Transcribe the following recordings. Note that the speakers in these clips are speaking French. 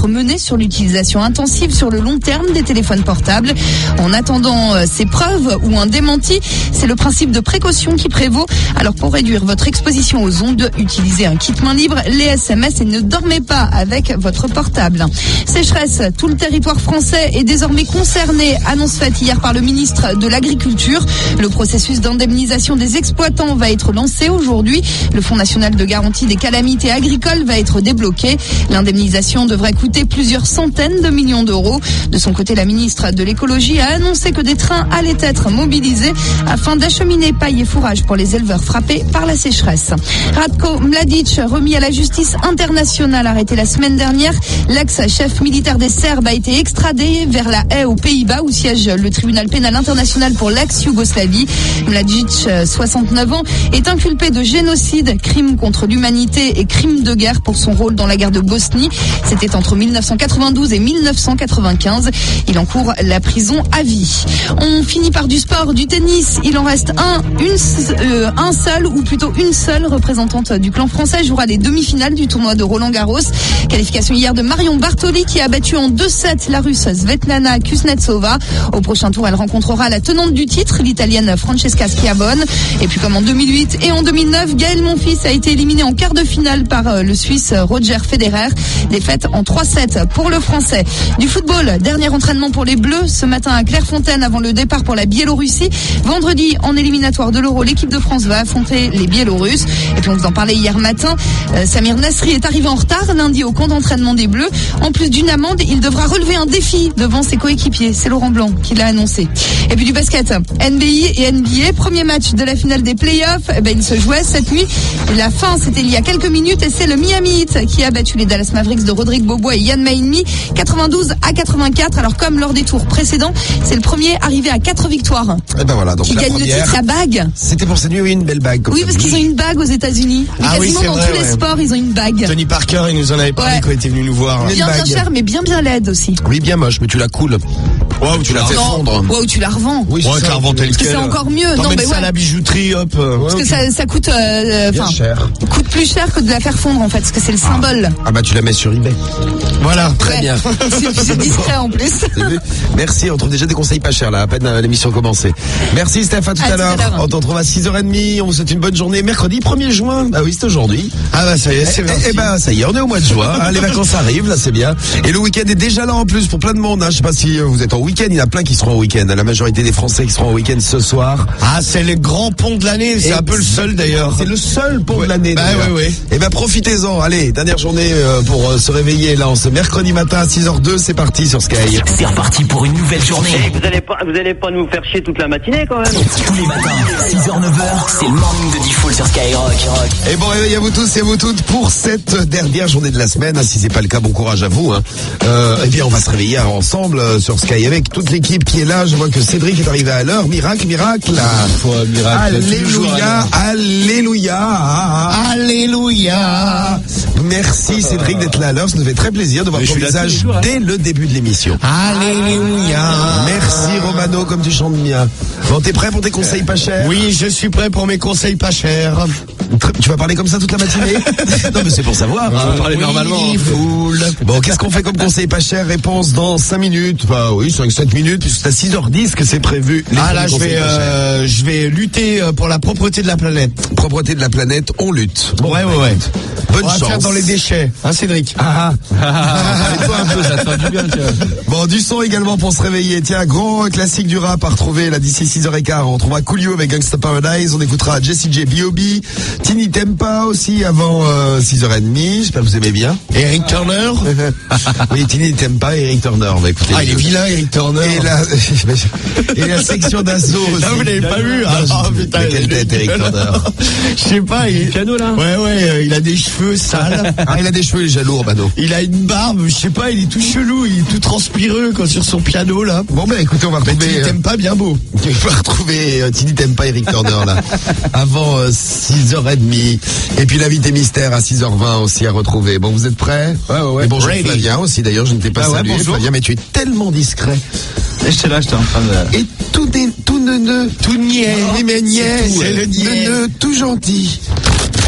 être menée sur l'utilisation intensive sur le long terme des téléphones portables. En attendant ces preuves ou un démenti, c'est le principe de précaution qui prévaut. Alors pour réduire votre exposition aux ondes, utilisez un kit main libre, les SMS et ne dormez pas avec votre portable. Sécheresse, tout le territoire français est désormais concerné, annonce faite hier par le ministre de l'Agriculture. Le processus d'indemnisation des exploitants va être lancé aujourd'hui. Le Fonds national de garantie des calamités agricoles va être débloqué. L'indemnisation devrait coûter plusieurs centaines de millions d'euros. De son côté, la ministre de l'écologie a annoncé que des trains allaient être mobilisés afin d'acheminer paille et fourrage pour les éleveurs frappés par la sécheresse. Ratko Mladic, remis à la justice internationale, arrêté la semaine dernière. L'ex-chef militaire des Serbes a été extradé vers La Haye aux Pays-Bas où siège le tribunal pénal international pour l'ex-Yougoslavie. Mladic, 69 ans, est inculpé de génocide, crime contre l'humanité et crime de guerre pour son rôle dans la guerre de Bosnie. C'était entre 1992 et 1995. Il encourt la prison à vie. On finit par du sport, du tennis. Il en reste un seul, ou plutôt une seule représentante du clan français jouera les demi-finales du tournoi de Roland-Garros. Qualification hier de Marion Bartoli qui a battu en 2-7 la russe Svetlana Kuznetsova. Au prochain tour, elle rencontrera la tenante du titre, l'italienne Francesca Schiavone. Et puis comme en 2008 et en 2009, Gaël Monfils a été éliminé en quart de finale par le Suisse Roger Federer. Défaite en 3-7 pour le Français. Du football, dernier entraînement pour les Bleus ce matin à Clairefontaine avant le départ pour la Biélorussie. Vendredi, en éliminatoire de l'Euro, l'équipe de France va affronter les Biélorusses. Et puis on vous en parlait hier matin, Samir Nasri est arrivé en retard lundi au camp d'entraînement des Bleus. En plus d'une amende, il devra relever un défi devant ses coéquipiers. C'est Laurent Blanc qui l'a annoncé. Et puis du basket, NBA et NBA, premier match de la finale des playoffs. Il se jouait cette nuit. La fin, c'était il y a quelques minutes et c'est le Miami Heat qui a battu les Dallas Mavericks de Rodrigue Bobois et Ian Mahinmi 92-84. Alors comme lors des tours précédents, c'est le premier arrivé à 4 victoires. Et ben voilà, donc qui la gagne première, le titre, la bague. C'était pour cette nuit, oui, une belle bague. Oui, parce qu'ils ont une bague aux États-Unis. Mais quasiment oui, dans vrai, tous les sports, ils ont une bague. Tony Parker, il nous en avait parlé quand il était venu nous voir. Bien cher, mais bien laide aussi. Oui, bien moche, mais tu la coules. Wow, tu la fais fondre. Wow, tu la revends. Oui, tu la revends telle Parce que quelle. c'est encore mieux. Non, mais ça à la bijouterie, hop. Parce que ça coûte, bien cher. Coûte plus cher que de la faire fondre en fait, parce que c'est le symbole. Ah bah tu la mets sur eBay. Voilà, très bien. C'est discret en plus. Merci, on trouve déjà des conseils pas chers là, à peine l'émission commencée. Merci Steph, à tout à l'heure. On te retrouve à 6h30, on vous souhaite une bonne journée. Mercredi 1er juin, bah oui c'est aujourd'hui. Ah bah ça y est, c'est Eh bah ça y est, on est au mois de juin, les vacances arrivent, là c'est bien. Et le week-end est déjà là en plus pour plein de monde. Je sais pas si vous êtes en week-end, il y en a plein qui seront en week-end. La majorité des Français qui seront en week-end ce soir. Ah c'est le grand pont de l'année, c'est un peu le seul d'ailleurs. C'est le seul pont de l'année. Bah oui. Et ben profitez-en, allez, dernière journée pour se réveiller là, ce mercredi matin à 6h02, c'est parti sur Sky. C'est reparti pour une nouvelle journée. Vous allez pas nous faire chier toute la matinée quand même. Tous les matins, 6h, 9h, c'est le morning de Diffoul sur Skyrock. Et bon réveil à vous tous et à vous toutes pour cette dernière journée de la semaine. Si c'est pas le cas, bon courage à vous. Eh bien, on va se réveiller ensemble sur Sky avec toute l'équipe qui est là. Je vois que Cédric est arrivé à l'heure. Miracle. Miracle. Alléluia. Merci Cédric d'être là à l'heure. Ça nous fait très plaisir de voir ton visage dès le début de l'émission. Alléluia. Merci Romano, comme tu chantes bien. Bon, t'es prêt pour tes conseils pas chers? Oui, je suis prêt pour mes conseils pas chers. Tu vas parler comme ça toute la matinée? Non, mais c'est pour savoir. On va parler normalement. Bon, qu'est-ce qu'on fait comme conseil pas cher? Réponse dans 5 minutes. Enfin, oui, 5-7 minutes, puisque c'est à 6h10 que c'est prévu. Là, je vais lutter pour la propreté de la planète. Propreté de la planète, on lutte. Bon, ouais. Bonne chance. On va faire dans les déchets, hein, Cédric? Toi un peu, ça te fait du bien, tiens. Bon, du son également pour se réveiller. Tiens, grand classique du rap à retrouver là d'ici 6h15. On trouvera Coolio avec Gangsta Paradise. On écoutera Jessie J, B.O.B. Tini Tempa aussi avant 6h30. J'espère que vous aimez bien. Eric Turner. Oui, Tini Tempa et Eric Turner. On va écouter. Il est vilain, Eric Turner. Et la section d'assaut aussi. Non, vous l'avez pas vu. Putain, quelle tête, Eric Turner. Je sais pas, il est piano là. Ouais, il a des cheveux sales. Il a des cheveux, il est jaloux, Romano. Il a une barbe, je sais pas, il est tout chelou, il est tout transpireux quand sur son piano là. Bon ben écoutez, on va retrouver. Tini Tempa bien beau. On va retrouver Tini Tempa, Eric Turner là avant 6h30. Et puis l'invité mystère à 6h20 aussi à retrouver. Bon, vous êtes prêts? Ouais. Et bonjour Flavien aussi. D'ailleurs, je ne t'ai pas salué. Flavien, mais tu es tellement discret. J'étais là, j'étais en train de... Et tout neuneux, tout niais, c'est le niais, tout gentil.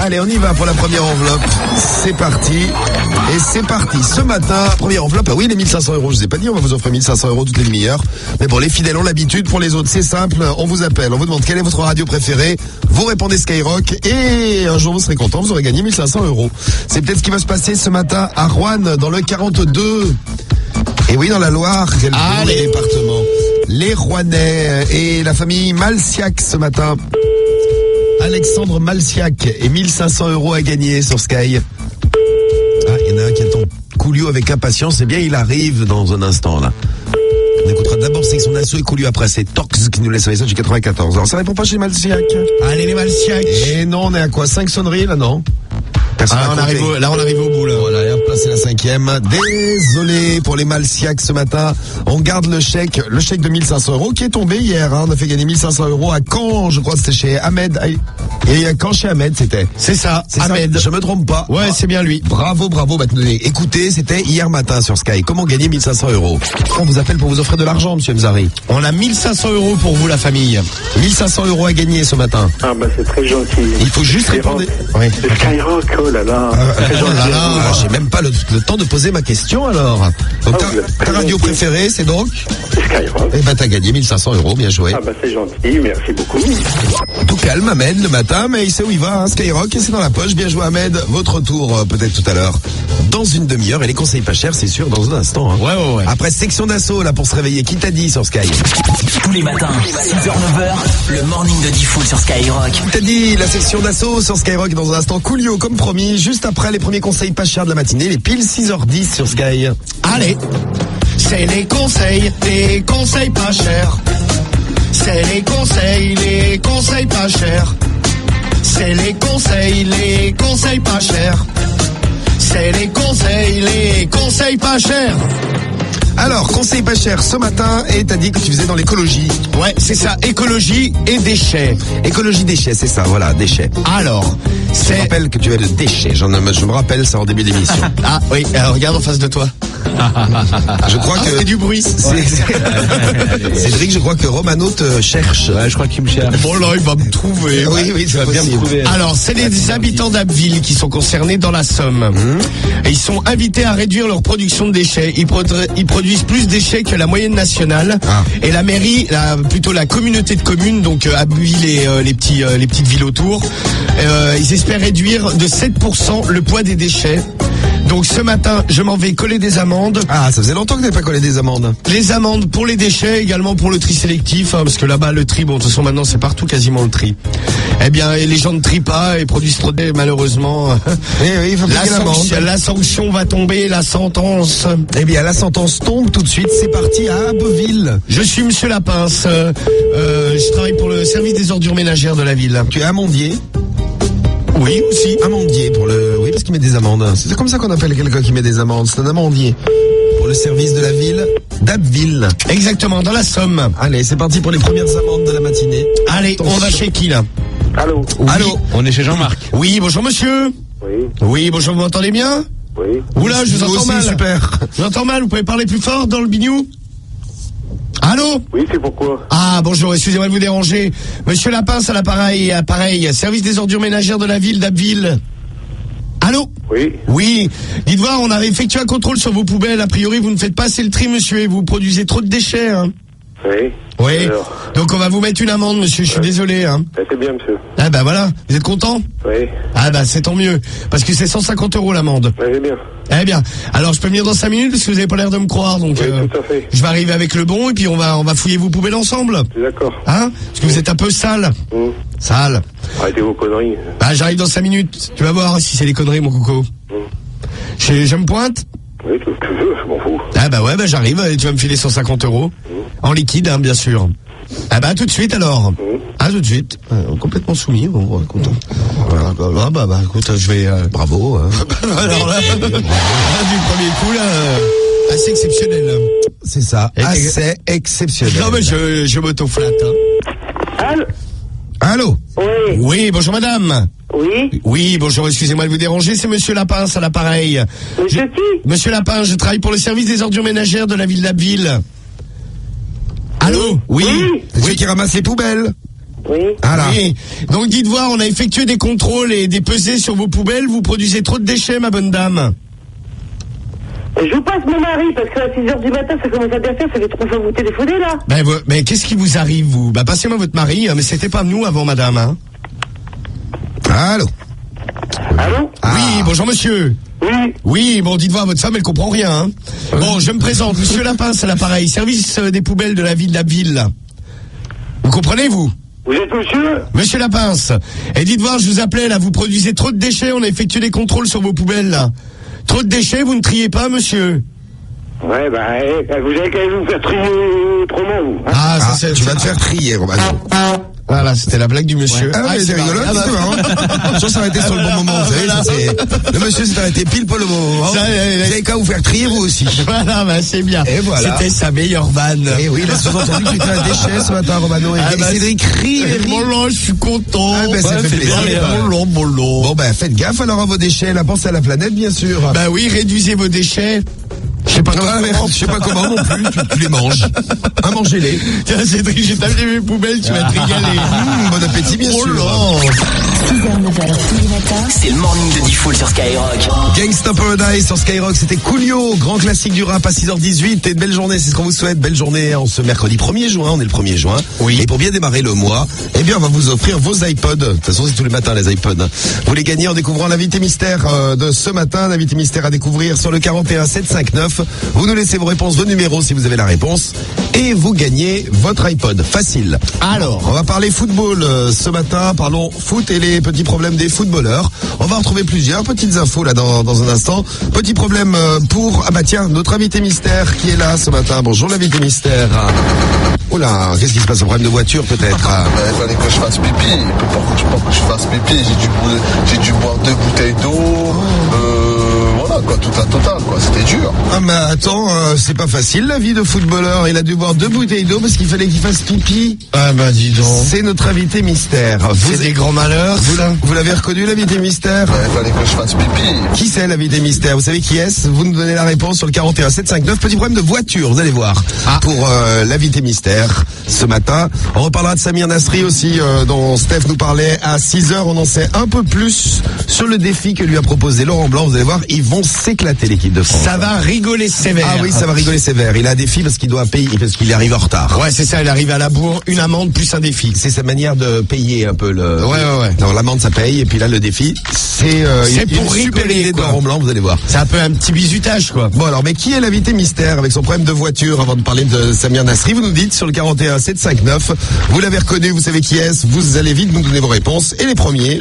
Allez, on y va pour la première enveloppe. C'est parti. Et c'est parti. Ce matin, première enveloppe. Ah oui, les 1500 €. Je vous ai pas dit, on va vous offrir 1500 € toutes les demi-heures. Mais bon, les fidèles ont l'habitude. Pour les autres, c'est simple. On vous appelle. On vous demande quelle est votre radio préférée. Vous répondez Skyrock. Et un jour, vous serez content. Vous aurez gagné 1500 €. C'est peut-être ce qui va se passer ce matin à Roanne, dans le 42. Et oui, dans la Loire. Quel beau département. Les Rouennais et la famille Malsiac ce matin. Alexandre Malsiac et 1500 € à gagner sur Sky. Ah, il y en a un qui attend Coolio avec impatience. Eh bien, il arrive dans un instant, là. On écoutera d'abord Section d'Assaut et Coolio après. C'est Tox qui nous laisse un message du 94. Alors, ça répond pas chez Malsiac. Allez, les Malsiac. Et non, on est à quoi? 5 sonneries, là, non? On arrive au bout, là. Voilà, et hop, là, c'est la 5e. Désolé pour les Malsiac ce matin. On garde le chèque de 1500 € qui est tombé hier, hein. On a fait gagner 1500 € à Caen, je crois que c'était chez Ahmed. Et à Caen chez Ahmed, c'était. C'est ça, Ahmed. Ça, je me trompe pas. Ouais, c'est bien lui. Bravo. Écoutez, c'était hier matin sur Sky. Comment gagner 1500 €? On vous appelle pour vous offrir de l'argent, monsieur Mzari. On a 1500 € pour vous, la famille. 1500 € à gagner ce matin. Ah bah c'est très gentil. Il faut juste répondre. Oui. C'est Skyrock, oh là là. J'ai même pas le temps de poser ma question alors. Donc ta radio préférée, c'est donc Skyrock. Eh ben t'as gagné 1500 €, bien joué. Ah bah c'est gentil, merci beaucoup. Tout calme Ahmed le matin, mais il sait où il va, hein, Skyrock, et c'est dans la poche. Bien joué Ahmed, votre tour peut-être tout à l'heure. Dans une demi-heure, et les conseils pas chers, c'est sûr, dans un instant. Hein. Ouais. Après Section d'Assaut, là, pour se réveiller, qui t'a dit sur Sky? Tous les matins, 6h-9h, le morning de Diffoul sur Skyrock. Qui t'a dit la Section d'Assaut sur Skyrock dans un instant. Coolio, comme promis, juste après les premiers conseils pas chers de la matinée, les piles 6h10 sur Sky. Allez, c'est les conseils pas chers. C'est les conseils pas chers. C'est les conseils pas chers. C'est les conseils pas chers. Alors, conseil pas cher ce matin, et t'as dit que tu faisais dans l'écologie. Ouais, c'est ça, écologie et déchets. Écologie déchets, c'est ça, voilà, déchets. Alors, je me rappelle que tu as de déchets, je me rappelle ça en début d'émission. Ah oui, alors regarde en face de toi. Je crois que c'est du bruit. Cédric, je crois que Romano te cherche. Ouais, je crois qu'il me cherche. Bon là, il va me trouver. Oui, ça va bien me trouver. Alors, c'est les habitants d'Abbeville qui sont concernés dans la Somme. Et ils sont invités à réduire leur production de déchets. Ils produisent plus de déchets que la moyenne nationale. Et la mairie, plutôt la communauté de communes, donc Abbeville et les petites villes autour, ils espèrent réduire de 7% le poids des déchets. Donc ce matin, je m'en vais coller des amendes. Ah, ça faisait longtemps que tu n'avais pas collé des amendes. Les amendes pour les déchets, également pour le tri sélectif, hein, parce que là-bas, le tri, bon, de toute façon, maintenant, c'est partout quasiment le tri. Eh bien, les gens ne trient pas et produisent trop de malheureusement. Oui, il faut payer l'amende. La sanction va tomber, la sentence. Eh bien, la sentence tombe tout de suite. C'est parti à Abbeville. Je suis Monsieur Lapince. Je travaille pour le service des ordures ménagères de la ville. Tu es amandier? Oui, aussi. Amandier oui, parce qu'il met des amendes. C'est comme ça qu'on appelle quelqu'un qui met des amendes. C'est un amandier. Pour le service de la ville d'Abbeville. Exactement, dans la Somme. Allez, c'est parti pour les premières amendes de la matinée. Allez, attention. On va chez qui, là? Allô? Oui. Allô? On est chez Jean-Marc. Oui, bonjour monsieur. Oui, bonjour, vous m'entendez bien? Oui. Oula, je vous entends aussi, mal. Super. Je vous entends mal, vous pouvez parler plus fort dans le bignou? Allô? Oui, c'est pourquoi? Ah, bonjour, excusez-moi de vous déranger. Monsieur Lapince à l'appareil, service des ordures ménagères de la ville d'Abbeville. Allô? Oui. Oui. Dites voir, on a effectué un contrôle sur vos poubelles. A priori, vous ne faites pas assez le tri, monsieur, et vous produisez trop de déchets, hein. Oui. Alors. Donc on va vous mettre une amende, monsieur, je suis désolé, hein. C'est bien, monsieur. Ah bah voilà, vous êtes content? Oui. Ah bah c'est tant mieux, parce que c'est 150 € l'amende. Oui, c'est bien. Eh bien, alors je peux venir dans 5 minutes parce que vous avez pas l'air de me croire, donc oui, tout à fait. je vais arriver avec le bon et puis on va fouiller vos poubelles ensemble. D'accord. Hein? Parce que vous êtes un peu sale. Sale. Arrêtez vos conneries. Bah j'arrive dans 5 minutes. Tu vas voir si c'est les conneries, mon coco. Je me pointe? Oui, tout ce que tu veux, je m'en fous. Ah bah ouais, bah j'arrive et tu vas me filer 150 €. En liquide, hein, bien sûr. Ah bah tout de suite alors. Ah tout de suite. Complètement soumis, bon, content. Voilà, bah écoute, je vais... Bravo. Alors là, du premier coup là, assez exceptionnel. C'est ça, assez exceptionnel. Non mais je m'auto-flatte. Hein. Allô? Oui. Oui, bonjour madame. Oui. Oui, bonjour, excusez-moi de vous déranger, c'est monsieur Lapince à l'appareil. Monsieur qui? Monsieur Lapince, je travaille pour le service des ordures ménagères de la ville d'Abbeville. Allô? Oui. C'est celui qui ramasse les poubelles. Oui. Voilà. Oui. Donc dites voir, on a effectué des contrôles et des pesées sur vos poubelles. Vous produisez trop de déchets, ma bonne dame. Je vous passe mon mari, parce qu'à 6h du matin, ça commence à bien faire, ça fait 3 fois que vous téléphonez, là. Mais qu'est-ce qui vous arrive, vous? Bah, passez-moi votre mari, mais c'était pas nous avant, madame, hein. Allô. Allô? Oui, bonjour, monsieur. Oui. Oui, bon, dites voir, votre femme, elle comprend rien, hein. Bon, je me présente, monsieur Lapin, c'est l'appareil, service des poubelles de la ville d'Abbeville. Vous comprenez, vous? Vous êtes monsieur? Monsieur Lapince. Et dites voir, je vous appelais, là, vous produisez trop de déchets, on a effectué des contrôles sur vos poubelles, là. Trop de déchets, vous ne triez pas, monsieur? Ouais, bah, vous avez qu'à vous faire trier autrement, vous. Hein? Ah, ça, c'est, Tu vas te faire trier, Romain. Voilà, c'était la blague du monsieur. Ah, mais c'est rigolo, c'est marrant. Je pense s'arrêter sur le bon moment, vous savez, ça c'est, le monsieur s'est arrêté pile pour le bon moment. Vous avez qu'à vous faire trier, vous aussi. Voilà, bah, c'est bien. Et voilà. C'était sa meilleure vanne. Et oui, il a sous-entendu que tu étais un déchet ce matin, Romano. Et Cédric rit, Mollo, je suis content. Ah, ben, ça fait plaisir. Mollo. Bon, ben, faites gaffe alors à vos déchets, là, pensez à la planète, bien sûr. Bah oui, réduisez vos déchets. Je sais pas comment non plus, tu les manges. Hein, mangez-les. Tiens, Cédric, j'ai tapé mes poubelles, tu vas te régaler. Bon appétit, bien sûr. 6h, 9h, tous les matins. C'est le morning de Diffoul sur Skyrock. Gangsta Paradise sur Skyrock, c'était Coolio, grand classique du rap à 6h18. Et une belle journée, c'est ce qu'on vous souhaite. Belle journée en ce mercredi 1er juin, on est le 1er juin. Oui. Et pour bien démarrer le mois, eh bien, on va vous offrir vos iPods. De toute façon, c'est tous les matins, les iPods. Vous les gagnez en découvrant l'invité mystère de ce matin. L'invité mystère à découvrir sur le 41 759. Vous nous laissez vos réponses, vos numéros si vous avez la réponse. Et vous gagnez votre iPod. Facile. Alors, On va parler football ce matin. Parlons foot et les petits problèmes des footballeurs. On va retrouver plusieurs petites infos là dans un instant. Petit problème pour... Ah bah tiens, notre invité mystère qui est là ce matin. Bonjour l'invité mystère. Oula, qu'est-ce qui se passe? Un problème de voiture peut-être? Il fallait que je fasse pipi. Et puis pour que je fasse pipi, j'ai dû boire 2 bouteilles d'eau. Voilà quoi, toute la totale quoi. C'était dur. Ah mais attends, c'est pas facile la vie de footballeur. Il a dû boire 2 bouteilles d'eau parce qu'il fallait qu'il fasse pipi. ah bah dis donc. C'est notre invité mystère. C'est des grands malheurs, ça. Vous l'avez reconnu l'invité mystère? Il fallait que je fasse pipi. Qui c'est l'invité mystère? Vous savez qui est-ce? Vous nous donnez la réponse sur le 41 759. Petit problème de voiture, vous allez voir. Pour l'invité mystère ce matin. On reparlera de Samir Nasri aussi, dont Steph nous parlait à 6h. On en sait un peu plus sur le défi que lui a proposé Laurent Blanc. Vous allez voir, ils vont s'éclater l'équipe de France. Ça va rigoler sévère. Ah oui, ça va rigoler sévère. Il a un défi parce qu'il doit payer, parce qu'il arrive en retard. Ouais, c'est ça, il arrive à la bourre, une amende plus un défi. C'est sa manière de payer un peu le... Ouais. Non, l'amende ça paye, et puis là le défi, c'est pour super rigoler, idée de quoi. Laurent Blanc, vous allez voir. C'est un peu un petit bisutage, quoi. Bon alors, mais qui est l'invité mystère avec son problème de voiture? Avant de parler de Samir Nasri, vous nous dites sur le 41 759. Vous l'avez reconnu, vous savez qui est-ce. Vous allez vite nous donner vos réponses. Et le premier,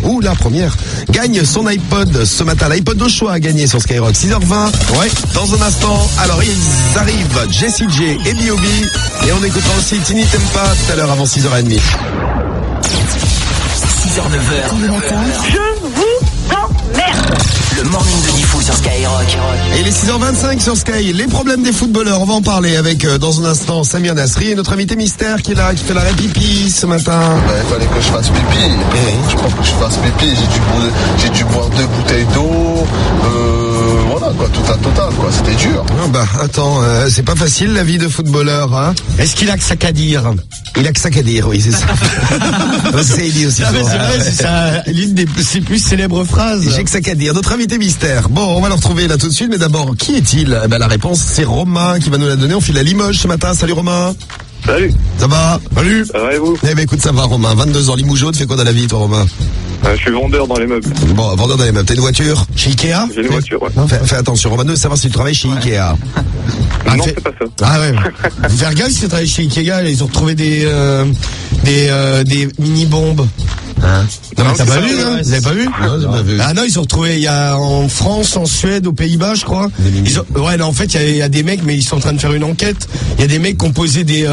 ou la première, gagne son iPod ce matin. L'iPod au choix à gagner sur Skyrock. 6h20. Ouais. Dans un instant, alors ils arrivent, Jessie J et B.O.B. Et on écoutera aussi Tini Tempa tout à l'heure avant 6h30. 6h, 9h. Tous les matins. Je vous emmerde! Le morning de Diffoul sur Skyrock. Et les 6h25 sur Sky, les problèmes des footballeurs, on va en parler avec dans un instant Samir Nasri et notre invité mystère qui est là, qui fait l'arrêt pipi ce matin. Il fallait que je fasse pipi. Et puis pour que je fasse pipi, j'ai dû boire 2 bouteilles d'eau. Voilà quoi, toute la totale quoi. C'était dur. Ah bah attends, c'est pas facile la vie de footballeur, hein. Est-ce qu'il a que ça qu'à dire? Il a que ça qu'à dire, oui c'est ça. C'est dit aussi. Ah mais souvent. c'est vrai, c'est ça, l'une des ses plus célèbres phrases. J'ai que ça qu'à dire. Notre invité mystère. Bon, on va le retrouver là tout de suite, mais d'abord, qui est-il? Eh ben, la réponse, c'est Romain qui va nous la donner. On file à Limoges ce matin. Salut Romain. Salut! Ça va? Salut. Ça va et vous? Eh ben écoute, ça va Romain. 22 ans, Limougeau, tu fais quoi dans la vie toi Romain? Je suis vendeur dans les meubles. Bon, vendeur dans les meubles. T'as une voiture? Chez Ikea? J'ai une voiture, ouais. Fais attention, Romain, de savoir si tu travailles chez Ikea. Non, fait- c'est pas ça. Ah ouais. Vous faites gaffe si vous travaillez chez Ikea, ils ont retrouvé des mini-bombes. Hein? Non, mais Non, t'as c'est pas ça, vu, ouais, hein? ouais, Vous avez pas vu? Non, j'ai pas vu. Ah non, ils ont retrouvé, il y a en France, en Suède, aux Pays-Bas, je crois. Des mini. Ouais, non, en fait, il y a des mecs, mais ils sont en train de faire une enquête. Il y a des mecs qui ont posé des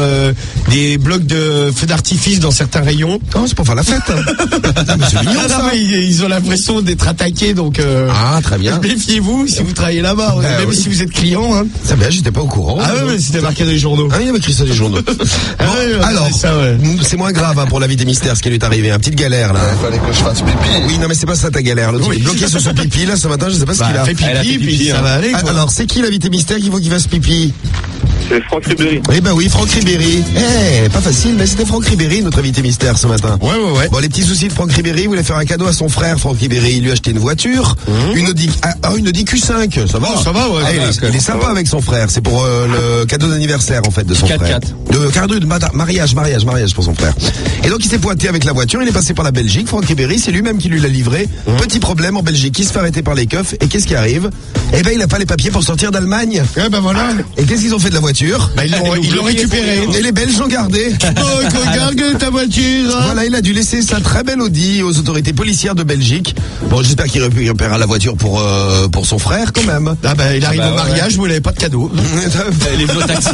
blocs de feux d'artifice dans certains rayons. Oh, c'est pour faire la fête. Mais c'est mignon Ah, ça. non, mais ils ont l'impression d'être attaqués, donc Ah, très bien. méfiez-vous si vous travaillez là-bas, Ah, même oui. si vous êtes client. Hein. C'est bien, j'étais pas au courant. Ah ouais, mais c'était marqué dans les journaux. Ah, il y avait écrit ça dans les journaux. Ah ouais, ouais, alors, c'est ça, ouais. c'est moins grave hein, pour la vie des mystères ce qui lui est arrivé. Une petite galère là. Il fallait que je fasse pipi. Oui, non mais c'est pas ça ta galère. L'autre Oui. il est bloqué sur son pipi là ce matin, je sais pas ce qu'il a. Fais pipi, Elle a fait puis pipi, ça hein. va aller, Ah, quoi. alors, c'est qui l'invité mystère qu'il faut qu'il fasse pipi? C'est Franck Ribéry. Eh ben oui, Franck Ribéry. Pas facile, mais c'était Franck Ribéry, notre invité mystère ce matin. Ouais. Bon, les petits soucis de Franck Ribéry, il voulait faire un cadeau à son frère. Franck Ribéry, il lui a acheté une voiture, une Audi Q5. Ça va? Ça va, ouais. Il est sympa avec son frère. C'est pour le cadeau d'anniversaire, en fait, de son 4x4. frère. De cadeau de mariage pour son frère. Et donc, il s'est pointé avec la voiture. Il est passé par la Belgique. Franck Ribéry, c'est lui-même qui lui l'a livré. Petit problème en Belgique. Il se fait arrêter par les keufs. Et qu'est-ce qui arrive? Eh ben, il a pas les papiers pour sortir d'Allemagne. Eh ben voilà. Et qu'est-ce qu'ils ont fait de la voiture? Ils l'ont récupéré. Et les Belges l'ont gardé. Regarde ta voiture. Hein. Voilà, il a dû laisser sa très belle Audi aux autorités policières de Belgique. Bon, j'espère qu'il récupérera la voiture pour son frère quand même. Ah ben, il arrive au mariage, vous n'avez pas de cadeau. Les vieux taxis.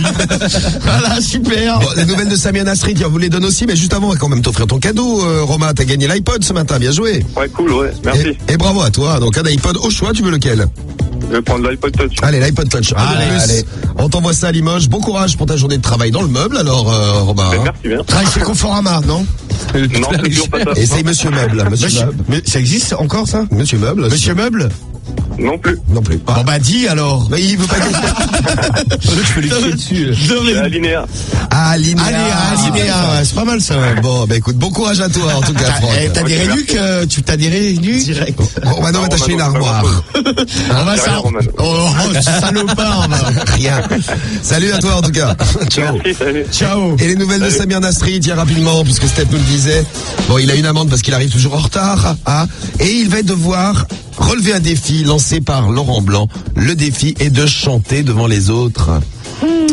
Voilà, super. Bon, les nouvelles de Samir Nasri, tiens, on vous les donne aussi, mais juste avant, on va quand même t'offrir ton cadeau. Romain, t'as gagné l'iPod ce matin, bien joué. Ouais, cool, ouais, merci. Et bravo à toi. Donc un iPod au choix, tu veux lequel? Je vais prendre l'iPod Touch. Allez, l'iPod Touch. Allez. On t'envoie ça à Limoges. Bon courage pour ta journée de travail dans le meuble, alors, Romain. Merci bien. Travaille chez Conforama, non? Non, c'est toujours pas ça. Essaye Monsieur Meuble. Monsieur Meuble. Mais ça existe encore, ça? Monsieur Meuble. Monsieur Meuble? Non plus. Non plus. Bon bah dis alors. Mais il veut pas dire. Je peux l'écrire dessus. C'est Alinéa. Alinéa. Alinéa, c'est pas mal ça. Ouais. Bon, bah écoute, bon courage à toi en tout cas, Franck. T'as des réducs, t'as des réducs? Direct. Bon, maintenant on va t'acheter une armoire. On va ça. Oh, salopard. Rien. Salut à toi en tout cas. Ciao. Merci, salut. Ciao. Et les nouvelles de Samir Nasri, tiens rapidement, puisque Steph nous le disait. Bon, il a une amende parce qu'il arrive toujours en retard, hein, et il va devoir relever un défi lancé par Laurent Blanc. Le défi est de chanter devant les autres.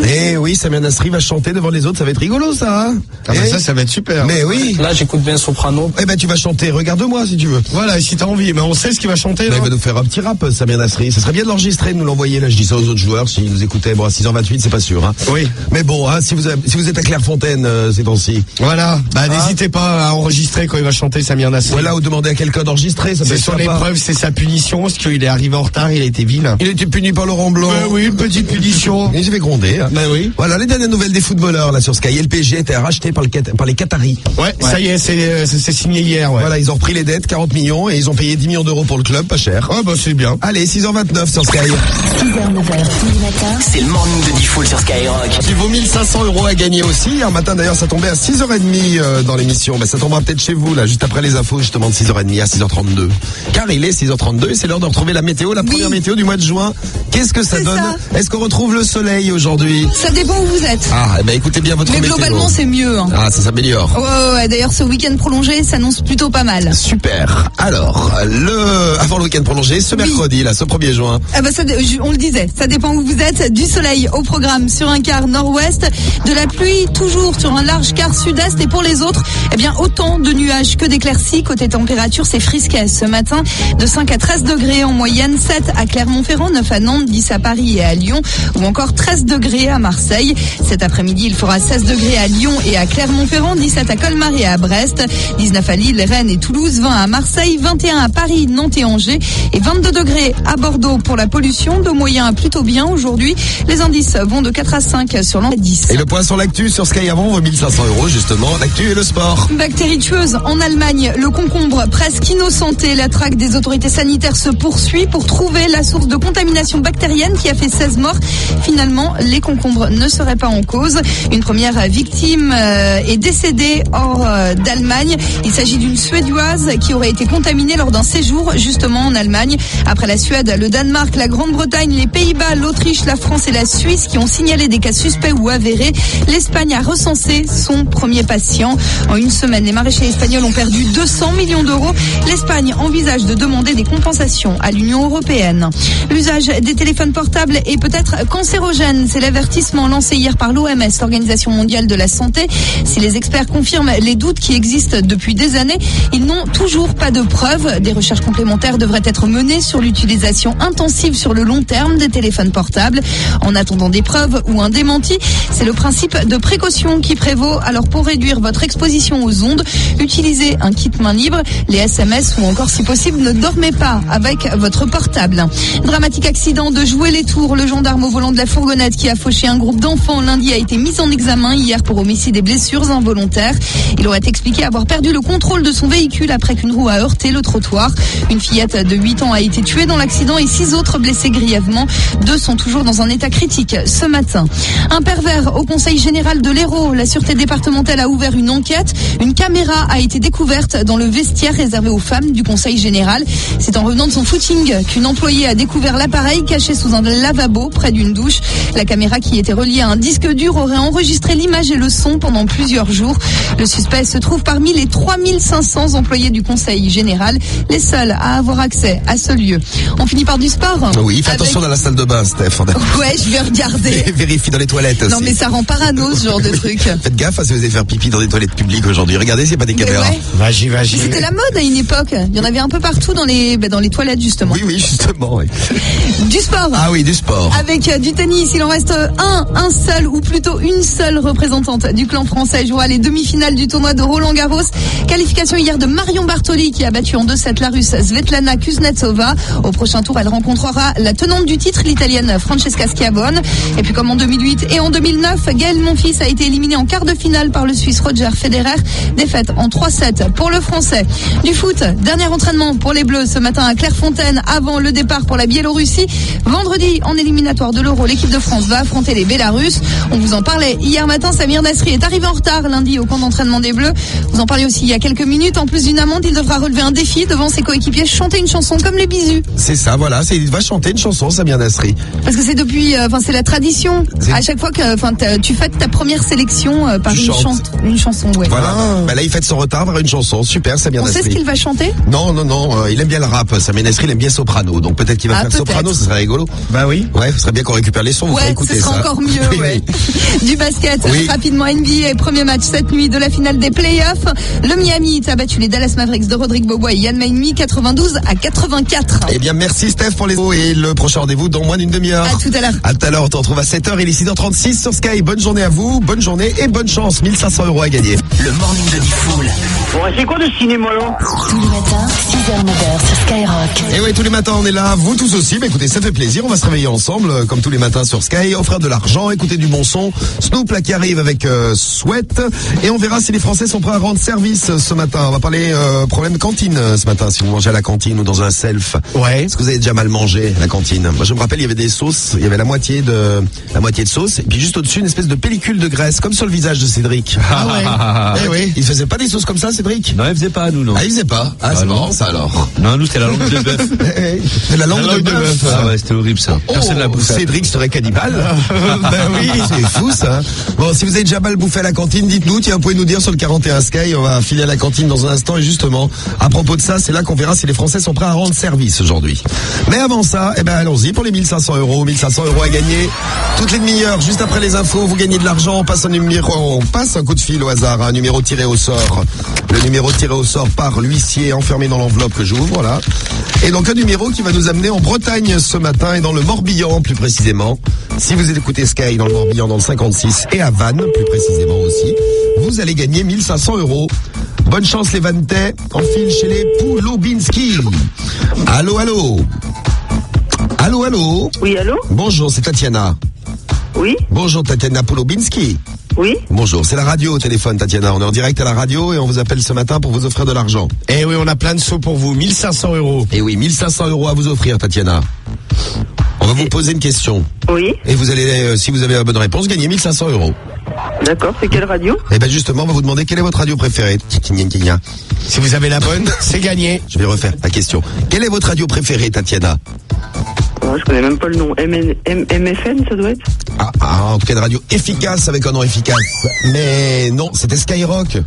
Eh oui, Samir Nasri va chanter devant les autres, ça va être rigolo ça. Hein, bah ça va être super. Mais oui. Là, j'écoute bien Soprano. Eh ben tu vas chanter, regarde-moi si tu veux. Voilà, si t'as envie, mais on sait ce qu'il va chanter. Là, il va nous faire un petit rap, Samir Nasri. Ce serait bien de l'enregistrer, de nous l'envoyer. Là, je dis ça aux autres joueurs, s'ils nous écoutaient. Bon, à 6h28, c'est pas sûr. Hein. Oui. Mais bon, hein, si vous êtes à Clairefontaine ces temps-ci. Voilà. Bah n'hésitez pas à enregistrer quand il va chanter Samir Nasri. Voilà, ou demander à quelqu'un d'enregistrer. Ça c'est son épreuve, c'est sa punition, parce qu'il est arrivé en retard, il a été vilain. Il a été puni par Laurent Blanc. Oui, une petite punition. Et je vais gronder. Hein. Bah oui. Voilà, les dernières nouvelles des footballeurs là sur Sky. Le PSG a été racheté par les Qataris. Ouais, ça y est, c'est signé hier. Ouais. Voilà, ils ont repris les dettes, 40 millions, et ils ont payé 10 millions d'euros pour le club, pas cher. Ah bah c'est bien. Allez, 6h29 sur Sky. 6h, 9h, du matin. C'est le morning de Diffoul sur Skyrock. Il vaut 1500 euros à gagner aussi. Hier matin d'ailleurs, ça tombait à 6h30 dans l'émission. Ça tombera peut-être chez vous là, juste après les infos justement de 6h30 à 6h32. Car il est 6h32 et c'est l'heure de retrouver la météo, la première météo du mois de juin. Qu'est-ce que ça donne? Est-ce qu'on retrouve le soleil aujourd'hui? Ça dépend où vous êtes. Ah, ben écoutez bien votre Mais météo. globalement, c'est mieux. Hein. Ah, ça s'améliore. Ouais, d'ailleurs, ce week-end prolongé s'annonce plutôt pas mal. Super. Alors, avant le week-end prolongé, ce mercredi, là, ce 1er juin. Ah bah on le disait, ça dépend où vous êtes. Du soleil au programme sur un quart nord-ouest, de la pluie toujours sur un large quart sud-est, et pour les autres, eh bien, autant de nuages que d'éclaircies. Côté température, c'est frisquet ce matin, de 5 à 13 degrés en moyenne, 7 à Clermont-Ferrand, 9 à Nantes, 10 à Paris et à Lyon, ou encore 13 degrés à Marseille. Cet après-midi, il fera 16 degrés à Lyon et à Clermont-Ferrand, 17 à Colmar et à Brest, 19 à Lille, Rennes et Toulouse, 20 à Marseille, 21 à Paris, Nantes et Angers, et 22 degrés à Bordeaux pour la pollution, de moyen à plutôt bien aujourd'hui. Les indices vont de 4 à 5 sur l'an 10. Et le point sur l'actu sur Sky avant vaut 1500 euros justement. L'actu et le sport. Bactéries tueuses en Allemagne, le concombre presque innocenté. La traque des autorités sanitaires se poursuit pour trouver la source de contamination bactérienne qui a fait 16 morts. Finalement, les concombres ne seraient pas en cause. Une première victime est décédée hors d'Allemagne. Il s'agit d'une Suédoise qui aurait été contaminée lors d'un séjour justement en Allemagne. Après la Suède, le Danemark, la Grande-Bretagne, les Pays-Bas, l'Autriche, la France et la Suisse qui ont signalé des cas suspects ou avérés, l'Espagne a recensé son premier patient. En une semaine, les maraîchers espagnols ont perdu 200 millions d'euros. L'Espagne envisage de demander des compensations à l'Union européenne. L'usage des téléphones portables est peut-être cancérogène. C'est l'avertissement lancé hier par l'OMS, l'Organisation mondiale de la santé. Si les experts confirment les doutes qui existent depuis des années, ils n'ont toujours pas de preuves. Des recherches complémentaires devraient être menées sur l'utilisation intensive sur le long terme des téléphones portables. En attendant des preuves ou un démenti, c'est le principe de précaution qui prévaut. Alors pour réduire votre exposition aux ondes, utilisez un kit main libre, les SMS ou encore si possible ne dormez pas avec votre portable. Dramatique accident de Jouer les Tours, le gendarme au volant de la fourgonnette qui a fauché un groupe d'enfants lundi a été mis en examen hier pour homicide et blessures involontaires. Il aurait expliqué avoir perdu le contrôle de son véhicule après qu'une roue a heurté le trottoir. Une fillette de 8 ans a été tuée dans l'accident et 6 autres blessés grièvement. 2 sont toujours dans un état critique ce matin. Un pervers au Conseil général de l'Hérault. La sûreté départementale a ouvert une enquête. Une caméra a été découverte dans le vestiaire réservé aux femmes du Conseil général. C'est en revenant de son footing qu'une employée a découvert l'appareil caché sous un lavabo près d'une douche. La caméra qui était reliée à un disque dur aurait enregistré l'image et le son pendant plusieurs jours. Le suspect se trouve parmi les 3500 employés du Conseil général, les seuls à avoir accès à ce lieu. On finit par du sport. Oui, fais attention dans la salle de bain, Steph. Ouais, je vais regarder. Vérifie dans les toilettes aussi. Non, mais ça rend parano ce genre de truc. Faites gaffe si vous allez faire pipi dans des toilettes publiques aujourd'hui. Regardez s'il n'y a pas des caméras. Ouais. Vas-y. C'était la mode à une époque. Il y en avait un peu partout dans les toilettes, justement. Oui, justement. Oui. Du sport. Ah oui, du sport. Avec du tennis, il en reste un seul, ou plutôt une seule représentante du clan français jouera les demi-finales du tournoi de Roland-Garros. Qualification hier de Marion Bartoli qui a battu en 2-7 la Russe Svetlana Kuznetsova. Au prochain tour, elle rencontrera la tenante du titre, l'Italienne Francesca Schiavone. Et puis comme en 2008 et en 2009, Gaël Monfils a été éliminé en quart de finale par le Suisse Roger Federer. Défaite en 3-7 pour le Français. Du foot, dernier entraînement pour les Bleus ce matin à Clairefontaine avant le départ pour la Biélorussie. Vendredi, en éliminatoire de l'Euro, l'équipe de France va affronter les Bélarusses. On vous en parlait hier matin, Samir Nasri est arrivé en retard lundi au camp d'entraînement des Bleus. Vous en parliez aussi il y a quelques minutes. En plus d'une amende, il devra relever un défi devant ses coéquipiers, chanter une chanson comme les Bisous. C'est ça, voilà, il va chanter une chanson, Samir Nasri. Parce que c'est depuis, c'est la tradition. À chaque fois que, tu fêtes ta première sélection par une chanson, ouais. Voilà. Là, il fête son retard vers une chanson. Super, Samir Nasri. On sait ce qu'il va chanter? Non, il aime bien le rap. Samir Nasri, il aime bien soprano. Donc peut-être qu'il va faire soprano, ce serait rigolo. Bah oui. Ouais, ce serait bien qu'on récupère les sons. Ouais, écouter ce sera ça. encore mieux, ouais. Du basket, rapidement NBA, premier match cette nuit de la finale des playoffs. Le Miami a battu les Dallas Mavericks de Rodrigue Bobois et Yann Maïmi 92-84. Eh bien, merci Steph pour les mots et le prochain rendez-vous dans moins d'une demi-heure. À tout à l'heure. À tout à l'heure, on te retrouve à 7h, il est 6h36 sur Sky. Bonne journée à vous, bonne journée et bonne chance. 1500 € à gagner. Le morning de Diffoul. Bon, c'est quoi le cinéma là? Tous les matins, 6h, 9h sur Skyrock. Et oui, tous les matins on est là, vous tous aussi. Mais écoutez, ça fait plaisir, on va se réveiller ensemble, comme tous les matins sur Sky, offrir de l'argent, écouter du bon son. Snoop là qui arrive avec Sweat. Et on verra si les Français sont prêts à rendre service ce matin. On va parler problème de cantine ce matin, si vous mangez à la cantine ou dans un self. Ouais. Est-ce que vous avez déjà mal mangé à la cantine? Moi je me rappelle, il y avait des sauces, il y avait la moitié de sauce, et puis juste au-dessus une espèce de pellicule de graisse, comme sur le visage de Cédric. Ah ouais. Eh oui. Il faisait pas des sauces comme ça, Cédric? Non, il faisait pas, nous, non. Ah, il faisait pas. Ah, c'est marrant ça alors. Non, nous, c'était la langue de bœuf. C'est la langue de bœuf. Ah ouais, c'était horrible ça. Personne l'a bouffé. Cédric serait cannibale. Ben oui, c'est fou ça. Bon, si vous avez déjà mal bouffé à la cantine, dites-nous. Tiens, vous pouvez nous dire sur le 41 Sky. On va filer à la cantine dans un instant. Et justement, à propos de ça, c'est là qu'on verra si les Français sont prêts à rendre service aujourd'hui. Mais avant ça, allons-y pour les 1500 €. 1500 € à gagner. Toutes les demi-heures, juste après les infos, vous gagnez de l'argent. On passe un coup de fil au hasard, un numéro tiré au sort. Le numéro tiré au sort par l'huissier enfermé dans l'enveloppe que j'ouvre, voilà. Et donc un numéro qui va nous amener en Bretagne ce matin et dans le Morbihan plus précisément. Si vous écoutez Sky dans le Morbihan dans le 56 et à Vannes plus précisément aussi, vous allez gagner 1500 €. Bonne chance les Vannetais, en file chez les Poulobinski. Allô. Allô. Oui, allô? Bonjour, c'est Tatiana. Oui? Bonjour Tatiana Poulobinski. Oui? Bonjour, c'est la radio au téléphone Tatiana. On est en direct à la radio et on vous appelle ce matin pour vous offrir de l'argent. Eh oui, on a plein de sous pour vous, 1500 €. Eh oui, 1500 € à vous offrir Tatiana. On va vous poser une question. Oui? Et vous allez, si vous avez la bonne réponse, gagner 1500 €. D'accord, c'est quelle radio? Eh ben justement, on va vous demander quelle est votre radio préférée. Si vous avez la bonne, c'est gagné. Je vais refaire la question. Quelle est votre radio préférée Tatiana? Je connais même pas le nom. MFN, ça doit être? En tout cas, une radio efficace avec un nom efficace. Mais non, c'était Skyrock.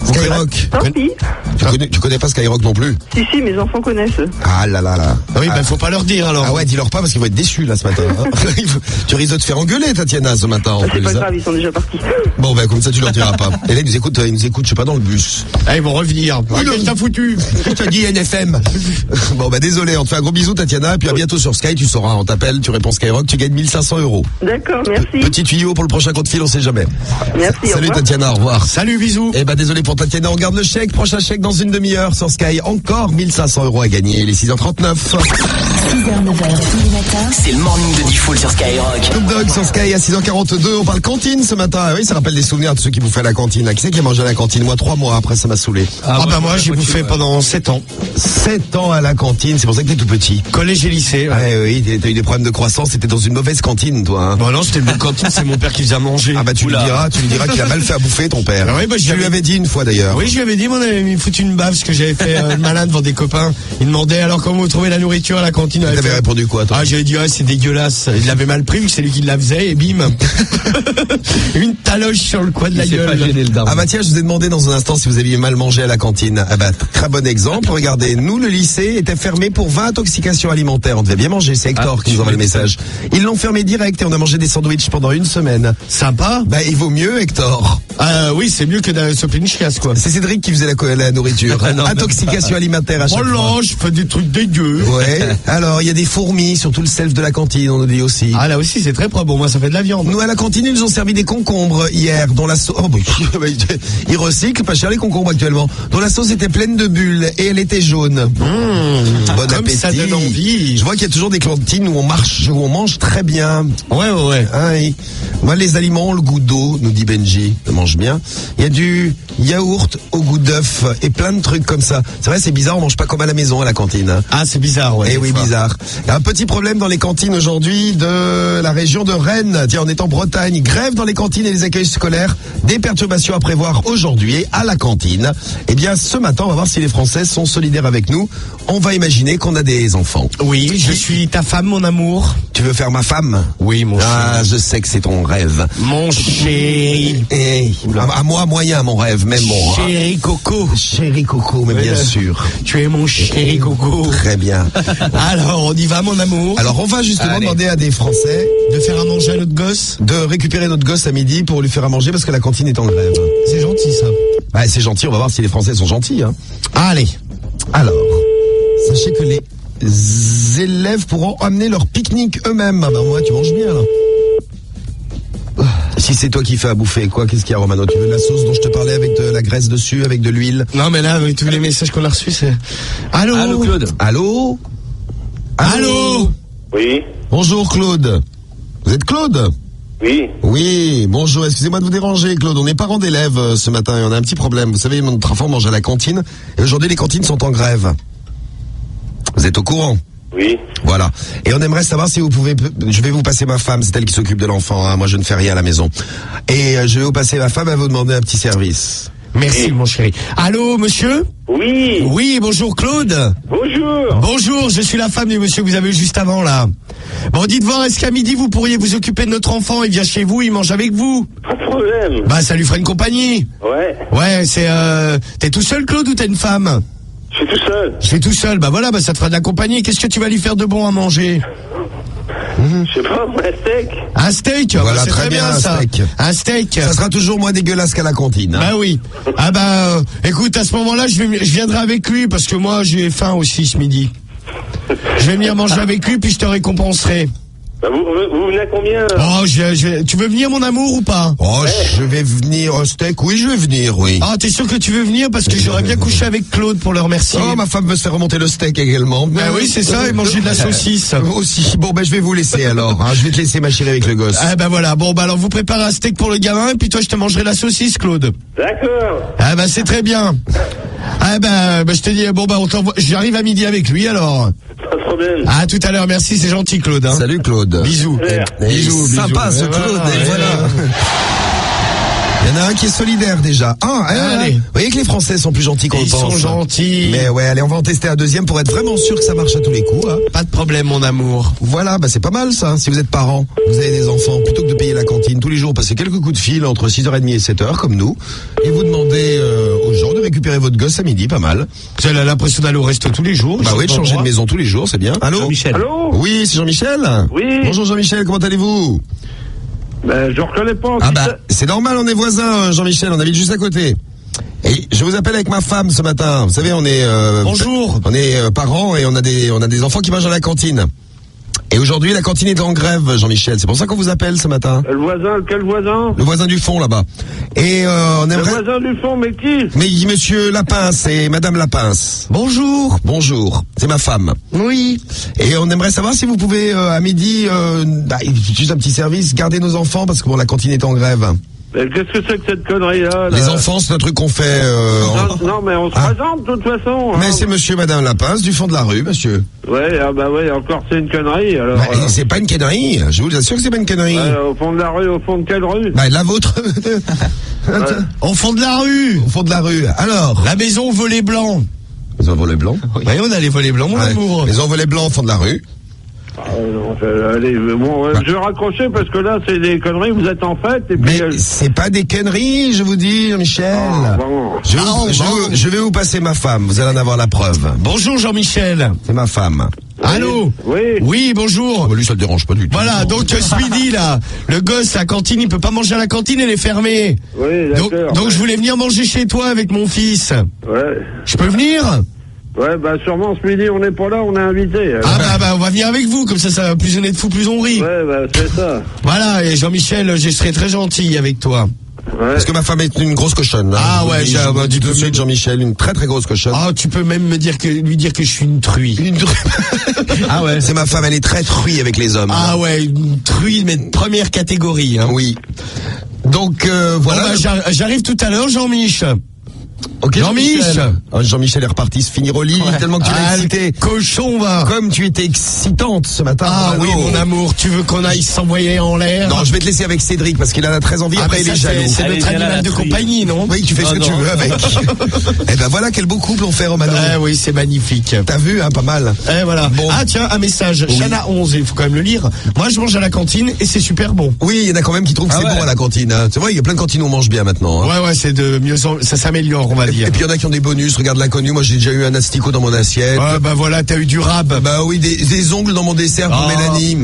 Skyrock. Tant pis. Tu connais pas Skyrock non plus? Si, mes enfants connaissent. Ah là. Ah oui, faut pas leur dire alors. Ah ouais, dis-leur pas parce qu'ils vont être déçus là ce matin. Tu risques de te faire engueuler Tatiana ce matin. C'est pas grave, ils sont déjà partis. Bon comme ça tu leur diras pas. Et là ils nous écoutent, je sais pas, dans le bus. Ah, ils vont revenir. Qu'est-ce que t'as foutu? Je te dis NFM. Bon désolé, on te fait un gros bisou Tatiana, et puis à bientôt sur Sky, tu sauras, on t'appelle, tu réponds Skyrock, tu gagnes 1500 €. D'accord, merci. Petit tuyau pour le prochain coup de fil, on sait jamais. Merci, Salut Tatiana, au revoir. Salut, bisous. Et désolé pour pour Tatiana, on garde le chèque. Prochain chèque dans une demi-heure sur Sky. Encore 1500 € à gagner. Il est 6h39. 6h, 9h, tous les matins. C'est le morning de Diffoul sur Skyrock. Snoop Dogg sur Sky à 6h42. On parle cantine ce matin. Ah oui, ça rappelle des souvenirs de ceux qui bouffaient à la cantine. Qui c'est qui a mangé à la cantine? Moi, 3 mois après, ça m'a saoulé. Moi, j'ai bouffé pendant 7 ans. 7 ans à la cantine. C'est pour ça que t'es tout petit. Collège et lycée. Ouais, oui, t'as eu des problèmes de croissance. T'étais dans une mauvaise cantine, toi. Hein. Bon, non, c'était une bonne cantine. C'est mon père qui faisait à manger. Ah bah tu lui diras qu'il a mal fait à bouffer, ton père. Ah oui, bah, je lui avais dit une fois d'ailleurs. Oui, je lui avais dit, on avait mis foutu une baffe parce que j'avais fait le malin devant des copains. Il demandait alors comment vous trouvez la nourriture à la cantine. T'avais répondu quoi, toi? Ah, j'avais dit, c'est dégueulasse. Il l'avait mal pris vu que c'est lui qui la faisait et bim. Une taloche sur le coin de la gueule. Ah bah tiens, je vous ai demandé dans un instant si vous aviez mal mangé à la cantine. Ah bah très bon exemple. Regardez, nous le lycée était fermé pour 20 intoxications alimentaires. On devait bien manger. C'est Hector qui nous envoie le message. Ils l'ont fermé direct et on a mangé des sandwichs pendant une semaine. Sympa. Bah il vaut mieux, Hector. Oui, c'est mieux que de se une chiasse, quoi. C'est Cédric qui faisait la nourriture. Intoxication alimentaire à chaque fois. Oh là, je fais des trucs dégueux. Ouais. Alors, il y a des fourmis sur tout le self de la cantine, on nous dit aussi. Ah, là aussi, c'est très propre. Bon, moi, ça fait de la viande. Nous, à la cantine, ils nous ont servi des concombres hier, dont la sauce... Oh, bah, ils recyclent, pas cher les concombres actuellement. Dont la sauce était pleine de bulles et elle était jaune. Bon appétit. Ça donne envie. Je vois qu'il y a toujours des cantines où on mange très bien. Ouais. Ah, oui. Moi, les aliments ont le goût d'eau, nous dit Benji. On mange bien. Il y a du yaourt au goût d'œuf et plein de trucs comme ça. C'est vrai, c'est bizarre, on mange pas comme à la maison à la cantine. Ah, c'est bizarre, ouais. Eh oui, bizarre. Il y a un petit problème dans les cantines aujourd'hui de la région de Rennes. Tiens, on est en Bretagne. Grève dans les cantines et les accueils scolaires. Des perturbations à prévoir aujourd'hui à la cantine. Eh bien, ce matin, on va voir si les Français sont solidaires avec nous. On va imaginer qu'on a des enfants. Oui, je suis ta femme, mon amour. Tu veux faire ma femme? Oui, mon chéri. Ah, je sais que c'est ton rêve. Mon chéri. À moi, moyen, mon rêve, même bon. Chéri Coco. Chéri Coco, mais bien sûr. Tu es mon chéri Coco. Très bien. Alors, on y va, mon amour. Alors, on va justement demander à des Français de faire à manger à notre gosse. De récupérer notre gosse à midi pour lui faire à manger parce que la cantine est en grève. C'est gentil, ça. Ouais, c'est gentil. On va voir si les Français sont gentils. Hein. Allez. Alors, sachez que les élèves pourront amener leur pique-nique eux-mêmes. Ah ben moi, tu manges bien, là. Si c'est toi qui fais à bouffer, quoi, qu'est-ce qu'il y a, Romano? Tu veux de la sauce dont je te parlais avec de la graisse dessus, avec de l'huile? Non, mais là, avec tous les messages qu'on a reçus, c'est... Allô, Claude. Allô? Oui. Bonjour, Claude. Vous êtes Claude? Oui. Oui, bonjour, excusez-moi de vous déranger, Claude. On est parents d'élèves ce matin et on a un petit problème. Vous savez, notre enfant mange à la cantine et aujourd'hui, les cantines sont en grève. Vous êtes au courant? Oui. Voilà. Et on aimerait savoir si vous pouvez... Je vais vous passer ma femme, c'est elle qui s'occupe de l'enfant. Hein. Moi, je ne fais rien à la maison. Et je vais vous passer ma femme, elle va vous demander un petit service. Merci, mon chéri. Allô, monsieur? Oui. Oui, bonjour, Claude. Bonjour. Bonjour, je suis la femme du monsieur que vous avez eu juste avant, là. Bon, dites voir, est-ce qu'à midi, vous pourriez vous occuper de notre enfant? Il vient chez vous, il mange avec vous. Pas de problème. Bah, ça lui fera une compagnie. Ouais. Ouais, c'est... T'es tout seul, Claude, ou t'as une femme? Je suis tout seul. Je suis tout seul, bah voilà, bah ça te fera de la compagnie. Qu'est-ce que tu vas lui faire de bon à manger? Je sais pas, un steak. Un steak? Voilà, bah, c'est très bien, ça. steak. Un steak. Ça sera toujours moins dégueulasse qu'à la cantine. Hein. Bah oui. Ah bah, écoute, à ce moment-là, je viendrai avec lui parce que moi, j'ai faim aussi ce midi. Je vais venir manger avec lui puis je te récompenserai. Bah, vous venez à combien? Oh, tu veux venir, mon amour, ou pas? Oh, je vais venir au steak. Oui, je vais venir, oui. Ah, t'es sûr que tu veux venir? Parce que j'aurais bien couché avec Claude pour le remercier. Oh, ma femme veut se faire remonter le steak également. Bah oui, c'est ça, et manger de la saucisse. Aussi. Bon, ben, je vais vous laisser alors. Hein. Je vais te laisser ma chérie avec le gosse. Ah, bah voilà. Bon, bah alors, vous préparez un steak pour le gamin, et puis toi, je te mangerai la saucisse, Claude. D'accord. Ah, bah, c'est très bien. Ah, bah, je te dis, bon, bah, on t'envoie, j'arrive à midi avec lui, alors. Pas de problème. Ah, tout à l'heure, merci, c'est gentil, Claude. Hein. Salut, Claude. Bisous. Bisous. Sympa, ce Claude. Et voilà. Il y en a un qui est solidaire déjà. Allez. Vous voyez que les Français sont plus gentils qu'on le Ils pense. sont gentils. Mais ouais, allez, on va en tester un deuxième pour être vraiment sûr que ça marche à tous les coups. Hein. Pas de problème, mon amour. Voilà, bah c'est pas mal ça. Si vous êtes parents, vous avez des enfants, plutôt que de payer la cantine tous les jours, passez quelques coups de fil entre 6h30 et 7h comme nous, et vous demandez aux gens de récupérer votre gosse à midi, pas mal. Elle a l'impression d'aller au resto tous les jours. Bah oui, de changer de maison tous les jours, c'est bien. Allô, Jean-Michel. Allô? Oui, c'est Jean-Michel. Oui. Bonjour Jean-Michel, comment allez-vous? Ben, je reconnais pas. Ah bah, c'est normal, on est voisins, Jean-Michel, on habite juste à côté. Et je vous appelle avec ma femme ce matin. Vous savez, on est Bonjour. On est parents et on a des enfants qui mangent à la cantine. Et aujourd'hui, la cantine est en grève, Jean-Michel. C'est pour ça qu'on vous appelle ce matin. Le voisin, quel voisin? Le voisin du fond, là-bas. Et on Le aimerait... voisin du fond, mais qui? Mais monsieur Lapince et madame Lapince. Bonjour. Bonjour, c'est ma femme. Oui. Et on aimerait savoir si vous pouvez, à midi, juste un petit service, garder nos enfants, parce que bon, la cantine est en grève. Mais qu'est-ce que c'est que cette connerie-là? Les enfants, c'est un truc qu'on fait... Non, mais on se présente, de toute façon. Mais hein. c'est monsieur et madame Lapince, du fond de la rue, monsieur. Ouais, ah bah ouais, encore c'est une connerie, alors. Bah, c'est pas une connerie, je vous assure que c'est pas une connerie. Au fond de la rue, au fond de quelle rue? Bah, la vôtre. Au fond de la rue. Au fond de la rue. Alors. La maison aux volets blancs. Maison aux volets blancs. Oui, on a les volets blancs, mon amour. Maison aux volets blancs au fond de la rue. Allez, bon, je vais raccrocher parce que là, c'est des conneries, vous êtes en fête, et puis... Mais c'est pas des conneries, je vous dis, Michel. Bon. Je vais vous passer ma femme, vous allez en avoir la preuve. Bonjour Jean-Michel. C'est ma femme. Allô? Oui. Oui, bonjour. Lui, ça le dérange pas du tout. Voilà, donc ce midi, là, le gosse, la cantine, il peut pas manger à la cantine, elle est fermée. Oui, d'accord. Donc je voulais venir manger chez toi avec mon fils. Ouais. Je peux venir? Ouais, bah sûrement ce midi, on n'est pas là, on est invité. Ah bah on va venir avec vous, comme ça va plus on est de fou, plus on rit. Ouais, bah c'est ça. Voilà, et Jean-Michel, je serai très gentil avec toi. Ouais. Parce que ma femme est une grosse cochonne. Hein. Ah ouais, je vous dis tout de suite, Jean-Michel, une très très grosse cochonne. Ah, tu peux même lui dire que je suis une truie. Ah ouais. C'est ma femme, elle est très truie avec les hommes. Ah ouais, une truie, mais de première catégorie. Hein. Oui. Donc voilà. Bon, bah, j'arrive tout à l'heure, Jean-Mich. Ok, Jean-Michel. Jean-Michel est reparti se finir au lit tellement que tu l'as excité. Cochon, va. Comme tu étais excitante ce matin. Ah oui, mon amour, tu veux qu'on aille s'envoyer en l'air? Non, je vais te laisser avec Cédric parce qu'il en a très envie. Après, il est jaloux. C'est notre animal de compagnie, non? Oui, tu fais ce que tu veux avec. Eh ben voilà, quel beau couple on fait, Romano. Oui, c'est magnifique. T'as vu, hein, pas mal. Voilà. Bon. Ah tiens, un message. Oui. Chana 11, il faut quand même le lire. Moi, je mange à la cantine et c'est super bon. Oui, il y en a quand même qui trouvent que c'est bon à la cantine. Hein. C'est vrai, il y a plein de cantines où on mange bien maintenant. Hein. Ouais, c'est de mieux ça s'améliore, on va dire. Et puis il y en a qui ont des bonus. Regarde l'inconnu. Moi, j'ai déjà eu un asticot dans mon assiette. Ouais, bah voilà, t'as eu du rab. Bah oui, des ongles dans mon dessert pour Mélanie.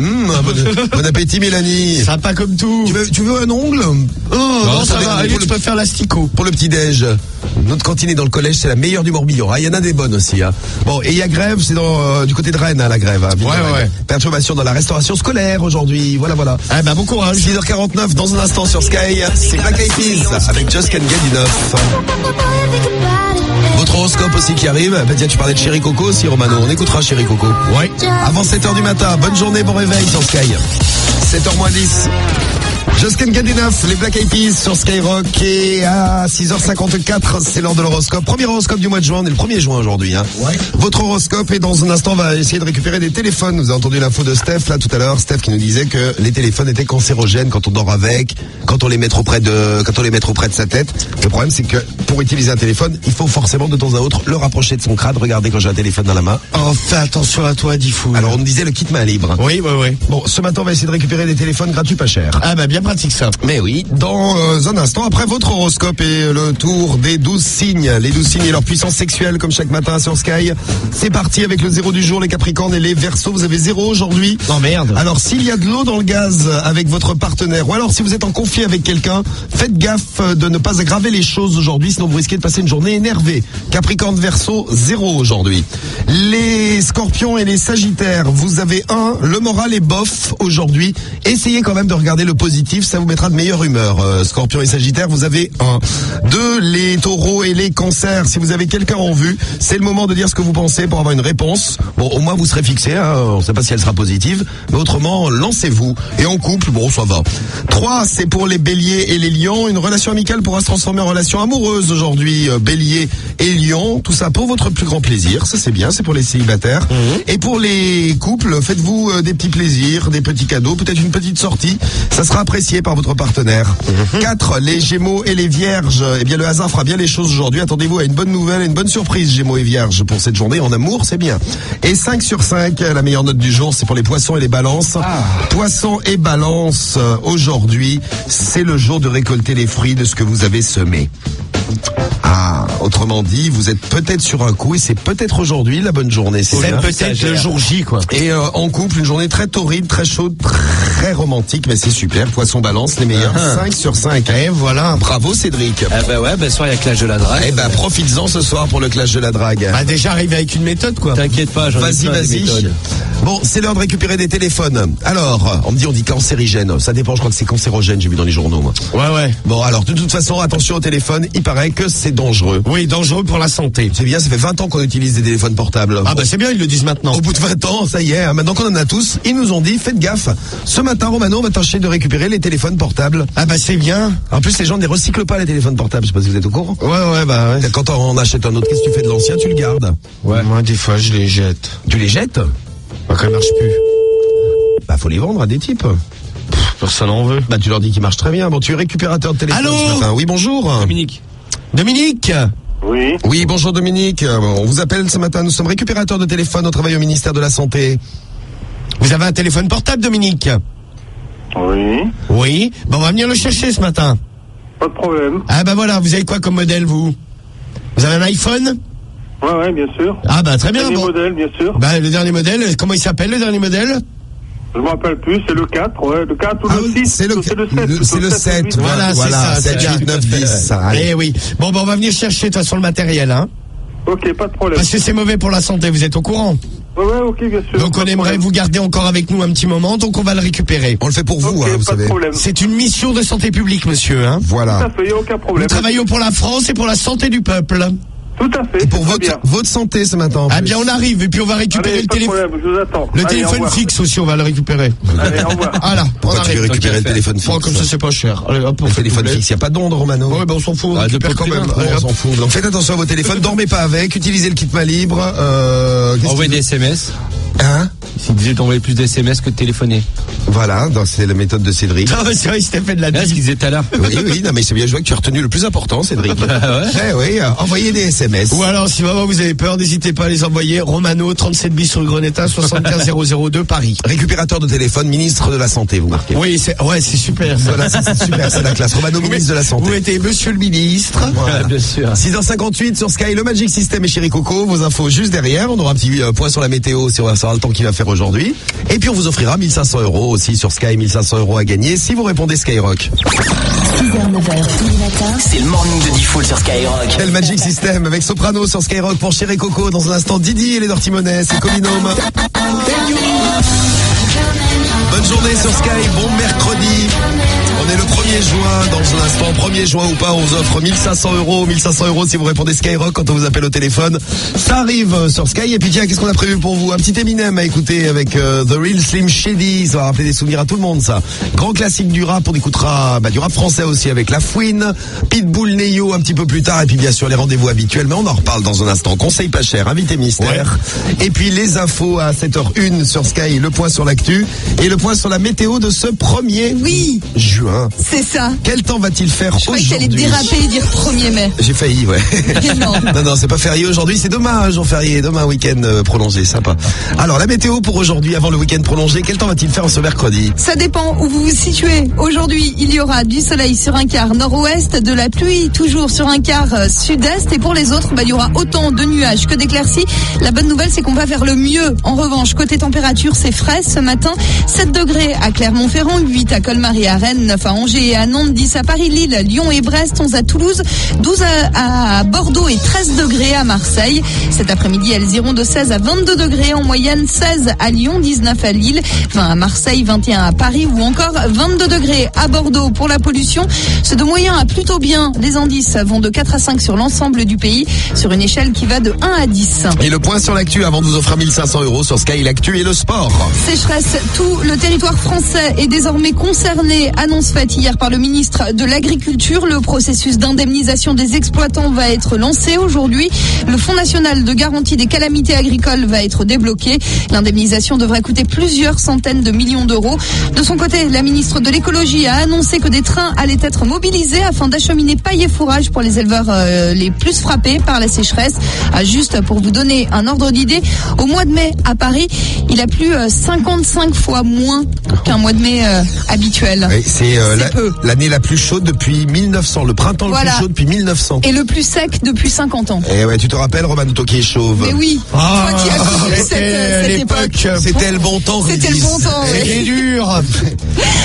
Bon appétit, Mélanie. Sympa comme tout. Tu veux un ongle? Non, ça va. Allez, tu peux faire l'asticot. Pour le petit-déj. Notre cantine est dans le collège, c'est la meilleure du Morbihan. Il y en a des bonnes aussi. Hein. Bon, et il y a grève, c'est du côté de Rennes, la grève. Hein, ouais. Perturbation dans la restauration scolaire aujourd'hui. Voilà. Ah bah bon courage. 6h49 dans un instant sur Sky. C'est Black Eyed Peas avec Just Can't Get Enough. Votre horoscope aussi qui arrive. Bah tiens, tu parlais de Chéri Coco aussi, Romano. On écoutera Chéri Coco. Ouais. Avant 7h du matin. Bonne journée, bon réveil sur Sky. 7h-10. Just Can't Get Enough, les Black Eyed Peas sur Skyrock. Et à 6h54, c'est l'heure de l'horoscope. Premier horoscope du mois de juin, on est le 1er juin aujourd'hui. Hein. Ouais. Votre horoscope, et dans un instant, on va essayer de récupérer des téléphones. Vous avez entendu l'info de Steph, là, tout à l'heure. Steph qui nous disait que les téléphones étaient cancérogènes quand on dort avec, quand on les met trop près de sa tête. Le problème, c'est que pour utiliser un téléphone, il faut forcément de temps à autre le rapprocher de son crâne. Regardez quand j'ai un téléphone dans la main. Oh, fais attention à toi, Diffoul. Alors, on me disait le kit main libre. Oui. Bon, ce matin, on va essayer de récupérer des téléphones gratuits pas chers. Ah bah bien pratique ça. Mais oui, dans un instant, après votre horoscope et le tour des 12 signes. Les 12 signes et leur puissance sexuelle, comme chaque matin sur Sky. C'est parti avec le 0 du jour, les Capricornes et les Verseaux. Vous avez 0 aujourd'hui. Oh merde. Alors, s'il y a de l'eau dans le gaz avec votre partenaire, ou alors si vous êtes en conflit avec quelqu'un, faites gaffe de ne pas aggraver les choses aujourd'hui, sinon vous risquez de passer une journée énervée. Capricorne, Verseau, 0 aujourd'hui. Les Scorpions et les Sagittaires, vous avez 1, le moral est bof aujourd'hui. Essayez quand même de regarder le positif, ça vous mettra de meilleure humeur. Scorpion et Sagittaire, vous avez 1. 2, les Taureaux et les Cancers, si vous avez quelqu'un en vue, c'est le moment de dire ce que vous pensez pour avoir une réponse. Bon, au moins vous serez fixé, hein, on ne sait pas si elle sera positive, mais autrement, lancez-vous. Et en couple, bon, ça va. 3, c'est pour les Béliers et les Lions, une relation amicale pourra se transformer en relation amoureuse aujourd'hui. Bélier et Lion, tout ça pour votre plus grand plaisir, ça c'est bien, c'est pour les célibataires. Et pour les couples, faites-vous des petits plaisirs, des petits cadeaux, peut-être une petite sortie, ça sera apprécié par votre partenaire. 4, les Gémeaux et les Vierges, eh bien le hasard fera bien les choses aujourd'hui, attendez-vous à une bonne nouvelle et une bonne surprise, Gémeaux et Vierges, pour cette journée en amour, c'est bien. Et 5 sur 5, la meilleure note du jour, c'est pour les Poissons et les Balances. Poissons et Balances, aujourd'hui, c'est le jour de récolter les fruits de ce que vous avez semé. Ah, autrement dit, vous êtes peut-être sur un coup et c'est peut-être aujourd'hui la bonne journée. C'est peut-être le jour J, quoi. Et en couple, une journée très torride, très chaude, très romantique, mais c'est super. Poisson balance, les meilleurs. 5 sur 5. Et voilà. Bravo Cédric. Ah bah ouais, ce soir il y a Clash de la Drague. Eh ben profites-en ce soir pour le Clash de la Drague. Bah déjà arrivé avec une méthode, quoi. T'inquiète pas, j'en ai plein des méthodes. Bon, c'est l'heure de récupérer des téléphones. Alors, on dit cancérigène. Ça dépend, je crois que c'est cancérogène, j'ai vu dans les journaux, moi. Ouais. Bon, alors, de toute façon, attention au téléphone. Il paraît que c'est dangereux. Oui, dangereux pour la santé. C'est bien, ça fait 20 ans qu'on utilise des téléphones portables. Ah bah c'est bien, ils le disent maintenant. Au bout de 20 ans, ça y est, hein, maintenant qu'on en a tous, ils nous ont dit, faites gaffe. Ce matin, Romano, on va tâcher de récupérer les téléphones portables. Ah bah c'est bien. En plus, les gens ne les recyclent pas, les téléphones portables. Je sais pas si vous êtes au courant. Ouais, bah ouais. Quand on en achète un autre, qu'est-ce que tu fais de l'ancien? Tu le gardes. Ouais. Moi, des fois, je les jette. Tu les jettes? Bah quand ils marchent plus. Bah faut les vendre à des types. Personne n'en veut. Bah tu leur dis qu'ils marchent très bien. Bon, tu es récupérateur de téléphone Allô ce matin. Oui, bonjour. Dominique. Oui. Oui, bonjour Dominique. On vous appelle ce matin. Nous sommes récupérateurs de téléphone au travail au ministère de la Santé. Vous avez un téléphone portable, Dominique? Oui. Oui. Bon, on va venir le chercher ce matin. Pas de problème. Ah bah voilà, vous avez quoi comme modèle, vous? Vous avez un iPhone? Ouais, bien sûr. Ah bah très bien. Dernier modèle, bien sûr. Bah le dernier modèle, comment il s'appelle le dernier modèle? Je me rappelle plus, c'est le 4, ouais, le 4 ou le 6. C'est le 7. C'est le 7. Voilà, c'est ça. 7, 8, 9, 10. Eh oui. Bon, on va venir chercher de toute façon le matériel, hein. Ok, pas de problème. Parce que c'est mauvais pour la santé, vous êtes au courant? Ouais, ok, bien sûr. Donc on aimerait vous garder encore avec nous un petit moment, donc on va le récupérer. On le fait pour vous, Ok, hein, vous pas de savez. problème. C'est une mission de santé publique, monsieur, hein. Tout Voilà. à fait, y a aucun Nous problème. travaillons pour la France et pour la santé du peuple. Tout à fait. Et pour c'est très bien. votre santé ce matin. en Ah plus. bien, on arrive, et puis on va récupérer Allez, le pas de téléphone. problème, je vous attends. Le Allez, au téléphone revoir. fixe aussi, on va le récupérer. Allez, au revoir. Voilà. Pourquoi on tu veux arrive. récupérer le téléphone fixe? Bon, comme ça, c'est pas cher. Allez, hop, on Le fait téléphone couler. fixe, il n'y a pas d'onde, Romano. Ouais, ben on s'en fout, on Ah, récupère de quand même. privé, Allez, On hop. s'en fout. Donc faites attention à vos téléphones, dormez pas avec, utilisez le kit main libre. Envoyer des SMS. Hein? Il disait d'envoyer plus d'SMS que de téléphoner. Voilà, donc c'est la méthode de Cédric. Ah, c'est vrai, il s'était fait de la Là, ce qu'il bise. disait tout à l'heure. Oui, non mais c'est bien joué que tu as retenu le plus important, Cédric. Eh oui, envoyez des SMS. Ou alors, si vraiment vous avez peur, n'hésitez pas à les envoyer. Romano, 37 bis sur le Greneta, 75 002 Paris. Récupérateur de téléphone, ministre de la Santé, vous marquez. Oui, c'est super. ça. Voilà, c'est super, c'est la classe. Romano, ministre de la Vous Santé. mettez monsieur le ministre. Voilà. Bien sûr. 6h58 sur Sky, le Magic System et Chéri Coco. Vos infos juste derrière. On aura un petit point sur la météo, si on va savoir le temps qu'il va faire aujourd'hui. Et puis on vous offrira 1500 € aussi sur Sky, 1500 € à gagner si vous répondez Skyrock. 6h, 9h, tous les matins. C'est le morning de Diffoul sur Skyrock. Quel Magic System avec Soprano sur Skyrock pour Chéri Coco. Dans un instant, Didi et les Dirty Money, c'est Cominome. Bonne journée sur Sky, bon mercredi. On est le 1er juin, dans un instant, 1er juin ou pas, on vous offre 1500 €. 1500 € si vous répondez Skyrock quand on vous appelle au téléphone. Ça arrive sur Sky. Et puis tiens, qu'est-ce qu'on a prévu pour vous? Un petit Eminem à écouter avec The Real Slim Shady. Ça va rappeler des souvenirs à tout le monde, ça. Grand classique du rap. On écoutera du rap français aussi avec La Fouine, Pitbull, Neyo un petit peu plus tard. Et puis bien sûr les rendez-vous habituels. Mais on en reparle dans un instant. Conseil pas cher, invité mystère. Ouais. Et puis les infos à 7h01 sur Sky. Le point sur l'actu. Et le point sur la météo de ce 1er juin. C'est ça. Quel temps va-t-il faire Je croyais aujourd'hui? que t'allais déraper et dire 1er mai. J'ai failli, ouais. Non. Non, c'est pas férié aujourd'hui, c'est demain, jour férié, demain week-end prolongé, sympa. Alors, la météo pour aujourd'hui, avant le week-end prolongé, quel temps va-t-il faire ce mercredi? Ça dépend où vous vous situez. Aujourd'hui, il y aura du soleil sur un quart nord-ouest, de la pluie toujours sur un quart sud-est. Et pour les autres, il y aura autant de nuages que d'éclaircies. La bonne nouvelle, c'est qu'on va vers le mieux. En revanche, côté température, c'est frais ce matin. 7 degrés à Clermont-Ferrand, 8 à Colmar et à Rennes, 9 à Angers et à Nantes, 10 à Paris, Lille, Lyon et Brest, 11 à Toulouse, 12 à Bordeaux et 13 degrés à Marseille. Cet après-midi, elles iront de 16 à 22 degrés en moyenne, 16 à Lyon, 19 à Lille, 20 à Marseille, 21 à Paris ou encore 22 degrés à Bordeaux. Pour la pollution, c'est de moyen à plutôt bien. Les indices vont de 4 à 5 sur l'ensemble du pays, sur une échelle qui va de 1 à 10. Et le point sur l'actu avant de vous offrir 1500 € sur Sky, l'actu et le sport. Sécheresse, tout le territoire français est désormais concerné. Annonce faite hier par le ministre de l'Agriculture. Le processus d'indemnisation des exploitants va être lancé aujourd'hui. Le Fonds national de garantie des calamités agricoles va être débloqué. L'indemnisation devrait coûter plusieurs centaines de millions d'euros. De son côté, la ministre de l'écologie a annoncé que des trains allaient être mobilisés afin d'acheminer paille et fourrage pour les éleveurs les plus frappés par la sécheresse. Juste pour vous donner un ordre d'idée, au mois de mai à Paris, il a plu 55 fois moins qu'un mois de mai habituel. Oui, c'est 2022. L'année la plus chaude depuis 1900. Le printemps le plus chaud depuis 1900. Et le plus sec depuis 50 ans. Et ouais, tu te rappelles, Romano qui est chauve. Mais oui. Toi qui as connu cette époque. C'était le bon temps. C'était le bon temps. C'est dur.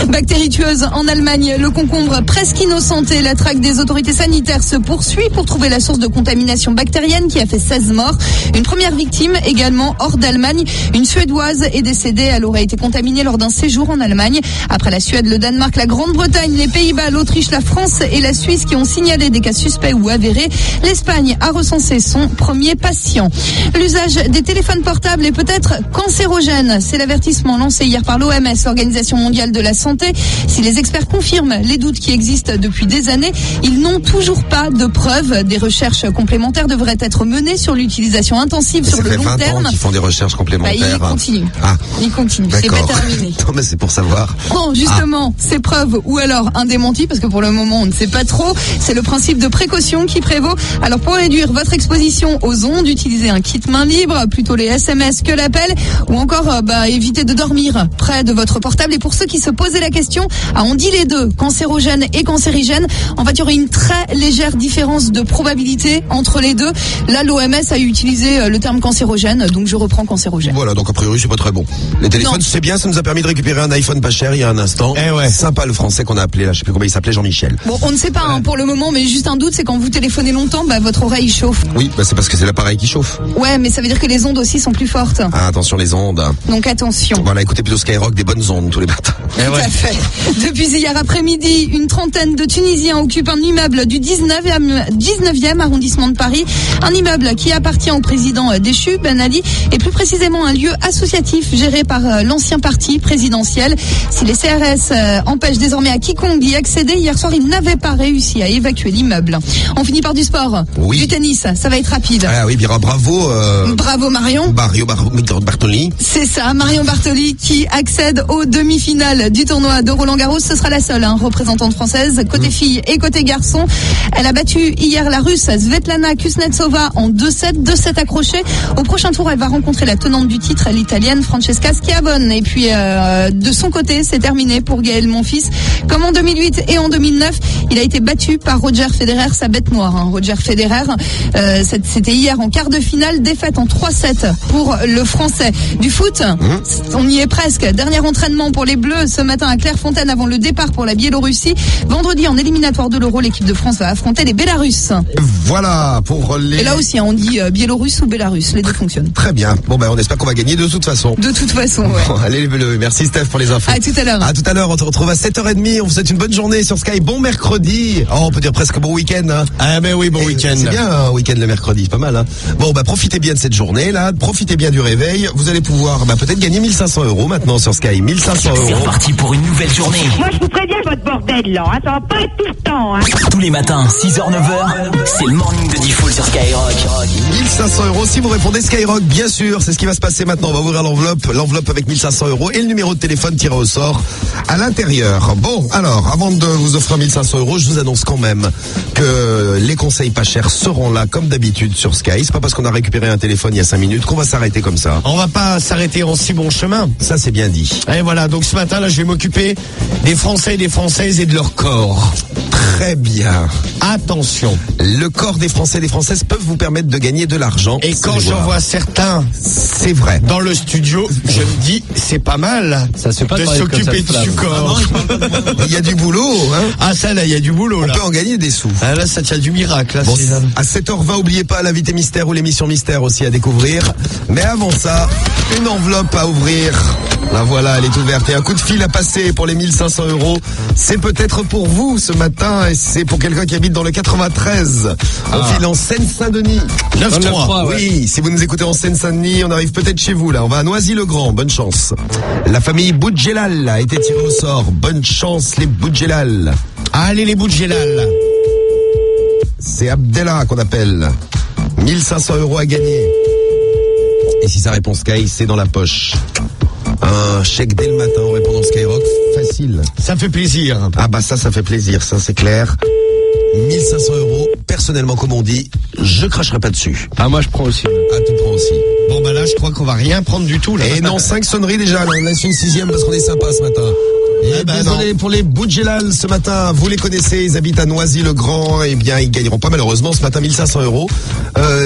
Bactéries tueuses en Allemagne. Le concombre presque innocenté. La traque des autorités sanitaires se poursuit pour trouver la source de contamination bactérienne qui a fait 16 morts. Une première victime également hors d'Allemagne. Une Suédoise est décédée. Elle aurait été contaminée lors d'un séjour en Allemagne. Après la Suède, le Danemark, la Grande-Bretagne, les Pays-Bas, l'Autriche, la France et la Suisse qui ont signalé des cas suspects ou avérés, l'Espagne a recensé son premier patient. L'usage des téléphones portables est peut-être cancérogène. C'est l'avertissement lancé hier par l'OMS, l'Organisation mondiale de la santé. Si les experts confirment les doutes qui existent depuis des années, ils n'ont toujours pas de preuves. Des recherches complémentaires devraient être menées sur l'utilisation intensive sur le long terme. Ça fait 20 ans qu'ils font des recherches complémentaires. Bah, il continue. C'est pas terminé. Non, mais c'est pour savoir. Bon, justement, ces preuves ou alors un démenti, parce que pour le moment, on ne sait pas trop. C'est le principe de précaution qui prévaut. Alors, pour réduire votre exposition aux ondes, utilisez un kit main libre, plutôt les SMS que l'appel, ou encore, évitez de dormir près de votre portable. Et pour ceux qui se posaient la question, on dit les deux, cancérogène et cancérigène. En fait, il y aurait une très légère différence de probabilité entre les deux. Là, l'OMS a utilisé le terme cancérogène, donc je reprends cancérogène. Voilà, donc a priori, c'est pas très bon. Les téléphones, c'est bien, ça nous a permis de récupérer un iPhone pas cher il y a un instant. Ouais. Sympa le français qu'on a appelé là, je sais plus comment il s'appelait, Jean-Michel. Bon, on ne sait pas pour le moment, mais juste un doute, c'est quand vous téléphonez longtemps, votre oreille chauffe. Oui, c'est parce que c'est l'appareil qui chauffe. Ouais, mais ça veut dire que les ondes aussi sont plus fortes. Ah, attention les ondes. Donc attention. Voilà, écoutez plutôt Skyrock, des bonnes ondes tous les matins. Tout à fait. Depuis hier après-midi, une trentaine de Tunisiens occupent un immeuble du 19e arrondissement de Paris. Un immeuble qui appartient au président déchu, Ben Ali, et plus précisément un lieu associatif géré par l'ancien parti présidentiel. Si les CRS empêchent désormais à quiconque d'y accéder, hier soir, ils n'avaient pas réussi à évacuer l'immeuble. On finit par du sport. Oui. Du tennis, ça va être rapide. Ah oui, bien bravo. Bravo Marion. Bartoli. C'est ça, Marion Bartoli qui accède aux demi-finales du tournoi de Roland-Garros. Ce sera la seule représentante française, côté filles et côté garçons. Elle a battu hier la Russe Svetlana Kuznetsova en 2-7, 2-7 accrochés. Au prochain tour, elle va rencontrer la tenante du titre, l'Italienne Francesca Schiavone. Et puis, de son côté, c'est terminé pour Gaël Monfils. Comme en 2008 et en 2009, il a été battu par Roger Federer, sa bête noire. Roger Federer, c'était hier en quart de finale, défaite en 3-7 pour le Français. Du foot, on y est presque. Dernier entraînement pour les Bleus ce matin à Clairefontaine avant le départ pour la Biélorussie. Vendredi, en éliminatoire de l'Euro, l'équipe de France va affronter les Bélarusses. Voilà pour les... Et là aussi, on dit Biélorusse ou Bélarus, les deux fonctionnent. Très bien. Bon, on espère qu'on va gagner de toute façon. De toute façon, ouais. Bon, allez les Bleus. Merci Steph pour les infos. À tout à l'heure. À tout à l'heure. On se retrouve à 7h30. On vous souhaite une bonne journée sur Sky. Bon mercredi. Oh, on peut dire presque bon week-end. Ah ben oui, bon week-end. C'est bien un week-end le mercredi, c'est pas mal. Bon, profitez bien de cette journée là. Profitez bien du réveil. Vous allez pouvoir peut-être gagner 1500 € maintenant sur Sky. 1500 €. C'est reparti pour une nouvelle journée. Moi, je vous préviens, votre bordel, là. Ça va pas être tout le temps, Tous les matins, 6h, 9h, c'est le morning de Diffoul sur Skyrock. 1500 € si vous répondez Skyrock, bien sûr. C'est ce qui va se passer maintenant. On va ouvrir l'enveloppe avec 1500 € et le numéro de téléphone tiré au sort à l'intérieur. Bon, alors, avant de vous offrir 1500 €, je vous annonce quand même que les conseils pas chers seront là, comme d'habitude, sur Sky. C'est pas parce qu'on a récupéré un téléphone il y a 5 minutes qu'on va s'arrêter comme ça. On va pas s'arrêter en si bon chemin. Ça, c'est bien dit. Et voilà, donc ce matin, là, je vais m'occuper des Français et des Françaises et de leur corps. Très bien. Attention. Le corps des Français et des Françaises peuvent vous permettre de gagner de l'argent. Et quand j'en vois certains, c'est vrai, dans le studio, je me dis, c'est pas mal ça se fait pas de s'occuper du corps. Il y a du boulot, Ah ça, là, il y a du boulot, là. On peut en gagner des sous. Ah, là, ça tient du miracle, là. Bon, à 7h20, oubliez pas l'invité mystère ou l'émission mystère aussi à découvrir. Mais avant ça, une enveloppe à ouvrir. La voilà, elle est ouverte. Et un coup de fil à passer pour les 1500 €. C'est peut-être pour vous ce matin et c'est pour quelqu'un qui habite dans le 93. On file en Seine-Saint-Denis. 9-3. Oui, si vous nous écoutez en Seine-Saint-Denis, on arrive peut-être chez vous là. On va à Noisy-le-Grand. Bonne chance. La famille Boudjelal a été tirée au sort. Bonne chance les Boudjelal. Allez les Boudjelal. C'est Abdellah qu'on appelle. 1500 € à gagner. Et si ça répond Sky, c'est dans la poche. Un chèque dès le matin en répondant Skyrock, facile. Ça fait plaisir. Ah ça fait plaisir, ça c'est clair. 1500 €, personnellement comme on dit, je cracherai pas dessus. Ah moi je prends aussi. Ah tu prends aussi. Bon là je crois qu'on va rien prendre du tout là. Et non, 5 sonneries déjà, alors on laisse une 6e parce qu'on est sympa ce matin. Et désolé pour les Boudjelal ce matin, vous les connaissez, ils habitent à Noisy-le-Grand, eh bien ils gagneront pas malheureusement ce matin 1500 €.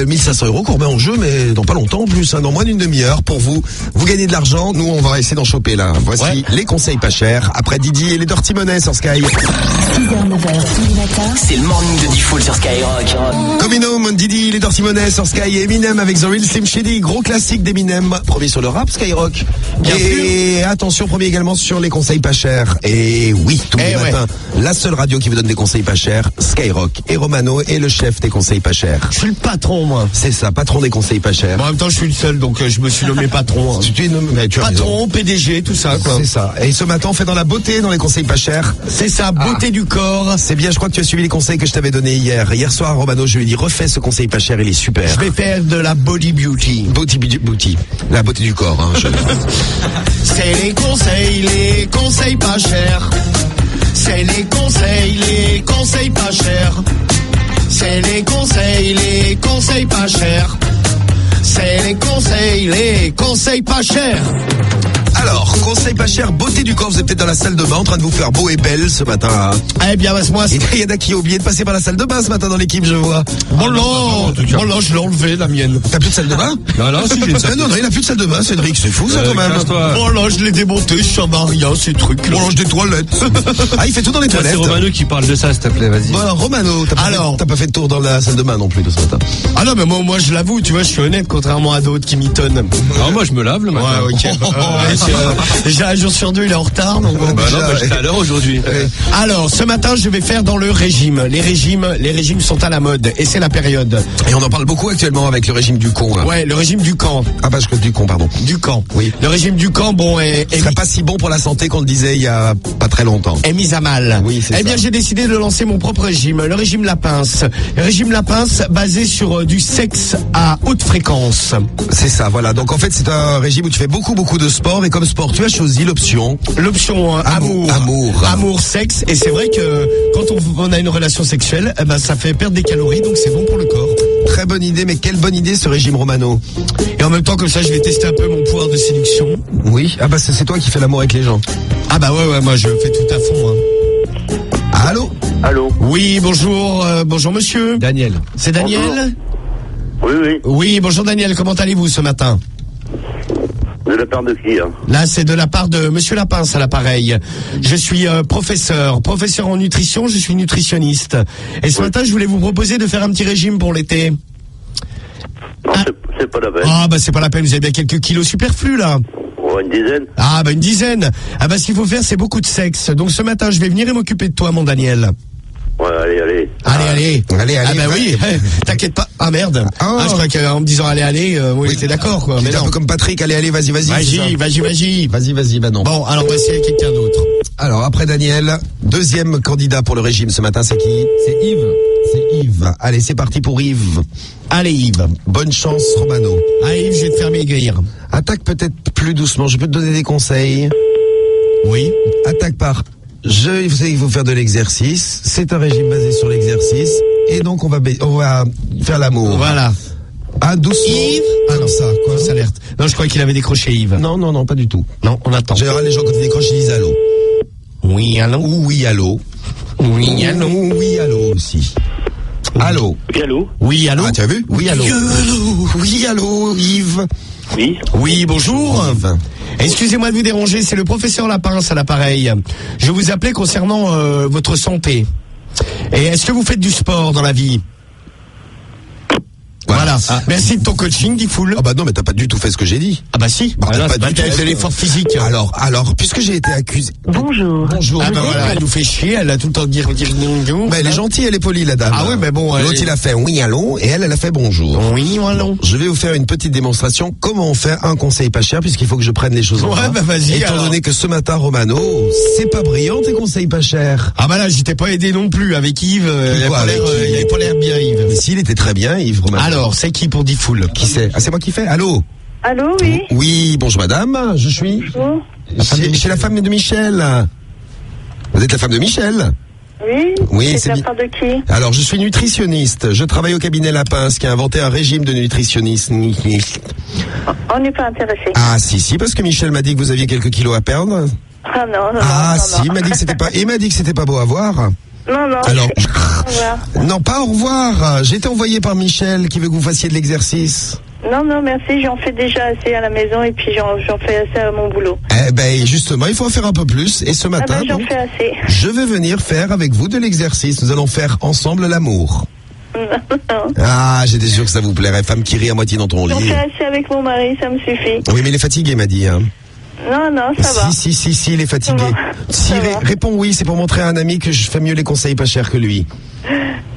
1500 € qu'on remet en jeu, mais dans pas longtemps en plus, dans moins d'une demi-heure pour vous. Vous gagnez de l'argent, nous on va essayer d'en choper là. Voici les conseils pas chers, après Didi et les Dirty Money sur Sky. 6h, 9h, tous les matins. C'est le morning de Diffoul sur Skyrock. Comino, Didi, les Dirty Money sur Sky et Eminem avec The Real Slim Shady, gros classique d'Eminem, premier sur le rap Skyrock. Et attention, premier également sur les conseils pas chers. Et oui, tous les matins, la seule radio qui vous donne des conseils pas chers, Skyrock. Et Romano est le chef des conseils pas chers. Je suis le patron, moi. C'est ça, patron des conseils pas chers. Bon, en même temps, je suis le seul, donc je me suis nommé patron. Hein. Tu es nommé, tu as patron, raison. PDG, tout ça, quoi. C'est ça. Et ce matin, on fait dans la beauté, dans les conseils pas chers. C'est ça, beauté du corps. C'est bien, je crois que tu as suivi les conseils que je t'avais donnés hier. Hier soir, Romano, je lui ai dit, refais ce conseil pas cher, il est super. Je vais faire de la body beauty. Beauty. La beauté du corps, hein. C'est les conseils pas chers. C'est les conseils pas chers. C'est les conseils pas chers. C'est les conseils pas chers. Alors, conseil pas cher, beauté du corps, vous êtes peut-être dans la salle de bain en train de vous faire beau et belle ce matin. Eh bien, moi, il y en a qui ont oublié de passer par la salle de bain ce matin dans l'équipe, je vois. Bon là, je l'ai enlevé, la mienne. T'as plus de salle de bain? Non, si j'ai une salle. Non, il a plus de salle de bain, Cédric, c'est fou ça quand même. Oh là, je l'ai démonté, je sers à rien, ces trucs. On range des toilettes. Ah, il fait tout dans les toilettes. C'est Romano qui parle de ça, s'il te plaît, vas-y. Bon, Romano, t'as pas fait de tour dans la salle de bain non plus de ce matin. Ah non, mais moi je l'avoue, tu vois, je suis honnête, contrairement à d'autres qui mitonnent. Non, moi je me lave le matin. Ouais, ok. J'ai un jour sur deux, il est en retard. Donc non, j'étais à l'heure aujourd'hui. Alors, ce matin, je vais faire dans le régime. Les régimes sont à la mode et c'est la période. Et on en parle beaucoup actuellement avec le régime du con. Là. Ouais, le régime du camp. Ah bah du con, pardon. Du camp. Oui. Le régime du camp, bon, ce serait pas si bon pour la santé qu'on le disait il y a pas très longtemps. Est mis à mal. Oui, c'est ça. Eh bien, j'ai décidé de lancer mon propre régime, le régime Lapince. Le régime Lapince basé sur du sexe à haute fréquence. C'est ça, voilà. Donc en fait, c'est un régime où tu fais beaucoup de sport et comme sport, tu as choisi l'option amour, sexe. Et c'est vrai que quand on a une relation sexuelle, eh ben ça fait perdre des calories, donc c'est bon pour le corps. Très bonne idée, mais quelle bonne idée ce régime Romano. Et en même temps, comme ça, je vais tester un peu mon pouvoir de séduction. Oui, ah bah c'est toi qui fais l'amour avec les gens. Ah bah ouais, moi je fais tout à fond. Hein. Allô. Oui, bonjour, bonjour monsieur. Daniel. C'est Daniel? Bonjour. Oui. Oui, bonjour Daniel, comment allez-vous ce matin? De la part de qui hein? Là, c'est de la part de Monsieur Lapince à l'appareil. Je suis professeur en nutrition, je suis nutritionniste. Et ce matin, je voulais vous proposer de faire un petit régime pour l'été. Non, c'est pas la peine. Ah bah c'est pas la peine, vous avez bien quelques kilos superflus là. Oh, une dizaine. Ah bah une dizaine. Ah bah ce qu'il faut faire, c'est beaucoup de sexe. Donc ce matin, je vais venir et m'occuper de toi, mon Daniel. Ouais, allez. Allez. Ah bah oui, t'inquiète pas. Ah merde. Ah, je crois qu'en me disant allez, oui, t'es d'accord quoi. Mais un peu comme Patrick, allez, vas-y. Vas-y, bah non. Bon, alors on va essayer quelqu'un d'autre. Alors après Daniel, deuxième candidat pour le régime ce matin, c'est qui? C'est Yves. Allez, c'est parti pour Yves. Allez Yves. Bonne chance Romano. Allez Yves, je vais te faire maigrir. Attaque peut-être plus doucement, je peux te donner des conseils. Oui. Attaque par vous savez qu'il faut faire de l'exercice. C'est un régime basé sur l'exercice. Et donc on va faire l'amour. Voilà. Ah, doucement. Yves. Ah non, ça, quoi, ça alerte. Non, je croyais qu'il avait décroché Yves. Non, pas du tout. Non, on attend. En général, les gens quand ils décrochent, ils disent allô. Oui, allô. Ou oui, allô. Oui, allô. Oui, allô aussi. Allô. Oui, allô. Oui, allô. Ah, tu as vu? Oui, allô. Oui, allô, Yves. Oui. Oui, bonjour. Yves. Excusez-moi de vous déranger, c'est le professeur Lapince à l'appareil. Je vous appelais concernant votre santé. Et est-ce que vous faites du sport dans la vie? Voilà. Ah. Merci de ton coaching, Diffoul. Ah bah non, mais t'as pas du tout fait ce que j'ai dit. Ah bah si. Bah, t'as pas du tout fait de l'effort physique. Alors, puisque j'ai été accusé. Bonjour. Ah bah voilà, elle nous fait chier, elle a tout le temps de dire bonjour. Bah elle est gentille, elle est polie, la dame. Ah ouais, mais bon. L'autre, il a fait oui, allô, et elle a fait bonjour. Oui, allô. Je vais vous faire une petite démonstration. Comment on fait un conseil pas cher, puisqu'il faut que je prenne les choses en main. Ouais, bah vas-y. Étant donné que ce matin, Romano, c'est pas brillant tes conseils pas chers. Ah bah là, j'étais pas aidé non plus avec Yves. Il avait pas l'air bien, Yves. Mais si, il était très bien, Yves, Romano. Alors, c'est qui pour Diffoul? Qui c'est? Ah, c'est moi qui fais. Allô? Allô, oui. Oui, bonjour madame, je suis chez la femme de Michel. Vous êtes la femme de Michel? Oui, c'est la part de qui? Alors, je suis nutritionniste. Je travaille au cabinet Lapince qui a inventé un régime de nutritionniste. On n'est pas intéressé. Ah, si, parce que Michel m'a dit que vous aviez quelques kilos à perdre. Ah non. Si, il m'a dit que c'était pas beau à voir. Non. Alors, Au revoir. non, pas au revoir. J'ai été envoyé par Michel qui veut que vous fassiez de l'exercice. Non, merci, j'en fais déjà assez à la maison et puis j'en fais assez à mon boulot. Eh ben, justement, il faut en faire un peu plus. Et ce matin, j'en fais assez. je vais venir faire avec vous de l'exercice. Nous allons faire ensemble l'amour. Ah, j'étais sûr que ça vous plairait. Femme qui rit à moitié dans ton lit. J'en fais assez avec mon mari, ça me suffit. Oui, mais il est fatigué, m'a dit. Hein. Non, ça va. Si, il est fatigué. Réponds oui, c'est pour montrer à un ami que je fais mieux les conseils pas chers que lui.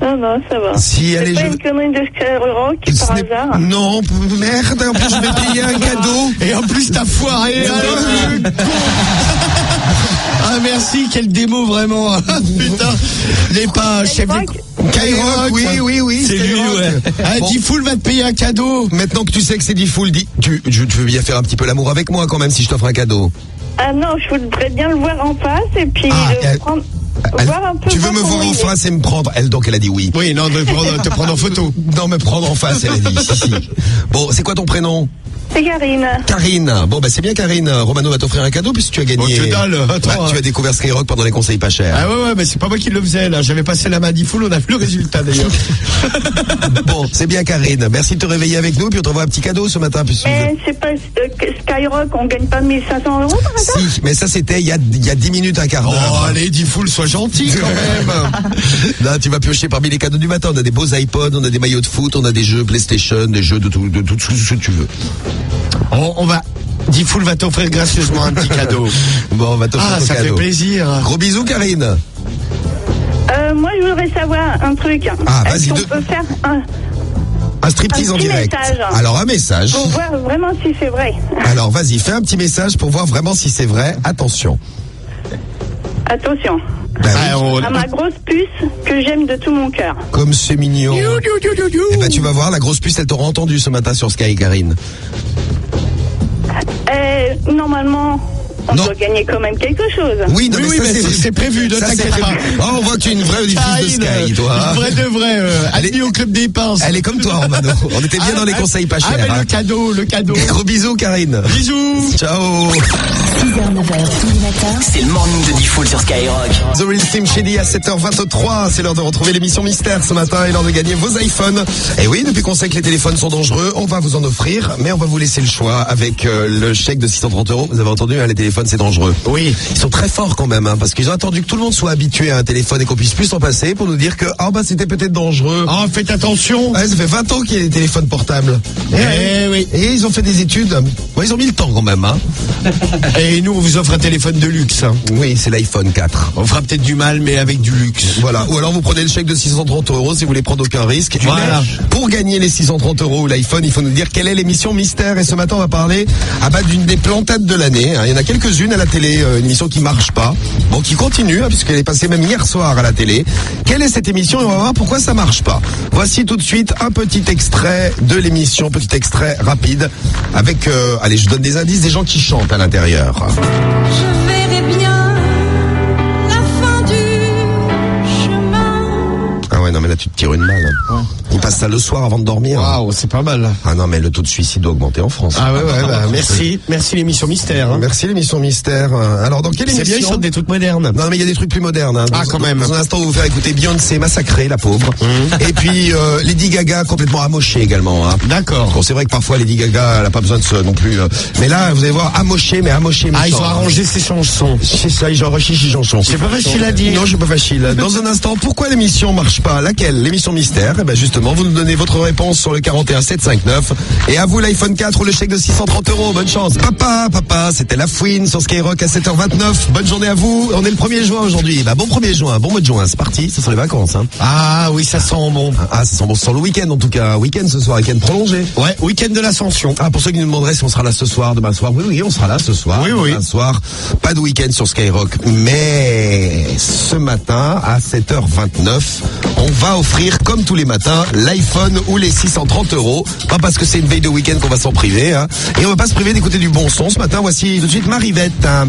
Non, ça va. Si, allez, c'est pas une connerie de Skyrock par hasard? Non, merde, en plus je vais payer un cadeau. Et en plus t'as foiré. Ah merci, quelle démo vraiment. Putain, les pas chef Skyrock, oui. C'est lui, ouais. Ah, Bon. D-Fool va te payer un cadeau. Maintenant que tu sais que c'est D-Fool, tu veux bien faire un petit peu l'amour avec moi quand même si je t'offre un cadeau. Ah non, je voudrais bien le voir en face et puis prendre... voir un peu. Tu veux me voir en face et me prendre? Elle a dit oui. Oui, non, te prendre en photo. Non, me prendre en face, elle a dit. Si. Bon, c'est quoi ton prénom? C'est Karine. Karine. Bon, c'est bien Karine. Romano va t'offrir un cadeau puisque tu as gagné. Oh, que dalle. Attends, tu as découvert Skyrock pendant les conseils pas chers. Ah ouais, mais c'est pas moi qui le faisais là. J'avais passé la main à D-Fool, on a vu le résultat d'ailleurs. Bon, c'est bien Karine. Merci de te réveiller avec nous puis on t'envoie un petit cadeau ce matin. Mais c'est pas Skyrock, on gagne pas 1500 € par hasard? Si, mais ça c'était il y a 10 minutes, un quart d'heure. Oh, allez, D-Fool, sois gentil quand même. Là, tu vas piocher parmi les cadeaux du matin. On a des beaux iPods, on a des maillots de foot, on a des jeux PlayStation, des jeux de tout ce que tu veux. On va... D-Fool va t'offrir gracieusement un petit cadeau. Bon, on va t'offrir ton ça cadeau. fait plaisir. Gros bisous, Karine. Moi, je voudrais savoir un truc. Ah, Est-ce vas-y, qu'on peut faire un striptease un en petit direct. message. Alors, un message. Pour voir vraiment si c'est vrai. Alors, vas-y, fais un petit message pour voir vraiment si c'est vrai. Attention. Attention. Oui. À ma grosse puce que j'aime de tout mon cœur. Comme c'est mignon. Eh ben, tu vas voir, la grosse puce, elle t'aura entendu ce matin sur Sky, Karine. Normalement, on doit gagner quand même quelque chose. Oui, non, oui, mais c'est prévu, ne t'inquiète pas. Oh, on voit que tu es une vraie auditrice de Sky, toi. Une vraie de vraie, admis au club des pinces. Elle est comme toi, Romano. On était bien dans les conseils pas chers. Ah, mais le cadeau. Gros bisous, Karine. Bisous. Ciao. 6h, 9h, tous les matins. C'est le morning de D-Fool sur Skyrock. The Real Slim Shady à 7h23. C'est l'heure de retrouver l'émission Mystère ce matin et l'heure de gagner vos iPhones. Et oui, depuis qu'on sait que les téléphones sont dangereux, on va vous en offrir, mais on va vous laisser le choix avec le chèque de 630 €. Vous avez entendu, hein, les téléphones c'est dangereux. Oui. Ils sont très forts quand même, hein, parce qu'ils ont attendu que tout le monde soit habitué à un téléphone et qu'on puisse plus s'en passer pour nous dire que c'était peut-être dangereux. Oh, faites attention. Ouais, ça fait 20 ans qu'il y a des téléphones portables. Oui. Et ils ont fait des études. Ouais, ils ont mis le temps quand même, hein. Et nous, on vous offre un téléphone de luxe. Hein. Oui, c'est l'iPhone 4. On fera peut-être du mal, mais avec du luxe. Voilà. Ou alors vous prenez le chèque de 630 € si vous voulez prendre aucun risque. Voilà. Pour gagner les 630 € ou l'iPhone, il faut nous dire quelle est l'émission Mystère. Et ce matin, on va parler d'une des plantades de l'année. Il y en a quelques-unes à la télé, une émission qui marche pas. Bon, qui continue, puisqu'elle est passée même hier soir à la télé. Quelle est cette émission? Et on va voir pourquoi ça marche pas. Voici tout de suite un petit extrait de l'émission, petit extrait rapide, avec, allez, je donne des indices, des gens qui chantent à l'intérieur. Je verrai bien la fin du chemin. Ah ouais, non mais là tu te tires une balle. Ouais. On passe ça le soir avant de dormir. Waouh, c'est pas mal. Ah non, mais le taux de suicide doit augmenter en France. Ah ouais, merci l'émission Mystère. Hein. Merci l'émission Mystère. Alors dans quelle émission? C'est bien, ils chantent des trucs modernes. Non mais il y a des trucs plus modernes. Hein. Quand même. Dans un instant, on va vous faire écouter Beyoncé massacrée, la pauvre. Et puis Lady Gaga complètement amochée également. Hein. D'accord. Bon, c'est vrai que parfois Lady Gaga, elle a pas besoin de ça non plus. Mais là, vous allez voir, amochée, mais amochée. Ah, ils ont arrangé ses chansons. C'est ça, ils ont arrangé ses chansons. C'est pas facile à dire. Non, c'est pas facile. Dans un instant, pourquoi l'émission marche pas? Laquelle? L'émission Mystère. Et ben justement, vous nous donnez votre réponse sur le 41 759. Et à vous l'iPhone 4 ou le chèque de 630 €. Bonne chance. Papa, c'était La Fouine sur Skyrock à 7h29. Bonne journée à vous. On est le 1er juin aujourd'hui. Bon 1er juin, bon mois de juin. C'est parti. Ce sont les vacances. Hein. Ah oui, ça sent bon. Ah, ça sent bon. Sur le week-end en tout cas. Week-end ce soir, week-end prolongé. Ouais, week-end de l'Ascension. Ah, pour ceux qui nous demanderaient si on sera là ce soir, demain soir. Oui, on sera là ce soir. Oui. Demain soir. Pas de week-end sur Skyrock. Mais ce matin à 7h29, on va offrir comme tous les matins l'iPhone ou les 630 €. Pas parce que c'est une veille de week-end qu'on va s'en priver, hein. Et on va pas se priver d'écouter du bon son ce matin. Voici tout de suite Marivette, hein.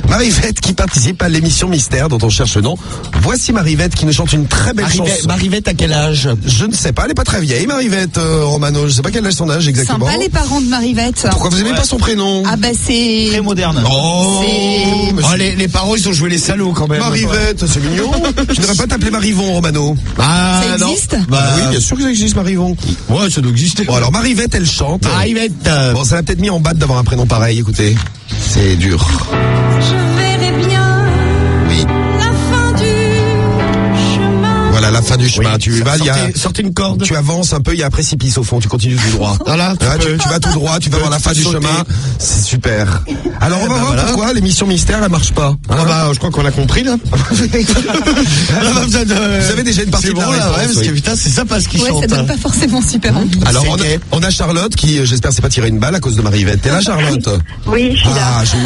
Marivette qui participe à l'émission Mystère dont on cherche le nom. Voici Marivette qui nous chante une très belle chanson. Marivette à quel âge? Je ne sais pas, elle est pas très vieille Marivette, Romano. Je sais pas quel âge son âge exactement. Sympa les parents de Marivette. Pourquoi vous aimez pas son prénom? Ah bah c'est... Très moderne. Oh, les parents ils ont joué les salauds quand même. Marivette, c'est mignon. Tu ne devrais pas t'appeler Marivon, Romano. Ah, Ça existe? Oui, bien sûr que ça existe, Marivon. Ouais, ça doit exister. Bon, alors Marivette, elle chante. Marivette. Bon, ça l'a peut-être mis en bas d'avoir un prénom pareil, écoutez. C'est dur. Je verrai bien Oui. la fin du chemin. Voilà, la fin du chemin. Sortez une corde. Tu avances un peu, il y a un précipice au fond, tu continues tout droit. Voilà, tu vas tout droit, tu vas voir la fin du sauter. chemin. C'est super. Alors on va voir pourquoi l'émission Mystère, elle marche pas. Ah bah, je crois qu'on a compris là. Vous avez déjà une partie de la réponse, ouais, parce oui. que putain, c'est ça parce qu'ils Ouais, chantent. ça donne pas forcément super envie. Alors C'est on a Charlotte qui, j'espère, s'est pas tiré une balle à cause de Marivette. T'es là, Charlotte? Oui, je suis là. Ah, j'ai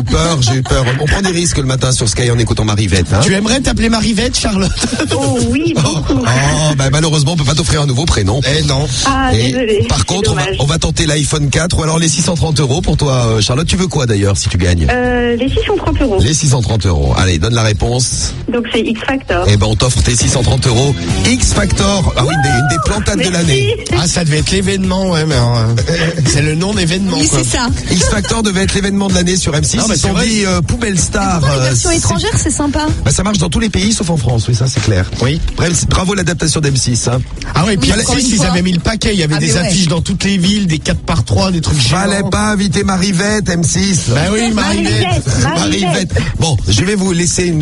eu peur. On prend des risques le matin sur Sky en écoutant Marivette, hein. Tu aimerais t'appeler Marivette, Charlotte? Oh oui, beaucoup. Oh, bah malheureusement, on peut pas t'offrir un nouveau prénom. Eh non. Ah, Et désolé. par contre, on va tenter l'iPhone 4 ou alors les 630 € pour toi, Charlotte. Tu veux quoi d'ailleurs si tu gagnes? Les 630 €. Les 630 €. Allez, donne la réponse. Donc c'est X Factor. Eh ben, on t'offre tes 630 €. X Factor. Ah oui, une des plantades de l'année. Ah, ça devait être l'événement, ouais, mais c'est le nom d'événement. Oui, quoi. c'est ça. X Factor devait être l'événement de l'année sur M6. Non, mais Ils c'est sont vrai. dit Poubelle Star. Pourquoi les versions c'est- étrangères, c'est sympa. Bah, ça marche dans tous les pays sauf en France, oui, ça c'est clair. Oui. Bravo l'adaptation d'M6. Hein. Ah ouais, et puis Oui, encore M6, une ils fois. avaient mis le paquet. Il y avait Ah, des mais ouais. affiches dans toutes les villes, des 4x3, des trucs géants. Fallait pas inviter Marivette, M6. Bah oui, Marivette. Marivette. Bon, je vais vous laisser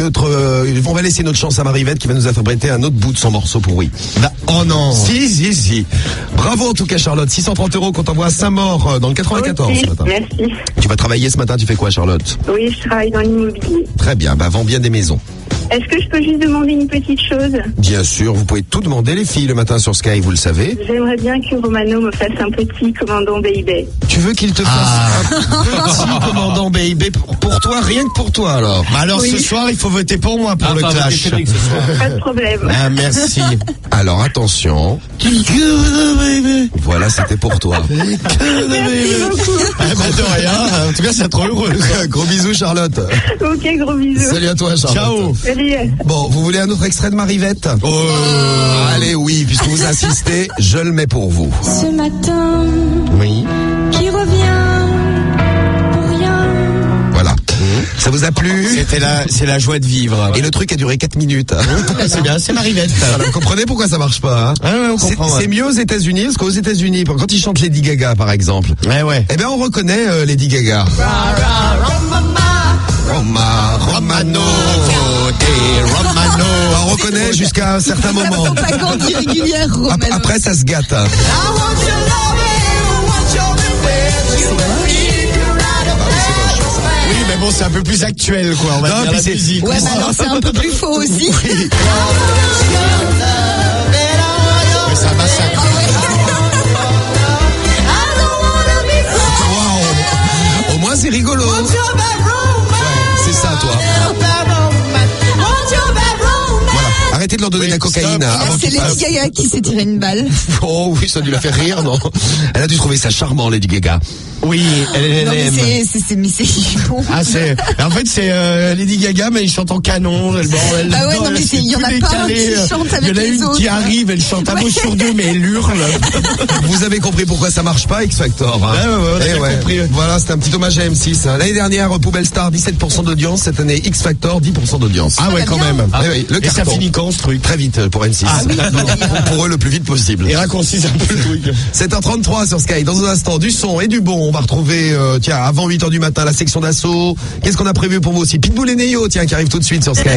on va laisser notre chance à Marivette qui va nous interpréter un autre bout de son morceau pourri. Bah, oh non. Si. Bravo en tout cas Charlotte. 630 € qu'on t'envoie à Saint-Maur dans le 94 Ok, ce matin. merci. Tu vas travailler ce matin, tu fais quoi Charlotte? Oui, je travaille dans l'immobilier. Très bien, bah vends bien des maisons. Est-ce que je peux juste demander une petite chose? Bien sûr, vous pouvez tout demander les filles le matin sur Sky, vous le savez. J'aimerais bien que Romano me fasse un petit commandant Baby. Tu veux qu'il te fasse un petit commandant baby pour toi, rien que pour toi alors. Bah alors Oui. ce soir, il faut voter pour moi pour le clash. Pas de problème. Ah, merci. Alors attention. Voilà, c'était pour toi. Merci beaucoup. Ah, bah, de rien. En tout cas, c'est trop heureux. Gros bisous Charlotte. Ok, gros bisous. Salut à toi Charlotte. Ciao. Salut. Bon, vous voulez un autre extrait de Marivette? Allez, oui, puisque vous insistez, je le mets pour vous. Ce matin Oui. qui revient pour rien. Voilà. Ça vous a plu? C'est la joie de vivre. Et le truc a duré 4 minutes. C'est bien, c'est Marivette. Voilà, vous comprenez pourquoi ça marche pas, hein? Ah ouais, on comprend. C'est mieux aux États-Unis, parce qu'aux États-Unis, quand ils chantent Lady Gaga, par exemple, Ouais. eh ben on reconnaît Lady Gaga. Romano. On reconnaît jusqu'à un certain moment. Propagande irrégulière, Romano. Après, ça se gâte. Oui, mais bon, c'est un peu plus actuel, quoi. On va Non, dire puis la c'est- musique. Ouais, mais alors c'est un peu plus faux aussi. Mais c'est un massacre. Waouh. Au moins, c'est rigolo. Ouais, c'est ça, toi. Voilà. Arrêtez de leur donner de la cocaïne. Et là, avant c'est qu'ils Lady passent. Gaga qui s'est tiré une balle. Oh oui, ça a dû la faire rire, non? Elle a dû trouver ça charmant, Lady Gaga. Oui, elle Non, mais aime. mais c'est bon. Ah, en fait, c'est Lady Gaga, mais il chante en canon. Le bordel. Bah ouais, non, mais il y en a tout pas un décalé. qui chante avec Il y en a les une autres. qui arrive, elle chante un mot sur deux, mais elle hurle. Vous avez compris pourquoi ça marche pas, X Factor. Hein. Ouais, on a Eh bien compris. Voilà, c'était un petit hommage à M6. hein. L'année dernière, Poubelle Star, 17% d'audience. Cette année, X Factor, 10% d'audience. Ah ouais, bah quand bien. même. Eh oui, le Et ça carton. finit quand, ce truc? Très vite pour M6. Pour eux, le plus vite possible. Et raccourcissent un peu le truc. 7h33 sur Sky. Dans un instant, du son et du bon. On va retrouver, avant 8h du matin, la section d'assaut. Qu'est-ce qu'on a prévu pour vous aussi? Pitbull et Neyo, tiens, qui arrive tout de suite sur Sky.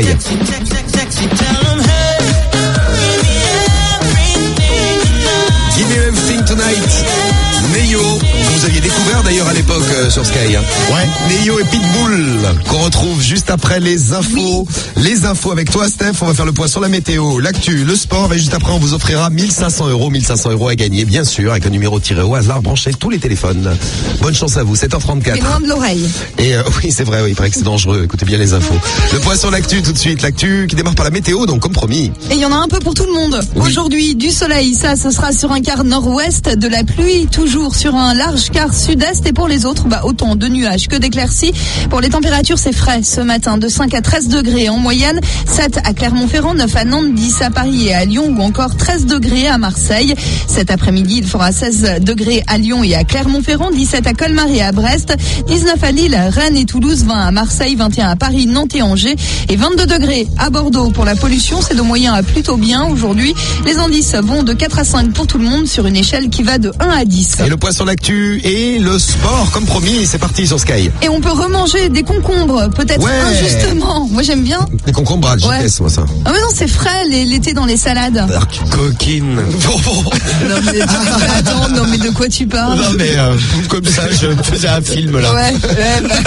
Give me everything tonight. Neyo, vous aviez découvert d'ailleurs à l'époque sur Sky. Hein. Ouais. Neo et Pitbull, qu'on retrouve juste après les infos. Les infos avec toi, Steph. On va faire le point sur la météo, l'actu, le sport. Et juste après, on vous offrira 1500 €. 1500 € à gagner, bien sûr, avec un numéro tiré au hasard branché tous les téléphones. Bonne chance à vous, 7h34. C'est loin de l'oreille. Et oui, c'est vrai, oui, il paraît que c'est dangereux. Écoutez bien les infos. Le point sur l'actu tout de suite. L'actu qui démarre par la météo, donc comme promis. Et il y en a un peu pour tout le monde. Oui. Aujourd'hui, du soleil, ça, ce sera sur un quart nord-ouest, de la pluie, toujours sur un large quart sud-est. Et pour les autres, autant de nuages que d'éclaircies. Pour les températures, c'est frais ce matin, de 5 à 13 degrés en moyenne. 7 à Clermont-Ferrand, 9 à Nantes, 10 à Paris et à Lyon, ou encore 13 degrés à Marseille. Cet après-midi, il fera 16 degrés à Lyon et à Clermont-Ferrand, 17 à Colmar et à Brest, 19 à Lille, Rennes et Toulouse, 20 à Marseille, 21 à Paris, Nantes et Angers, et 22 degrés à Bordeaux. Pour la pollution, c'est de moyen à plutôt bien aujourd'hui. Les indices vont de 4 à 5 pour tout le monde sur une échelle qui va de 1 à 10. Et le point sur l'actu et le sport, comme promis, c'est parti sur Sky. Et on peut remanger des concombres, peut-être injustement. Moi, j'aime bien. Des concombres à JS, moi ça. Ah mais non, c'est frais l'été dans les salades. Coquine. Non mais, attends, non mais de quoi tu parles? Non mais comme ça, je faisais un film là. Ouais,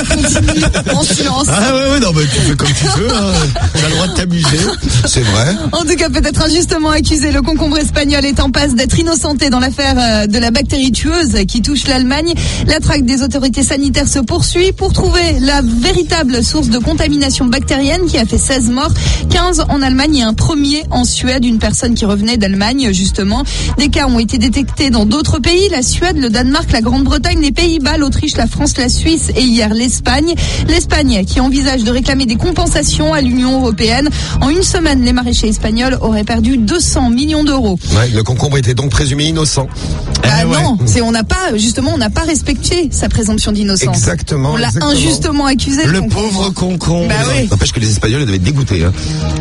continue en silence. Ah ouais, non mais tu fais comme tu veux. Hein. Tu as le droit de t'amuser. C'est vrai. En tout cas, peut-être injustement accusé, le concombre espagnol est en passe d'être innocenté dans l'affaire de la bactérie tueuse qui touche l'Allemagne. La traque des autorités sanitaires se poursuit pour trouver la véritable source de contamination bactérienne qui a fait 16 morts, 15 en Allemagne et un premier en Suède, une personne qui revenait d'Allemagne justement. Des cas ont été détectés dans d'autres pays, la Suède, le Danemark, la Grande-Bretagne, les Pays-Bas, l'Autriche, la France, la Suisse et hier l'Espagne. L'Espagne qui envisage de réclamer des compensations à l'Union européenne. En une semaine, les maraîchers espagnols auraient perdu 200 millions d'euros. Ouais, le concombre était donc présumé innocent. Non, on n'a pas respecté sa présomption d'innocence. Exactement. On l'a injustement accusé. Le pauvre concombre. Bah oui. N'empêche que les Espagnols devaient être dégoûtés. Hein.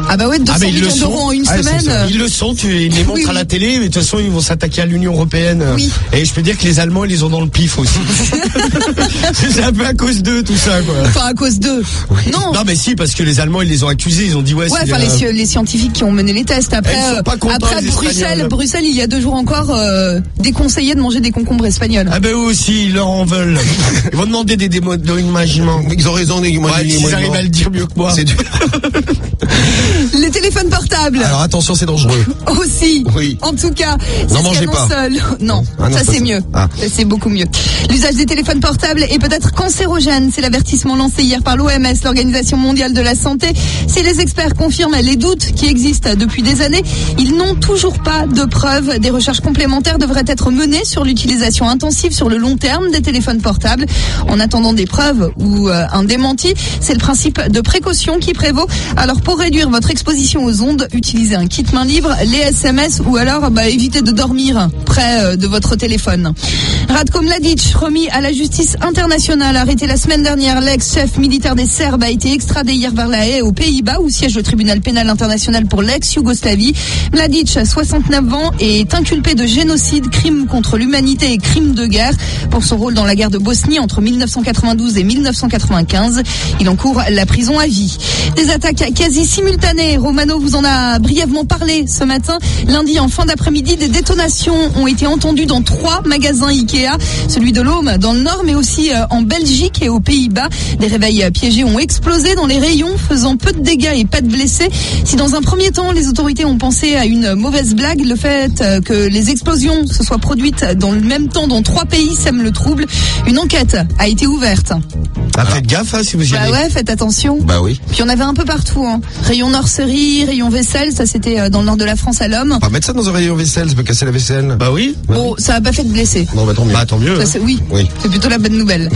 Ah bah ouais, 200 millions d'euros en une semaine. Ils le sont, ils les montrent à la télé, mais de toute façon ils vont s'attaquer à l'Union européenne. Oui. Et je peux dire que les Allemands ils les ont dans le pif aussi. C'est un peu à cause d'eux tout ça quoi. Enfin à cause d'eux. Oui. Non mais si, parce que les Allemands ils les ont accusés, ils ont dit les scientifiques qui ont mené les tests après Bruxelles il y a 2 jours encore déconseillé de manger des concombres espagnols. Ah ben eux aussi ils leur en veulent. Ils vont demander des démoniements. Ils ont raison, ils arrivent à le dire mieux que moi. C'est dur. Les téléphones portables. Alors attention, c'est dangereux. Aussi. Oui. En tout cas, n'en mangez pas. Non, ça c'est mieux. Ça c'est beaucoup mieux. L'usage des téléphones portables est peut-être cancérogène. C'est l'avertissement lancé hier par l'OMS, l'Organisation mondiale de la santé. Si les experts confirment les doutes qui existent depuis des années, ils n'ont toujours pas de preuves. Des recherches complémentaires devraient être menées sur l'utilisation intensive sur le long terme des téléphones portables. En attendant des preuves ou un démenti, c'est le principe de précaution qui prévaut. Alors pour réduire votre exposition aux ondes, utilisez un kit main libre, les SMS ou alors évitez de dormir près de votre téléphone. Ratko Mladic, remis à la justice internationale, arrêté la semaine dernière, l'ex-chef militaire des Serbes a été extradé hier vers La Haye aux Pays-Bas où siège le tribunal pénal international pour l'ex-Yougoslavie. Mladic, 69 ans, est inculpé de génocide, crime contre l'humanité et crime de guerre pour son rôle dans la guerre de Bosnie entre 1992 et 1995. Il encourt la prison à vie. Des attaques quasi simultanées. Romano vous en a brièvement parlé ce matin. Lundi, en fin d'après-midi, des détonations ont été entendues dans 3 magasins Ikea. Celui de l'Aume dans le Nord, mais aussi en Belgique et aux Pays-Bas. Des réveils piégés ont explosé dans les rayons, faisant peu de dégâts et pas de blessés. Si dans un premier temps, les autorités ont pensé à une mauvaise blague, le fait que les explosions se soient produites dans le même temps dans 3 pays sème le trouble. Une enquête a été ouverte. Faites gaffe si vous y allez. Ouais, faites attention. Bah oui. Puis on avait un peu partout. Rayon nurserie, rayon vaisselle, ça c'était dans le nord de la France à l'Homme. On va mettre ça dans un rayon vaisselle, ça peut casser la vaisselle. Bah oui. Bon, ça a pas fait de blessés. Non, bah tant mieux. Tant mieux. Ça, oui. C'est plutôt la bonne nouvelle.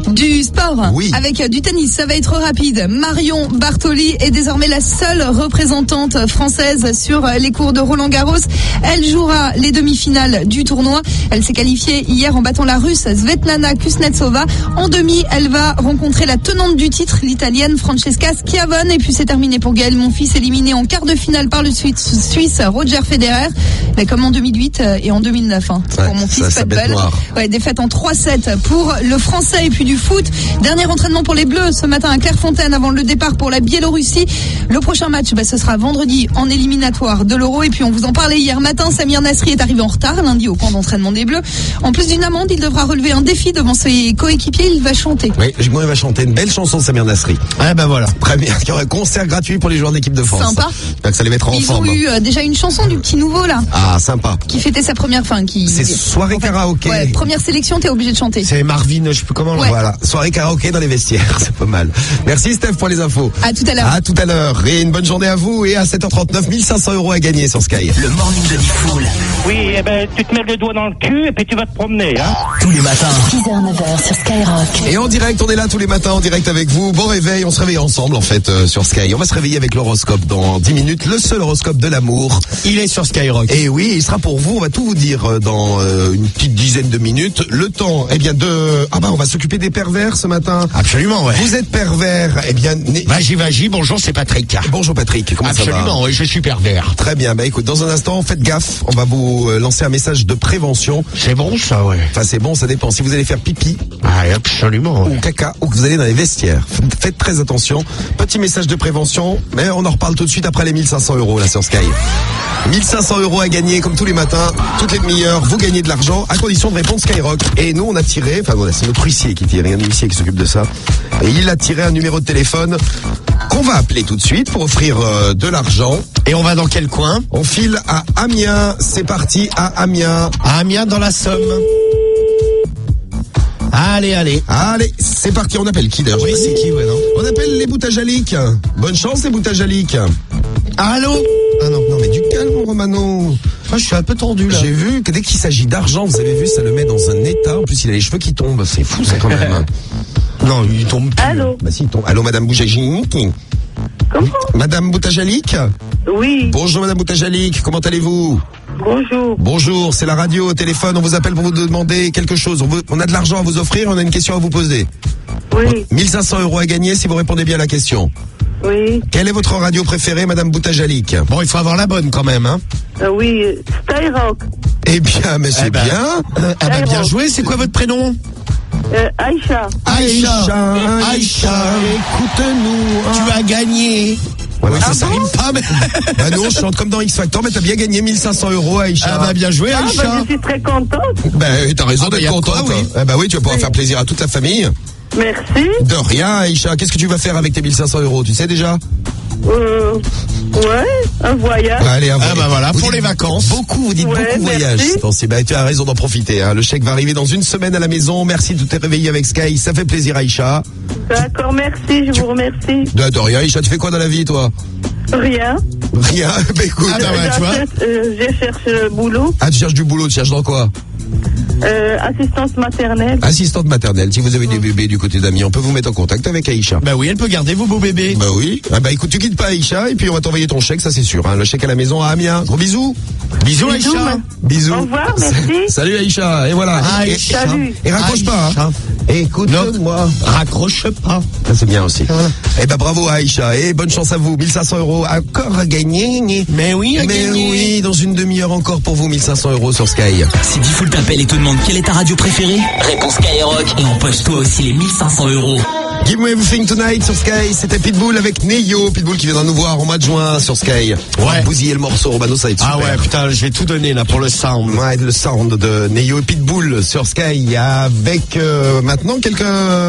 Du sport. Oui. Avec du tennis, ça va être rapide. Marion Bartoli est désormais la seule représentante française sur les cours de Roland-Garros. Elle jouera les demi-finales du tournoi. Elle s'est qualifiée hier en battant la Russe Svetlana Kuznetsova. En demi, elle va rencontré la tenante du titre, l'italienne Francesca Schiavone. Et puis c'est terminé pour Gaël Monfils, éliminé en quart de finale par le Suisse Roger Federer. Mais comme en 2008 et en 2009. Pour mon fils, pas de bol. Ouais, défaite en 3-7 pour le Français. Et puis du foot. Dernier entraînement pour les Bleus ce matin à Clairefontaine avant le départ pour la Biélorussie. Le prochain match, ce sera vendredi en éliminatoire de l'Euro. Et puis on vous en parlait hier matin, Samir Nasri est arrivé en retard lundi au camp d'entraînement des Bleus. En plus d'une amende, il devra relever un défi devant ses coéquipiers. Il va chanter. Oui, il va chanter une belle chanson de Samir Nasri. Ah ben voilà. Très bien. Il y aura un concert gratuit pour les joueurs d'équipe de France. Sympa. Donc ça les mettra en forme. Ils ont eu déjà une chanson du petit nouveau là. Ah, sympa. Qui fêtait sa première C'est soirée karaoké. Ouais, première sélection, t'es obligé de chanter. C'est Marvin, je sais plus comment. Ouais. Voilà, soirée karaoké dans les vestiaires, c'est pas mal. Merci Steph pour les infos. À tout à l'heure. À tout à l'heure. Et une bonne journée à vous. Et à 7h39, 1500 € à gagner sur Sky. Le morning de Diffoul. Oui, tu te mets le doigt dans le cul et puis tu vas te promener, hein. Tous les matins. 6h, 9h sur Skyrock. Et en direct, on est là tous les matins en direct avec vous. Bon réveil, on se réveille ensemble en fait sur Sky. On va se réveiller avec l'horoscope dans 10 minutes, le seul horoscope de l'amour. Il est sur Skyrock. Et oui, il sera pour vous, on va tout vous dire dans une petite dizaine de minutes. Le temps, on va s'occuper des pervers ce matin. Absolument, ouais. Vous êtes pervers, Vas-y, bonjour, c'est Patrick. Bonjour Patrick, comment ça va? Absolument, oui, je suis pervers. Très bien, écoute, dans un instant, faites gaffe, on va vous lancer un message de prévention. C'est bon ça, ouais. Enfin c'est bon, ça dépend. Si vous allez faire pipi, absolument, ouais. ou caca, ou que vous allez dans les vestiaires, faites très attention. Petit message de prévention, mais on en reparle tout de suite après les 1500 € là sur Sky. 1500 € à gagner comme tous les matins, toutes les demi-heures, vous gagnez de l'argent à condition de répondre Skyrock. Et nous on a tiré, c'est notre huissier qui tire, il y a un huissier qui s'occupe de ça. Et il a tiré un numéro de téléphone qu'on va appeler tout de suite pour offrir de l'argent. Et on va dans quel coin? On file à Amiens, c'est parti à Amiens. À Amiens dans la Somme. Allez, c'est parti, on appelle qui d'ailleurs? Oui, c'est qui, ouais, non? On appelle les Boutagaliques. Bonne chance les Boutagaliques. Allô? Ah non, mais du calme Romano. Je suis un peu tendu là. J'ai vu que dès qu'il s'agit d'argent, vous avez vu, ça le met dans un état. En plus, il a les cheveux qui tombent. C'est fou ça quand même. Non, il tombe plus. Allô? Bah si, il tombe. Allô, Madame Boutagalique? Comment? Madame Boutagalique? Oui. Bonjour Madame Boutagalique, comment allez-vous? Bonjour. Bonjour, c'est la radio au téléphone, on vous appelle pour vous demander quelque chose. On a de l'argent à vous offrir, on a une question à vous poser. Oui. 1500 € à gagner si vous répondez bien à la question. Oui. Quelle est votre radio préférée, Madame Boutagalique? Bon, il faut avoir la bonne quand même, hein. Oui, Skyrock. Eh bien, mais c'est bien. Bien joué, c'est quoi votre prénom? Aïcha. Aïcha, écoute-nous. Tu as gagné. Ouais, ça rime pas, mais... non, je chante comme dans X Factor, mais t'as bien gagné 1500 € Aïcha. Bien joué, Aïcha. Je suis très contente. T'as raison d'être contente. Oui, tu vas pouvoir faire plaisir à toute la famille. Merci. De rien, Aïcha. Qu'est-ce que tu vas faire avec tes 1500 €? Tu sais déjà? Ouais, un voyage. Allez, un voyage. Voilà, pour les vacances. Vous dites beaucoup voyage. Tu as raison d'en profiter. Le chèque va arriver dans une semaine à la maison. Merci de t'être réveillé avec Sky. Ça fait plaisir, Aïcha. D'accord, merci, je vous remercie. De rien, Aïcha. Tu fais quoi dans la vie, toi? Rien. Écoute. Tu vois. Je cherche boulot. Tu cherches du boulot, tu cherches dans quoi? Assistante maternelle. Assistante maternelle. Si vous avez des bébés du côté d'Amiens, on peut vous mettre en contact avec Aïcha. Oui, elle peut garder vos beaux bébés. Oui. Écoute, tu quittes pas Aïcha et puis on va t'envoyer ton chèque, ça c'est sûr. Le chèque à la maison à Amiens. Gros bisous. Bisous Aïcha. Bisous. Au revoir, merci. Salut Aïcha. Et voilà. Salut. Et raccroche pas. Écoute-moi. Raccroche pas. Ça c'est bien aussi. Voilà. Bravo Aïcha. Et bonne chance à vous. 1500 € encore à gagner. Mais oui, dans une demi-heure encore pour vous. 1500 € sur Sky. Si Diffoul t'appelle et te demande quelle est ta radio préférée, réponds Skyrock et empoche toi aussi les 1500 €. Give Me Everything Tonight sur Sky. C'était Pitbull avec Neyo. Pitbull qui viendra nous voir au mois de juin sur Sky. On va bousiller le morceau. Romano, ça va être super. Ah ouais, putain, je vais tout donner là pour le sound. Ouais, le sound de Neyo et Pitbull sur Sky. Avec maintenant quelques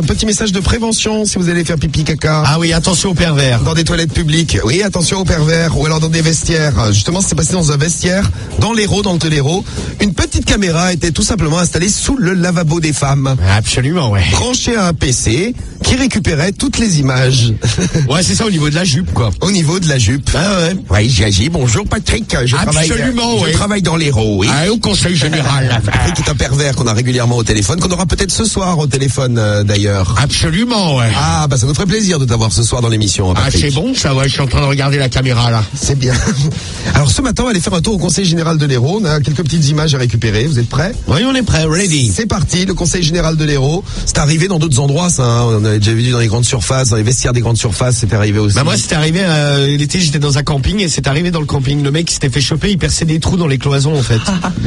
petits messages de prévention si vous allez faire pipi caca. Ah oui, attention aux pervers. Dans des toilettes publiques. Oui, attention aux pervers. Ou alors dans des vestiaires. Justement, c'est passé dans un vestiaire, dans l'Hérault, dans le Télérault. Une petite caméra était tout simplement installée sous le lavabo des femmes. Absolument, ouais. Branchée à un PC qui récupérait toutes les images. Ouais, c'est ça au niveau de la jupe, quoi. Au niveau de la jupe. Ah ouais. Oui, j'agis. Bonjour Patrick. Je travaille dans l'Hérault, oui. Au conseil général. Patrick est un pervers qu'on a régulièrement au téléphone, qu'on aura peut-être ce soir au téléphone d'ailleurs. Absolument, ouais. Ah, ça nous ferait plaisir de t'avoir ce soir dans l'émission, Patrick. C'est bon ça, ouais. Je suis en train de regarder la caméra là. C'est bien. Alors ce matin, on va aller faire un tour au conseil général de l'Hérault. On a quelques petites images à récupérer. Vous êtes prêts? Oui, on est prêts. Ready. C'est parti. Le conseil général de l'Hérault. C'est arrivé dans d'autres endroits, ça. On avait déjà avez vu dans les grandes surfaces, dans les vestiaires des grandes surfaces, c'était arrivé aussi. Bah moi, c'était arrivé, l'été, j'étais dans un camping et c'est arrivé dans le camping. Le mec, il s'était fait choper, il perçait des trous dans les cloisons, en fait.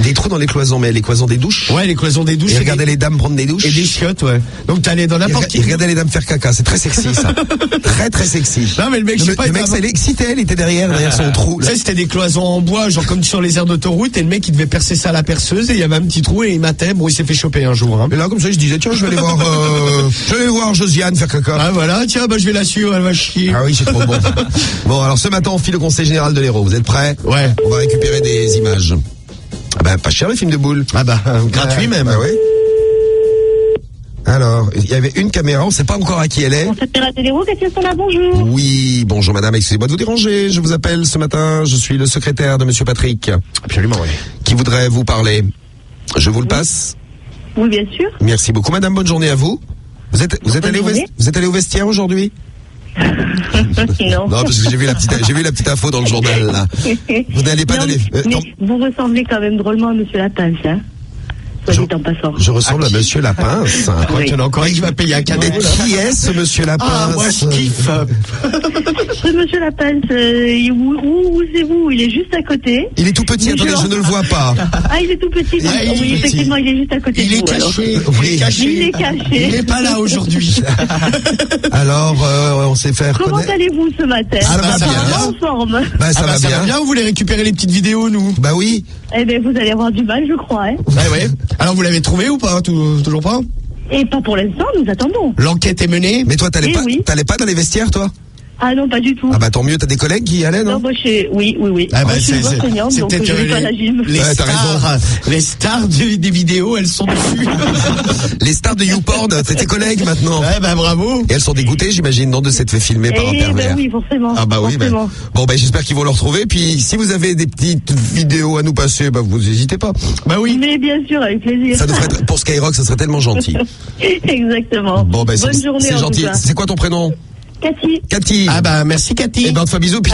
Des trous dans les cloisons, mais les cloisons des douches? Ouais, les cloisons des douches. Et regardez les dames prendre des douches. Et des chiottes, ouais. Donc t'allais dans n'importe qui. Regardez les dames faire caca, c'est très sexy, ça. Très, très sexy. Non, mais le mec, je sais pas. Le mec, ça l'excitait, il était derrière son trou. Tu sais, c'était des cloisons en bois, genre comme sur les aires d'autoroute, et le mec, il devait percer ça à la perceuse, et il y avait un petit trou, et il matait. Bon, il s'est fait choper un jour, hein. Et là, comme ça, je disais, tiens, je vais aller voir Josiane faire caca. Ah, voilà, tiens, bah, je vais la suivre, elle va chier. Ah oui, c'est trop bon. Bon, alors, ce matin, on file au Conseil Général de l'Hérault. Vous êtes prêts? Ouais. On va récupérer des images. Ah bah, pas cher, les films de boules. Ah bah, gratuit même. Ah oui. Alors, il y avait une caméra, on ne sait pas encore à qui elle est. On s'appelle à Téléro, Katia Sola, bonjour. Oui, bonjour madame, excusez-moi de vous déranger. Je vous appelle ce matin, je suis le secrétaire de monsieur Patrick. Absolument, oui. Qui voudrait vous parler. Je vous le passe? Oui, bien sûr. Merci beaucoup madame, bonne journée à vous. Vous êtes allé au vestiaire aujourd'hui? Non. Non, parce que j'ai vu la petite info dans le journal, là. Vous n'allez pas d'aller. Mais vous ressemblez quand même drôlement à monsieur Lapin, hein. Je ressemble à monsieur Lapince. Oui. Il y en a encore un qui va payer un cadeau. Mais qui est ce monsieur Lapince? Ah, moi je kiffe. Ce monsieur Lapince, où c'est vous? Il est juste à côté. Il est tout petit, attendez, je ne le vois pas. Ah, il est tout petit. Oui, effectivement, il est juste à côté. Il est caché. Il est caché. Il n'est pas là aujourd'hui. Alors, on s'est fait reconnaître. Comment allez-vous ce matin? Ça va bien. En forme. Bah, ça va bien. Vous voulez récupérer les petites vidéos, nous? Bah oui. Eh ben, vous allez avoir du mal, je crois, hein. Ouais. Alors, vous l'avez trouvé ou pas? Toujours pas? Et pas pour l'instant, nous attendons. L'enquête est menée. Mais toi, t'allais pas dans les vestiaires, toi? Ah non, pas du tout. Ah bah tant mieux, t'as des collègues qui y allaient, non? Non, moi oui. Ah bah, je suis enseignante, donc je vais pas à la gym. Les stars des vidéos, elles sont dessus. Les stars de YouPorn, c'est tes collègues maintenant. Ouais, bah bravo. Et elles sont dégoûtées, j'imagine, non, de s'être fait filmer par un pervers. Bah oui, forcément. Ah bah oui, forcément. Bon, bah j'espère qu'ils vont le retrouver. Puis si vous avez des petites vidéos à nous passer, bah vous n'hésitez pas. Bah oui. Mais bien sûr, avec plaisir. Ça nous ferait, pour Skyrock, ça serait tellement gentil. Exactement. Bon, bah bonne journée. C'est gentil. C'est quoi ton prénom? Cathy. Ah bah merci Cathy. Eh ben on te fait bisous. Puis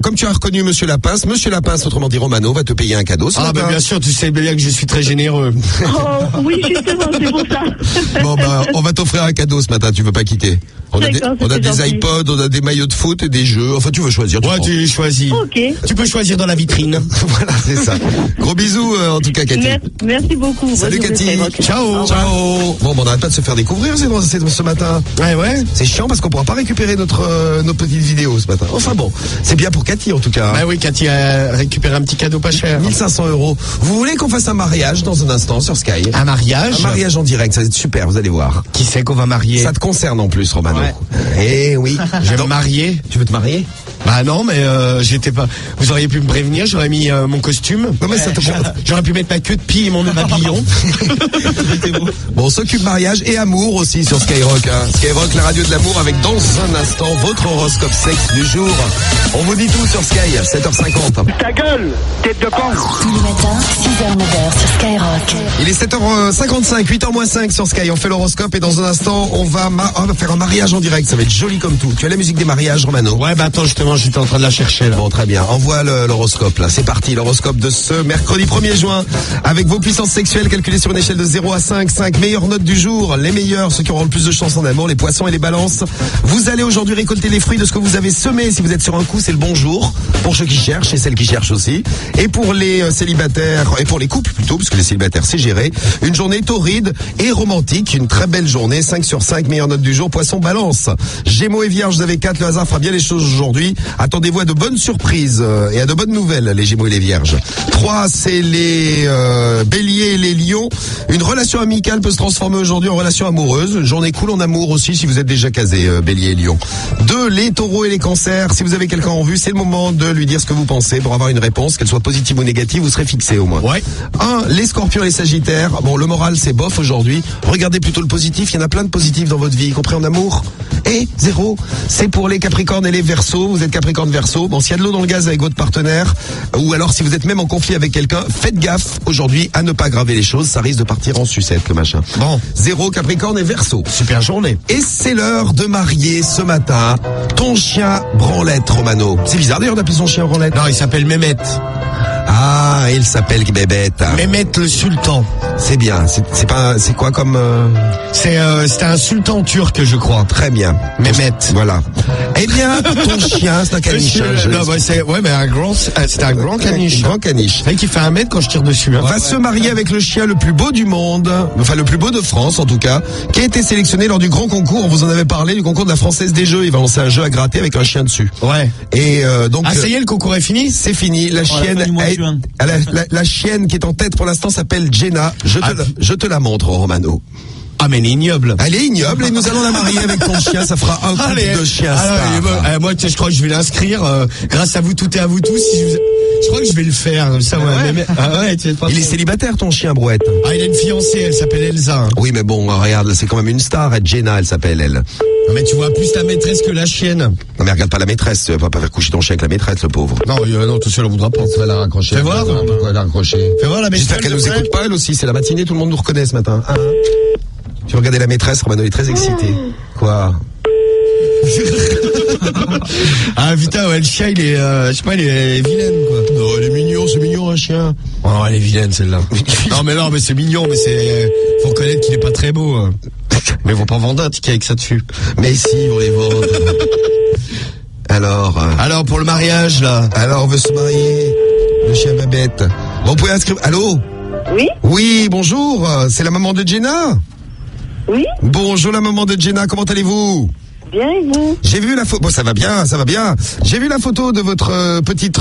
comme tu as reconnu Monsieur Lapince, autrement dit Romano, va te payer un cadeau. Ah bah bien sûr, tu sais bien que je suis très généreux. Oh oui, justement, c'est pour ça. Bon bah on va t'offrir un cadeau ce matin, tu veux pas quitter. On a des iPods, on a des maillots de foot et des jeux. Enfin tu veux choisir. Tu choisis. Ok. Tu peux choisir dans la vitrine. Voilà, c'est ça. Gros bisous en tout cas Cathy. Merci beaucoup. Salut Cathy. Ciao. Bon, on n'arrête pas de se faire découvrir ce matin. Ouais. C'est chiant parce qu'on pourra pas récupérer nos petites vidéos ce matin. Enfin bon, c'est bien pour Cathy en tout cas. Bah oui, Cathy a récupéré un petit cadeau pas cher. 1500 €. Vous voulez qu'on fasse un mariage dans un instant sur Sky? Un mariage? Un mariage en direct, ça va être super, vous allez voir. Qui c'est qu'on va marier? Ça te concerne en plus, Romano. Ouais. Eh oui. Je vais me marier. Tu veux te marier? Bah non, mais j'étais pas. Vous auriez pu me prévenir, j'aurais mis mon costume. Non, mais ça j'aurais pu mettre ma queue de pie et mon papillon. Bon, on s'occupe mariage et amour aussi sur Skyrock. Skyrock, la radio de l'amour, avec dans un instant votre horoscope sexe du jour. On vous dit tout sur Sky, 7h50. Ta gueule, tête de con. Tous les matins, 6h, 9h sur Skyrock. Il est 7h55, 8h-5 sur Sky. On fait l'horoscope et dans un instant, on va faire un mariage en direct. Ça va être joli comme tout. Tu as la musique des mariages, Romano? Ouais, bah attends, justement, j'étais en train de la chercher là. Bon, très bien. Envoie l'horoscope là. C'est parti, l'horoscope de ce mercredi 1er juin. Avec vos puissances sexuelles calculées sur une échelle de 0 à 5. 5 meilleures notes du jour. Les meilleurs, ceux qui auront le plus de chance en amour, les poissons et les balances. Vous allez aujourd'hui récolter les fruits de ce que vous avez semé. Si vous êtes sur un coup, c'est le bon jour. Pour ceux qui cherchent et celles qui cherchent aussi. Et pour les célibataires, et pour les couples plutôt, parce que les célibataires c'est géré. Une journée torride et romantique. Une très belle journée. 5 sur 5 meilleures notes du jour. Poisson, balance. Gémeaux et vierges, vous avez 4. Le hasard fera bien les choses aujourd'hui. Attendez-vous à de bonnes surprises et à de bonnes nouvelles, les Gémeaux et les Vierges. 3, c'est les Béliers et les Lions. Une relation amicale peut se transformer aujourd'hui en relation amoureuse. Une journée cool en amour aussi si vous êtes déjà casé, Béliers et Lions. 2, les Taureaux et les Cancers. Si vous avez quelqu'un en vue, c'est le moment de lui dire ce que vous pensez pour avoir une réponse, qu'elle soit positive ou négative, vous serez fixé au moins. Ouais. 1, les Scorpions et les Sagittaires. Bon, le moral c'est bof aujourd'hui. Regardez plutôt le positif. Il y en a plein de positifs dans votre vie, y compris en amour. Et 0, c'est pour les Capricornes et les Verseaux. Vous êtes Capricorne Verseau. Bon, s'il y a de l'eau dans le gaz avec votre partenaire, ou alors si vous êtes même en conflit avec quelqu'un, faites gaffe aujourd'hui à ne pas aggraver les choses. Ça risque de partir en sucette, le machin. Bon. 0, Capricorne et Verseau. Super journée. Et c'est l'heure de marier ce matin ton chien Branlette, Romano. C'est bizarre d'ailleurs d'appeler son chien Branlette. Non, il s'appelle Mehmet. Ah, il s'appelle Bébête. Mehmet le sultan. C'est bien. C'est quoi comme C'était un sultan turc, je crois. Très bien. Mehmet. Voilà. Eh bien, ton chien, c'est un caniche. Mais c'était un grand caniche. Grand caniche. C'est vrai qu'il fait 1 mètre quand je tire dessus. Va se marier avec le chien le plus beau du monde, enfin le plus beau de France en tout cas, qui a été sélectionné lors du grand concours. On vous en avait parlé, du concours de la Française des Jeux. Il va lancer un jeu à gratter avec un chien dessus. Ouais. Et donc. Ah ça y est, le concours est fini. C'est fini. La chienne, la chienne qui est en tête pour l'instant s'appelle Jenna. Je te la montre, Romano. Ah mais elle est ignoble. Elle est ignoble et nous allons la marier avec ton chien. Ça fera un couple de chiens. Moi, je crois que je vais l'inscrire. Grâce à vous toutes et à vous tous. Je crois que je vais le faire. Ça, Il est célibataire, ton chien, Brouette. Ah, il a une fiancée. Elle s'appelle Elsa. Oui, mais bon, regarde, c'est quand même une star. Jenna, elle s'appelle elle. Non, mais tu vois plus la maîtresse que la chienne. Non, mais regarde pas la maîtresse. Tu vas pas faire coucher ton chien avec la maîtresse, le pauvre. Non, tout seul, on voudra pas. Tu vas la raccrocher. Fais voir. Pourquoi la raccrocher? Fais voir la maîtresse. J'espère qu'elle nous écoute pas, elle aussi. C'est la matinée, tout le monde nous reconnaît ce matin. Tu regardais la maîtresse, Romano est très excité. Quoi? Ah putain, ouais, le chien il est, je sais pas, il est vilaine quoi. Non, elle est mignon, c'est mignon un chien. Oh, elle est vilaine celle-là. non mais c'est mignon, mais faut reconnaître qu'il est pas très beau. Mais ils vont pas vendre un ticket avec ça dessus. Mais si, ils vont les vendre. Alors pour le mariage là. Alors on veut se marier. Le chien Babette. Bon, vous pouvez inscrire. Allô? Oui? Oui, bonjour. C'est la maman de Jenna? Oui? Bonjour la maman de Jenna, comment allez-vous? Bien et vous? J'ai vu la photo. Bon, ça va bien. J'ai vu la photo de votre petite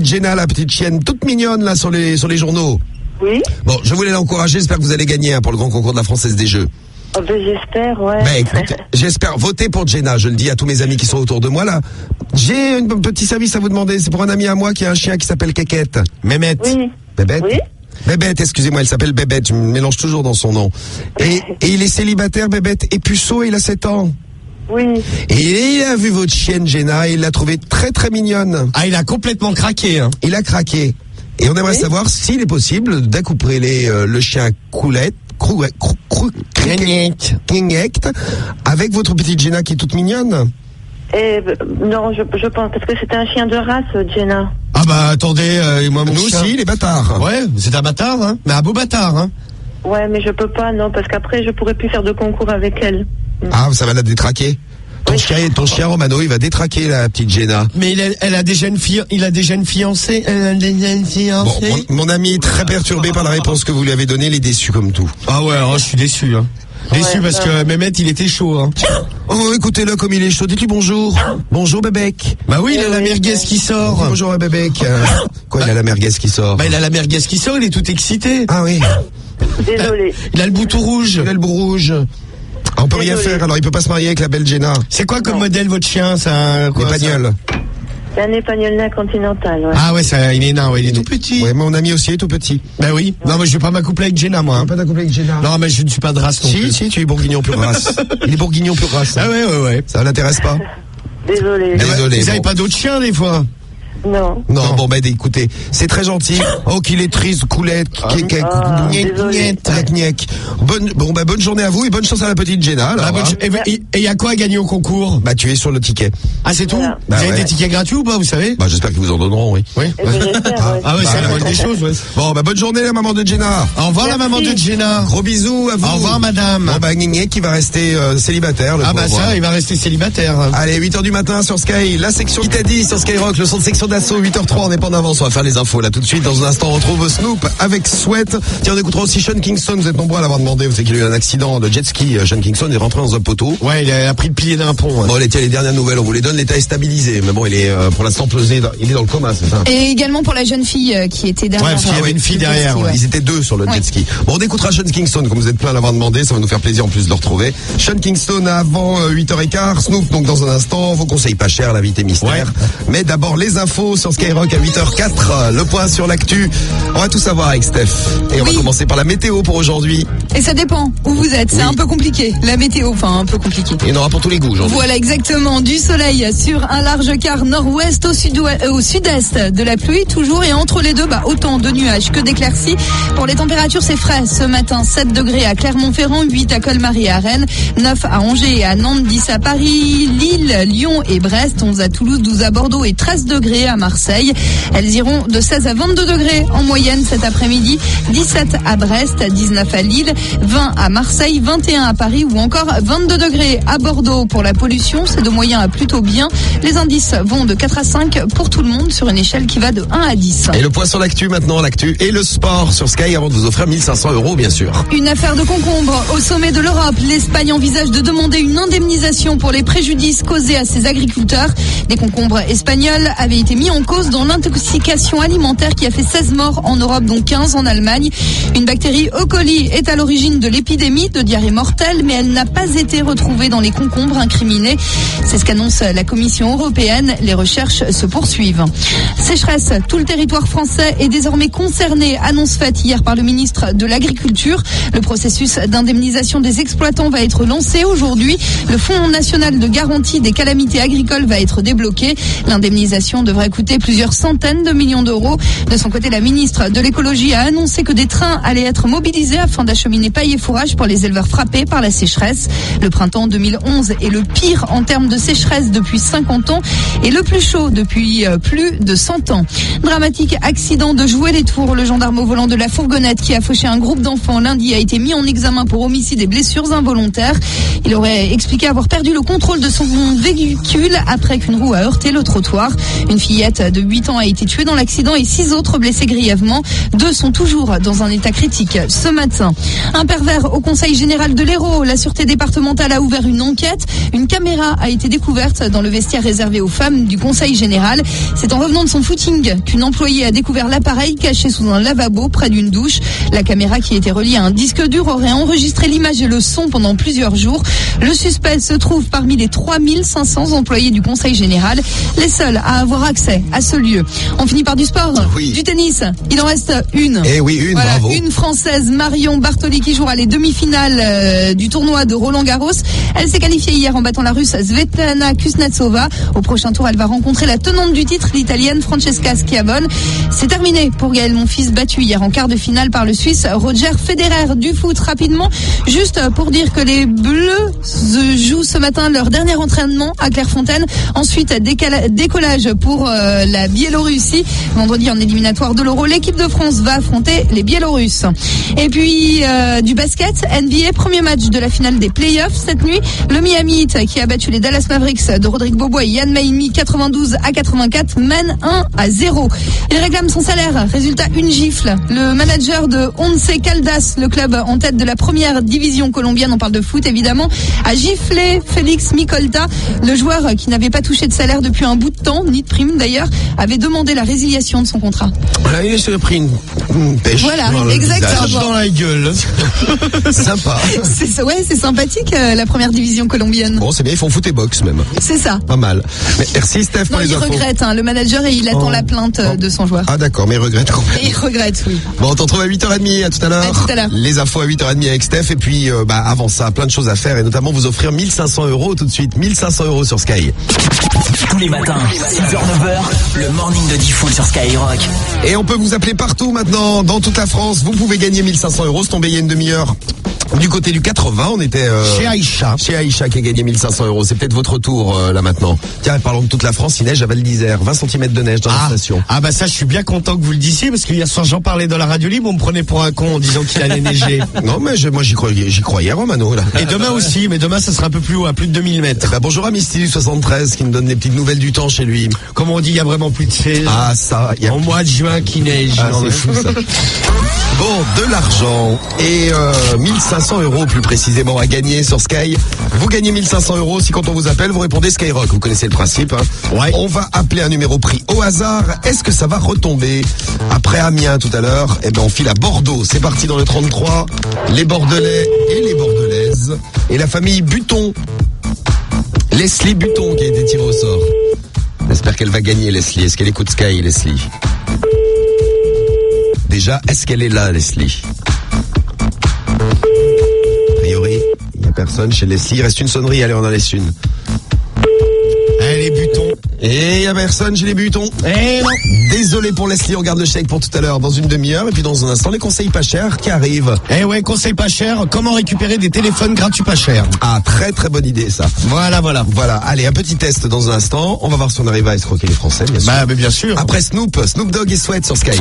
Jenna, la petite chienne toute mignonne là sur les journaux. Oui? Bon, je voulais l'encourager. J'espère que vous allez gagner pour le grand concours de la Française des Jeux. Oh, ben, j'espère, ouais. Ben écoute, j'espère. Votez pour Jenna. Je le dis à tous mes amis qui sont autour de moi là. J'ai un petit service à vous demander. C'est pour un ami à moi qui a un chien qui s'appelle Kékette. Mehmet. Oui. Bébête. Oui? Bébête, excusez-moi, elle s'appelle Bébête. Je me mélange toujours dans son nom. Et il est célibataire, Bébête, et puceau, il a 7 ans. Oui. Et il a vu votre chienne Jenna et il l'a trouvée très très mignonne. Ah, il a complètement craqué. Hein. Il a craqué. Et on aimerait savoir s'il est possible d'accoupler le chien Coulette, avec votre petite Jenna qui est toute mignonne. Non, je pense, parce que c'était un chien de race, Jenna. Ah bah attendez, moi mon Nous chien... aussi, les bâtards. Ouais, c'est un bâtard, hein. Mais un beau bâtard, hein. Ouais, mais je peux pas, non, parce qu'après, je pourrais plus faire de concours avec elle. Ah, ça va la détraquer. Ton chien Romano, il va détraquer la petite Jenna. Mais il a déjà une fiancée. Bon, mon ami est très perturbé par la réponse que vous lui avez donnée, il est déçu comme tout. Ah ouais, alors je suis déçu, hein. Déçu parce que Mehmet, il était chaud, hein. Oh, écoutez-le comme il est chaud. Dis-lui bonjour. Bonjour, Bébec. Bah oui, il a la merguez qui sort. Bonjour, Bébec. Quoi, il a la merguez qui sort? Bah, il a la merguez qui sort, il est tout excité. Ah oui. Désolé. Il a le bouton rouge. Il a le bout rouge. On peut rien faire, alors il peut pas se marier avec la belle Jenna. C'est quoi comme modèle votre chien? C'est un Épagnol. C'est un épagnol nain continental, ouais. Ah ouais, il est nain, ouais, il est tout petit. Ouais, mon ami aussi est tout petit. Bah oui. Non, mais je vais pas m'accoupler avec Jenna, moi. Pas t'accoupler avec Jenna. Non, mais je ne suis pas de race non plus. Si, tu es bourguignon pur race. Il est bourguignon pur race. Ah ouais. Ça l'intéresse pas? Désolé. Désolé. Vous avez pas d'autres chiens, des fois? Non. Non, bon, ben, écoutez, c'est très gentil. Oh, qu'il est triste, Coulette, bonne journée à vous et bonne chance à la petite Jenna, alors. Et il y a quoi à gagner au concours? Bah, tu es sur le ticket. Ah, c'est tout? Voilà. Vous avez des tickets gratuits ou pas, vous savez? Bah, j'espère qu'ils vous en donneront, oui. Oui. Ah ouais, c'est la moindre des choses, ouais. Bon, bah, bonne journée, la maman de Jenna. Au revoir, la maman de Jenna. Gros bisous à vous. Au revoir, madame. Bon, bah, Guigné qui va rester célibataire, le Ah, bah, pauvre. ça, il va rester célibataire. Allez, 8h du matin sur Sky, la section qui t'a dit sur Skyrock, le son de section d'assaut, 8h03, on n'est pas en avance, on va faire les infos là tout de suite. Dans un instant, on retrouve Snoop avec Sweat. Tiens, on écoutera aussi Sean Kingston, vous êtes nombreux à l'avoir demandé, vous savez qu'il a eu un accident de jet ski. Sean Kingston est rentré dans un poteau. Ouais, il a pris le pilier d'un pont. Ouais. Bon, les dernières nouvelles, on vous les donne, l'état est stabilisé, mais bon, il est pour l'instant pesé, il est dans le coma, c'est ça? Et également pour la jeune fille qui était derrière. Ouais, parce qu'il y avait une fille derrière. Ouais. Ils étaient 2 sur le jet ski. Bon, on écoutera Sean Kingston, comme vous êtes plein à l'avoir demandé, ça va nous faire plaisir en plus de le retrouver. Sean Kingston avant 8h15, Snoop donc dans un instant, vos conseils pas chers, l'invité mystère. Ouais. Mais d'abord les infos sur Skyrock à 8h04, le point sur l'actu. On va tout savoir avec Steph. Et on va commencer par la météo pour aujourd'hui. Et ça dépend où vous êtes, c'est un peu compliqué. La météo, enfin un peu compliqué. Il y en aura pour tous les goûts aujourd'hui. Voilà, exactement. Du soleil sur un large quart nord-ouest au sud-est, de la pluie toujours, et entre les deux, autant de nuages que d'éclaircies. Pour les températures, c'est frais. Ce matin, 7 degrés à Clermont-Ferrand, 8 à Colmar et à Rennes, 9 à Angers et à Nantes, 10 à Paris, Lille, Lyon et Brest, 11 à Toulouse, 12 à Bordeaux et 13 degrés à Marseille. Elles iront de 16 à 22 degrés en moyenne cet après-midi. 17 à Brest, 19 à Lille, 20 à Marseille, 21 à Paris ou encore 22 degrés à Bordeaux. Pour la pollution, c'est de moyen à plutôt bien. Les indices vont de 4 à 5 pour tout le monde sur une échelle qui va de 1 à 10. Et le point sur l'actu maintenant, l'actu et le sport sur Sky avant de vous offrir 1500 € bien sûr. Une affaire de concombre au sommet de l'Europe. L'Espagne envisage de demander une indemnisation pour les préjudices causés à ses agriculteurs. Des concombres espagnols avaient été mis en cause dans l'intoxication alimentaire qui a fait 16 morts en Europe, dont 15 en Allemagne. Une bactérie E. coli est à l'origine de l'épidémie de diarrhée mortelle, mais elle n'a pas été retrouvée dans les concombres incriminés. C'est ce qu'annonce la Commission européenne. Les recherches se poursuivent. Sécheresse, tout le territoire français est désormais concerné, annonce faite hier par le ministre de l'Agriculture. Le processus d'indemnisation des exploitants va être lancé aujourd'hui. Le Fonds national de garantie des calamités agricoles va être débloqué. L'indemnisation devrait coûter plusieurs centaines de millions d'euros. De son côté, la ministre de l'écologie a annoncé que des trains allaient être mobilisés afin d'acheminer paille et fourrage pour les éleveurs frappés par la sécheresse. Le printemps 2011 est le pire en termes de sécheresse depuis 50 ans et le plus chaud depuis plus de 100 ans. Dramatique accident de Jouer les Tours. Le gendarme au volant de la fourgonnette qui a fauché un groupe d'enfants lundi a été mis en examen pour homicide et blessures involontaires. Il aurait expliqué avoir perdu le contrôle de son véhicule après qu'une roue a heurté le trottoir. Une fillette de 8 ans a été tuée dans l'accident et 6 autres blessés grièvement. 2 sont toujours dans un état critique ce matin. Un pervers au Conseil général de l'Hérault. La sûreté départementale a ouvert une enquête. Une caméra a été découverte dans le vestiaire réservé aux femmes du Conseil général. C'est en revenant de son footing qu'une employée a découvert l'appareil caché sous un lavabo près d'une douche. La caméra qui était reliée à un disque dur aurait enregistré l'image et le son pendant plusieurs jours. Le suspect se trouve parmi les 3500 employés du Conseil général, les seuls à avoir accès à ce lieu. On finit par du sport, du tennis. Il en reste une. Eh oui, une, voilà, bravo. Une Française, Marion Bartoli, qui jouera les demi-finales du tournoi de Roland-Garros. Elle s'est qualifiée hier en battant la Russe Svetlana Kuznetsova. Au prochain tour, elle va rencontrer la tenante du titre, l'Italienne Francesca Schiavone. C'est terminé pour Gaël Monfils, battu hier en quart de finale par le Suisse Roger Federer. Du foot rapidement, juste pour dire que les Bleus jouent ce matin leur dernier entraînement à Clairefontaine. Ensuite, décollage pour la Biélorussie. Vendredi en éliminatoire de l'Euro, l'équipe de France va affronter les Biélorusses. Et puis du basket, NBA, premier match de la finale des playoffs cette nuit. Le Miami Heat qui a battu les Dallas Mavericks de Rodrigue Bobois et Yann Maïmi 92-84 mène 1-0. Il réclame son salaire. Résultat, une gifle. Le manager de Once Caldas, le club en tête de la première division colombienne, on parle de foot évidemment, a giflé Félix Micolta. Le joueur qui n'avait pas touché de salaire depuis un bout de temps, ni de prime d'ailleurs, avait demandé la résiliation de son contrat. Voilà, il s'est pris une pêche. Voilà, dans exactement. Dans la gueule. Sympa. C'est sympathique la première division colombienne. Bon, c'est bien, ils font foot et boxe même. C'est ça. Pas mal. Mais merci Steph pour non, les infos. il regrette, le manager, et il attend la plainte de son joueur. Ah d'accord, mais il regrette quand même. Et il regrette, oui. Bon, on t'en retrouve à 8h30, à tout à l'heure. À tout à l'heure. Les infos à 8h30 avec Steph, et puis avant ça, plein de choses à faire, et notamment vous offrir 1500 € tout de suite. 1500 € sur Sky. Tous les matins, 6h-9h, le morning de Diffoul sur Skyrock. Et on peut vous appeler partout maintenant, dans toute la France. Vous pouvez gagner 1500 €, c'est tombé il y a une demi-heure. Du côté du 80, on était chez Aïcha. Chez Aïcha qui a gagné 1500 €. C'est peut-être votre tour là maintenant. Tiens, parlons de toute la France, il neige à Val d'Isère, 20 cm de neige dans la station. Ah bah ça, je suis bien content que vous le disiez, parce qu'hier soir j'en parlais dans la radio libre, on me prenait pour un con en disant qu'il allait neiger. Non mais moi j'y croyais Romano là. Et demain aussi, mais demain ça sera un peu plus haut, à plus de 2000 mètres. Bah bonjour à Misty 73 qui nous donne des petites nouvelles du temps chez lui. Comme on dit, il y a vraiment plus de neige. Ah ça, il y a en mois de juin qui neige. Ah, c'est fou ça. Bon, de l'argent et 1500 € plus précisément à gagner sur Sky. Vous gagnez 1500 € si quand on vous appelle, vous répondez Skyrock. Vous connaissez le principe. Hein. Ouais. On va appeler un numéro pris au hasard. Est-ce que ça va retomber? Après Amiens tout à l'heure, on file à Bordeaux. C'est parti dans le 33. Les Bordelais et les Bordelaises. Et la famille Buton. Leslie Buton qui a été tirée au sort. J'espère qu'elle va gagner, Leslie. Est-ce qu'elle écoute Sky, Leslie? Déjà, est-ce qu'elle est là, Leslie? A priori, il n'y a personne chez Leslie. Il reste une sonnerie, allez, on en laisse une. Allez, Buton. Et y'a personne, j'ai les butons. Eh non. Désolé pour Leslie, on garde le chèque pour tout à l'heure dans une demi-heure. Et puis dans un instant, les conseils pas chers qui arrivent. Eh ouais, conseil pas cher, comment récupérer des téléphones gratuits pas chers. Ah, très très bonne idée ça. Voilà. Voilà, allez, un petit test dans un instant. On va voir si on arrive à escroquer les Français, bien sûr. Bah, mais bien sûr. Après Snoop Dogg et Sweat sur Sky.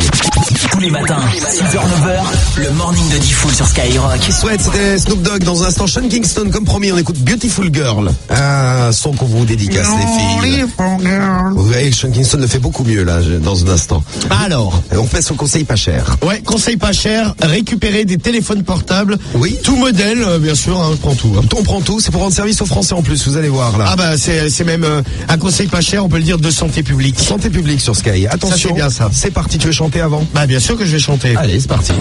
Tous les matins, 6h-9h, le morning de Diffoul sur Skyrock. Sweat, c'était Snoop Dogg. Dans un instant, Sean Kingston, comme promis, on écoute Beautiful Girl. Un son qu'on vous dédicace, les filles. Vous voyez, Sean Kingston le fait beaucoup mieux, là, dans un instant. Alors. Et on fait son conseil pas cher. Ouais, conseil pas cher, récupérer des téléphones portables. Oui. Tout modèle, bien sûr, hein, je prends tout. Hein. On prend tout, c'est pour rendre service aux Français en plus, vous allez voir, là. Ah bah, c'est même un conseil pas cher, on peut le dire, de santé publique. Santé publique sur Sky. Attention, ça, c'est bien ça. C'est parti, tu veux chanter avant? Bah, bien sûr que je vais chanter. Allez, c'est parti.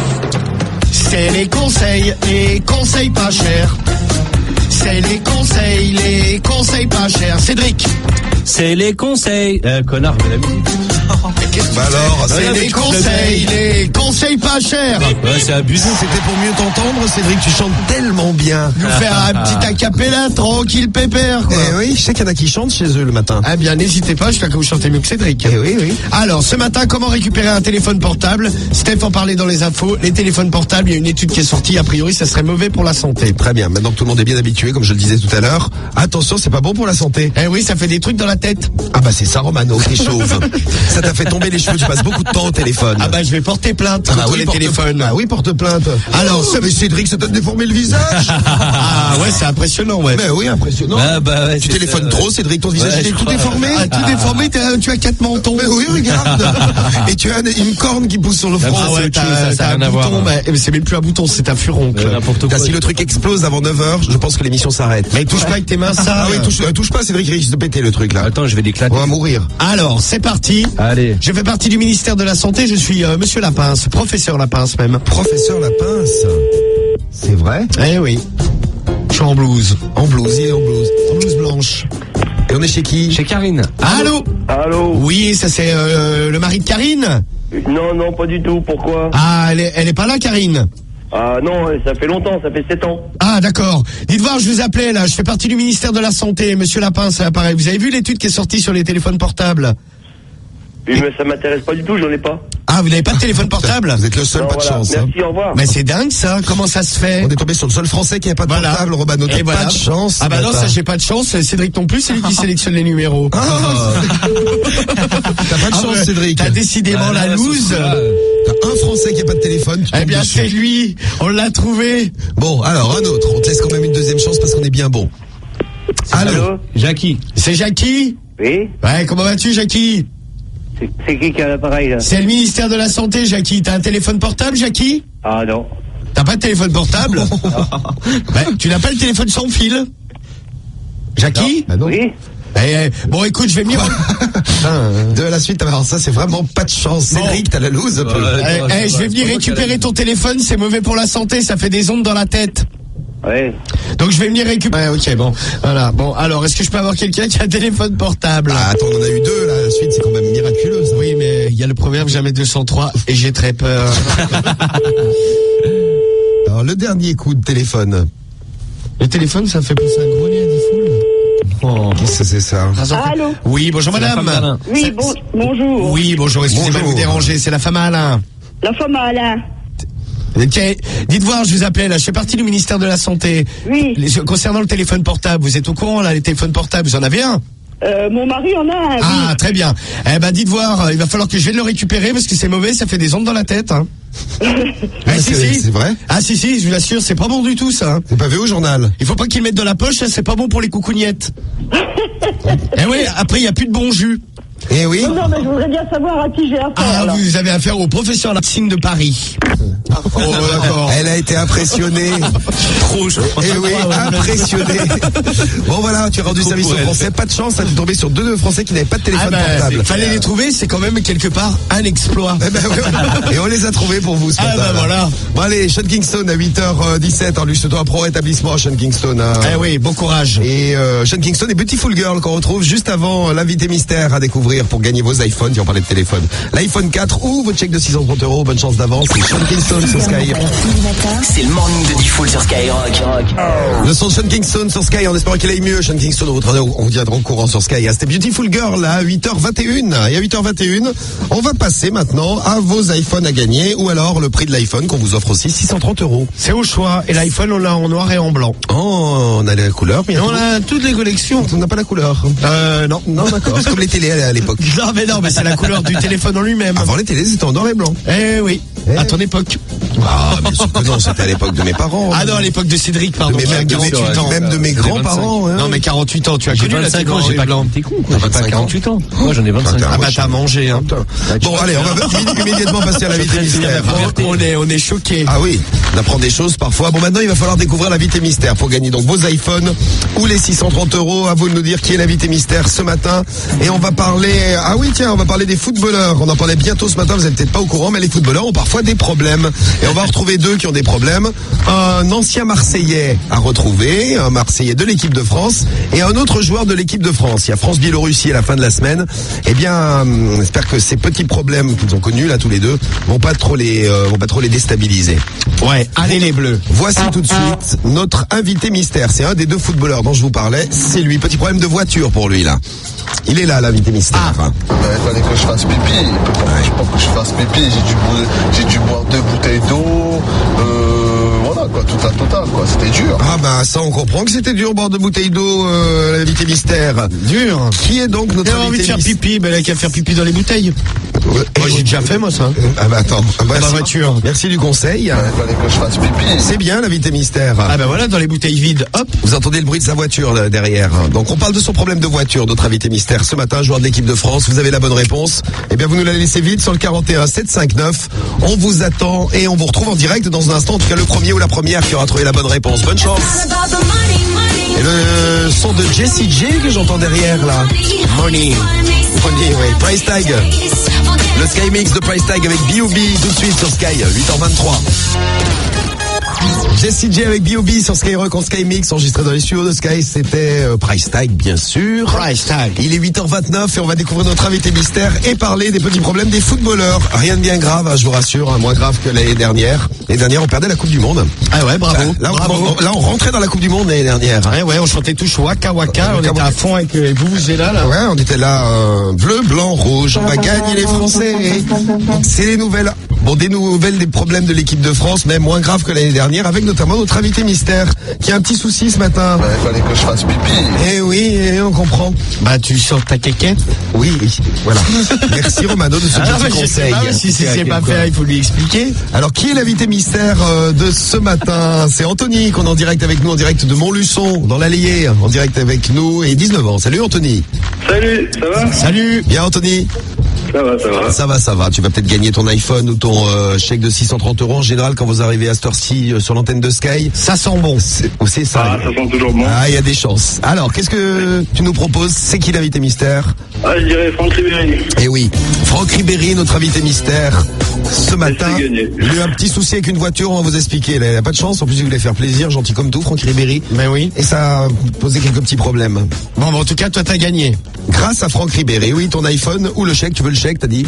C'est les conseils pas chers. C'est les conseils pas chers. Cédric. C'est les conseils. Connard, mais la musique. Bah alors, c'est les conseils pas chers. Ouais, c'est abusé. C'était pour mieux t'entendre, Cédric, tu chantes tellement bien. Nous faire un petit acapella tranquille pépère, quoi. Eh oui, je sais qu'il y en a qui chantent chez eux le matin. Ah bien, n'hésitez pas, je crois que vous chantez mieux que Cédric. Eh oui. Alors, ce matin, comment récupérer un téléphone portable? Steph en parlait dans les infos. Les téléphones portables, il y a une étude qui est sortie. A priori, ça serait mauvais pour la santé. Très bien, maintenant que tout le monde est bien habitué, comme je le disais tout à l'heure, attention, c'est pas bon pour la santé. Eh oui, ça fait des trucs dans la tête. Ah bah c'est ça, Romano, t'es chauve. Ça t'a fait tomber les cheveux, tu passes beaucoup de temps au téléphone. Ah bah je vais porter plainte contre les téléphones. Ah oui, porte plainte. Alors, mais Cédric, ça t'a déformé le visage. Ah ouais, c'est impressionnant, ouais. Mais oui, impressionnant. Ah bah ouais, tu téléphones trop, Cédric, ton visage est tout déformé. Ah, tout déformé, tu as 4 mentons. Mais oui, regarde. Et tu as une corne qui pousse sur le front. Ah ouais, t'as un bouton, mais c'est même plus un bouton, c'est un furoncle. N'importe quoi. Si le truc explose avant 9h, je pense que l'émission s'arrête. Mais touche pas avec tes mains, ça. Ah oui, touche pas, Cédric, il risque de péter le truc là. Attends, je vais l'éclater. On va mourir. Alors, c'est parti. Allez. Je fais partie du ministère de la Santé, je suis Monsieur Lapince, professeur Lapince même. Professeur Lapince. C'est vrai? Eh oui. Je suis en blouse. En blouse, il est en blouse. En blouse blanche. Et on est chez qui? Chez Karine. Allô? Allô? Oui, ça c'est le mari de Karine? Non, pas du tout. Pourquoi? Ah, elle est pas là, Karine? Ah non, ça fait longtemps, ça fait 7 ans. Ah d'accord. Dites voir, je vous appelais là, je fais partie du ministère de la Santé, Monsieur Lapin, c'est pareil. Vous avez vu l'étude qui est sortie sur les téléphones portables? Oui, mais ça m'intéresse pas du tout, j'en ai pas. Ah, vous n'avez pas de téléphone portable? Vous êtes le seul, Non, pas de chance. Merci, au revoir. Mais c'est dingue ça, comment ça se fait? On est tombé sur le seul français qui n'a pas de portable, Romano. T'as pas de chance. Ah bah non, ça j'ai pas de chance, Cédric non plus, c'est lui qui sélectionne les numéros. T'as pas de chance, Cédric. T'as décidément la loose. T'as un français qui a pas de téléphone. Eh bien c'est lui, on l'a trouvé. Bon, alors un autre, on te laisse quand même une deuxième chance parce qu'on est bien bon. Allô? Jackie. C'est Jackie? Oui? Ouais, comment vas-tu Jackie? C'est qui a l'appareil là? C'est le ministère de la Santé, Jackie. T'as un téléphone portable, Jackie? Ah non. T'as pas de téléphone portable? Tu n'as pas le téléphone sans fil? Jackie? Bah non. Oui? Bon, écoute, je vais venir. De la suite, alors ça, c'est vraiment pas de chance. Cédric, t'as la loose un peu. Je vais venir récupérer ton téléphone, c'est mauvais pour la santé, ça fait des ondes dans la tête. Ouais. Donc je vais venir récupérer. Ok, bon, voilà. Bon, alors, est-ce que je peux avoir quelqu'un qui a un téléphone portable? Ah, attends, on en a eu 2 là. La suite, c'est quand même miraculeux. Ça. Oui, mais il y a le proverbe jamais 203 et j'ai très peur. Alors le dernier coup de téléphone. Le téléphone, ça fait pousser un gros nez à Diffoul. Oh, qu'est-ce que c'est ça? Allô? Oui, bonjour madame. Oui, bonjour. Oui, bonjour, excusez-moi de vous déranger, c'est la femme à Alain. La femme à Alain. Ok, dites voir, je vous appelais là, je fais partie du ministère de la Santé. Oui. Concernant le téléphone portable, vous êtes au courant là, les téléphones portables, vous en avez un? Mon mari en a un. Ah, très bien. Eh ben, dites voir, il va falloir que je vienne le récupérer parce que c'est mauvais, ça fait des ondes dans la tête. Hein. C'est vrai? Ah si, je vous l'assure, c'est pas bon du tout ça. C'est pas vu au journal. Il faut pas qu'il le mette dans la poche, c'est pas bon pour les coucougnettes. Eh oui, après il y a plus de bon jus. Eh oui. Non, mais je voudrais bien savoir à qui j'ai affaire. Ah, alors. vous avez affaire au professeur Latsine de Paris. Oh, d'accord. Elle a été impressionnée. Trop, je crois. Eh oui, impressionnée. Bon voilà, tu as rendu service aux Français. Pas de chance, tu es tombé sur 2 Français qui n'avaient pas de téléphone portable. Fallait les trouver, c'est quand même quelque part un exploit. Eh ben, ouais. Et on les a trouvés pour vous ce matin. Ben voilà. Bon allez, Sean Kingston à 8h17. Lui, c'est un pro établissement, Sean Kingston. Eh oui, bon courage. Et Sean Kingston et Beautiful Girl qu'on retrouve juste avant l'invité mystère à découvrir pour gagner vos iPhones. Si on parlait de téléphone, l'iPhone 4 ou votre chèque de 630 €. Bonne chance d'avance. C'est Sean Kingston. Music sur Sky. C'est le morning de Diffoul sur Skyrock. Le son de Sean Kingston sur Sky, en espérant qu'il aille mieux. Sean Kingston, on viendra en courant sur Sky. C'était Beautiful Girl à 8h21. Et à 8h21, on va passer maintenant à vos iPhones à gagner, ou alors le prix de l'iPhone qu'on vous offre aussi, 630 €. C'est au choix. Et l'iPhone, on l'a en noir et en blanc. Oh, on a la couleur. On a toutes les collections. On n'a pas la couleur. Non. Non, d'accord. C'est comme les télés à l'époque. Non, mais c'est la couleur du téléphone en lui-même. Avant les télés, c'était en noir et blanc. Eh oui. À ton époque. Ah, bien sûr que non, c'était à l'époque de mes parents. Ah non, à l'époque de Cédric, pardon. Même de mes grands-parents. Non, mais 48 ans, tu as J'ai connu 25 ans, j'ai pas blanc. T'es con, quoi. J'ai pas 48 ans. Moi, j'en ai 25 ans. Ah bah t'as mangé, hein. Bon, allez, on va immédiatement passer à l'invité mystère. On est choqués. Ah oui, on apprend des choses parfois. Bon, maintenant, il va falloir découvrir l'invité mystère pour gagner donc vos iPhones ou les 630 €. À vous de nous dire qui est l'invité mystère ce matin. Et on va parler, on va parler des footballeurs. On en parlait bientôt ce matin, vous n'êtes peut-être pas au courant, mais les footballeurs ont parfois des problèmes. Et on va en retrouver deux qui ont des problèmes. Un ancien Marseillais à retrouver, un Marseillais de l'équipe de France, et un autre joueur de l'équipe de France. Il y a France-Biélorussie à la fin de la semaine. Eh bien, j'espère que ces petits problèmes qu'ils ont connus là tous les deux vont pas trop les déstabiliser. Ouais, allez les Bleus. Voici tout de suite notre invité mystère. C'est un des deux footballeurs dont je vous parlais. C'est lui. Petit problème de voiture pour lui là. Il est là, l'invité mystère. Il fallait que je fasse pipi. Je pense que je fasse pipi. J'ai dû boire 2 bouteilles d'eau. Voilà quoi, tout un total quoi. C'était dur. Ah bah ça, on comprend que c'était dur, boire 2 bouteilles d'eau, l'invité mystère. Dur. Qui est donc notre invité mystère? envie de faire pipi, ben il a qu'à faire pipi dans les bouteilles. Moi j'ai déjà fait moi ça. Ah bah attends, dans la voiture. Merci du conseil. Il fallait que je fasse pipi. C'est bien l'invité mystère. Ah bah voilà, dans les bouteilles vides, hop. Vous entendez le bruit de sa voiture là, derrière. Donc on parle de son problème de voiture, notre invité mystère ce matin, joueur de l'équipe de France. Vous avez la bonne réponse. Eh bien vous nous la laissez vite sur le 41 759. On vous attend et on vous retrouve en direct dans un instant. En tout cas le premier ou la première qui aura trouvé la bonne réponse. Bonne chance. Et le son de Jessie J que j'entends derrière là. Money, oui. Price Tag. Le Sky Mix de Price Tag avec B.O.B. tout de suite sur Sky, 8h23. Jessie J avec B.O.B. sur Skyrock en Sky Mix, enregistré dans les studios de Sky, c'était Price Tag bien sûr. Price Tag. Il est 8h29 et on va découvrir notre invité mystère et parler des petits problèmes des footballeurs. Rien de bien grave, je vous rassure, moins grave que l'année dernière. L'année dernière, on perdait la Coupe du Monde. Ah ouais, bravo. Là, on rentrait dans la Coupe du Monde l'année dernière. Ouais, on chantait tous Waka Waka, on était à fond avec vous là. Ouais, on était là, bleu, blanc, rouge, on va gagner les Français. C'est les nouvelles. Bon, des nouvelles des problèmes de l'équipe de France, mais moins grave que l'année dernière, avec notamment notre invité mystère, qui a un petit souci ce matin. Il fallait que je fasse pipi. Eh oui, on comprend. Bah, tu sors ta quéquette? Oui, voilà. Merci Romano de ce petit conseil. Si c'est pas fait, il faut lui expliquer. Alors, qui est l'invité mystère de ce matin? C'est Anthony, qu'on est en direct avec nous, en direct de Montluçon, dans l'Allier, en direct avec nous, et 19 ans. Salut Anthony. Salut, ça va? Salut. Bien Anthony. Ça va. Tu vas peut-être gagner ton iPhone ou ton chèque de 630 € en général quand vous arrivez à cette heure-ci sur l'antenne de Sky. Ça sent bon. C'est ça. Ah, ça sent toujours bon. Ah, il y a des chances. Alors, qu'est-ce que tu nous proposes? C'est qui l'invité mystère? Ah, je dirais Franck Ribéry. Eh oui, Franck Ribéry, notre invité mystère. Ce matin, il a eu un petit souci avec une voiture, on va vous expliquer. Il n'a pas de chance, en plus il voulait faire plaisir, gentil comme tout, Franck Ribéry. Ben oui. Et ça a posé quelques petits problèmes. Bon, en tout cas, toi t'as gagné. Grâce à Franck Ribéry, oui, ton iPhone ou le chèque, tu veux le chèque, t'as dit?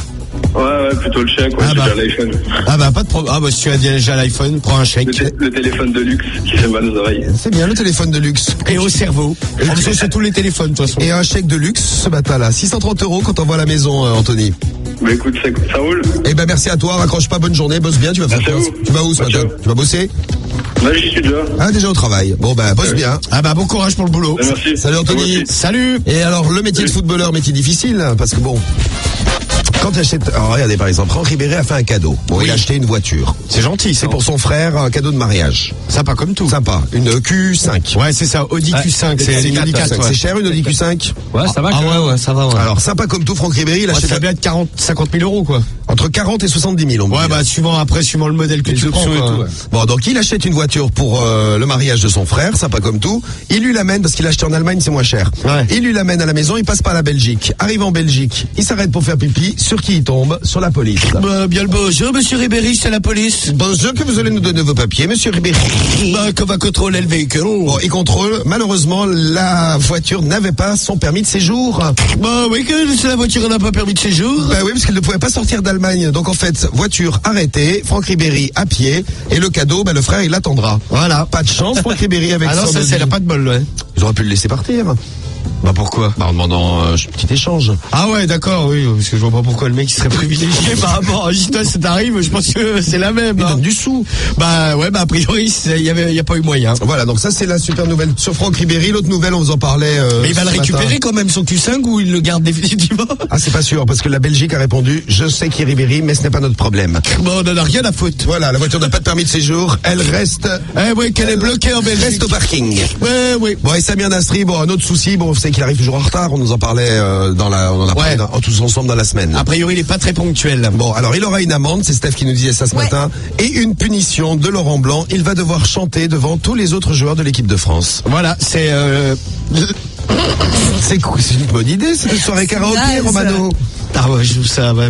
Ouais, plutôt le chèque, j'ai déjà l'iPhone. Ah bah pas de problème. Ah bah si tu as déjà l'iPhone, prends un chèque. Le téléphone de luxe qui fait mal aux oreilles. C'est bien, le téléphone de luxe. Et au cerveau. Et c'est tous les téléphones de toute façon. Et un chèque de luxe ce matin-là, 630 € quand on voit à la maison, Anthony. Bah écoute, ça roule. Eh ben merci à toi, raccroche pas, bonne journée, bosse bien, tu vas faire quoi? Tu vas où ce matin? Tu vas bosser? Là j'y suis déjà. Ah, déjà au travail. Bon bah bosse bien. Ah bah bon courage pour le boulot. Bah, merci. Salut Anthony. Salut. Et alors le métier de footballeur, métier difficile, parce que bon, quand tu achètes... Alors regardez par exemple, Franck Ribéry a fait un cadeau. Bon, il a acheté une voiture. C'est gentil. C'est pour son frère, un cadeau de mariage. Sympa comme tout. Sympa. Une Q5. Ouais, c'est ça, Audi Q5. C'est une Audi 4. C'est cher une Audi Q5? Ouais, ça va. Ah ouais, ça va. Ouais. Alors sympa comme tout, Franck Ribéry, il achète... Ça doit être 50 000 € quoi. Entre 40 et 70 000, on peut dire. Ouais, bah suivant le modèle que tu prends. Et tout, ouais. Bon, donc il achète une voiture pour le mariage de son frère, sympa comme tout. Il lui l'amène, parce qu'il a acheté en Allemagne, c'est moins cher. Ouais. Il lui l'amène à la maison, il passe par la Belgique. Arrive en Belgique, il s'arrête pour faire pipi. Sur qui il tombe? Sur la police. Bien le bonjour, monsieur Ribéry, c'est la police. Bonjour, que vous allez nous donner vos papiers, monsieur Ribéry? Bah, qu'on va contrôler le véhicule. Bon, il contrôle. Malheureusement, la voiture n'avait pas son permis de séjour. Bah oui, que la voiture n'a pas permis de séjour. Bah oui, parce qu'elle ne pouvait pas sortir d'Allemagne. Allemagne. Donc en fait, voiture arrêtée, Franck Ribéry à pied, et le cadeau, le frère il l'attendra. Voilà, pas de chance, Franck Ribéry avec non, ça c'est pas de bol, ouais. Ils auraient pu le laisser partir. Bah pourquoi ? En demandant un petit échange. Ah ouais, d'accord, oui, parce que je vois pas pourquoi le mec il serait privilégié par rapport à Gita, ça t'arrive, je pense que c'est la même. Il donne du sou. Bah ouais, a priori, il y a pas eu moyen. Voilà, donc ça c'est la super nouvelle sur Franck Ribéry. L'autre nouvelle, on vous en parlait. Mais il va le récupérer matin. Quand même son Q5 ou il le garde définitivement ? Ah, c'est pas sûr, parce que la Belgique a répondu, je sais qui est Ribéry, mais ce n'est pas notre problème. Bon, on en a rien à foutre. Voilà, la voiture n'a pas de permis de séjour, elle reste. Ouais, qu'elle est bloquée en Belgique. Reste au parking. Ouais. Bon, et Samir Nasri, un autre souci, on sait qu'il arrive toujours en retard. On nous en parlait on en a parlé tous ensemble dans la semaine. A priori, il est pas très ponctuel. Bon, alors il aura une amende, c'est Steph qui nous disait ça ce matin, et une punition de Laurent Blanc. Il va devoir chanter devant tous les autres joueurs de l'équipe de France. Voilà, c'est c'est une bonne idée, cette soirée karaoké, Romano. Ah ouais, je joue ça, ouais.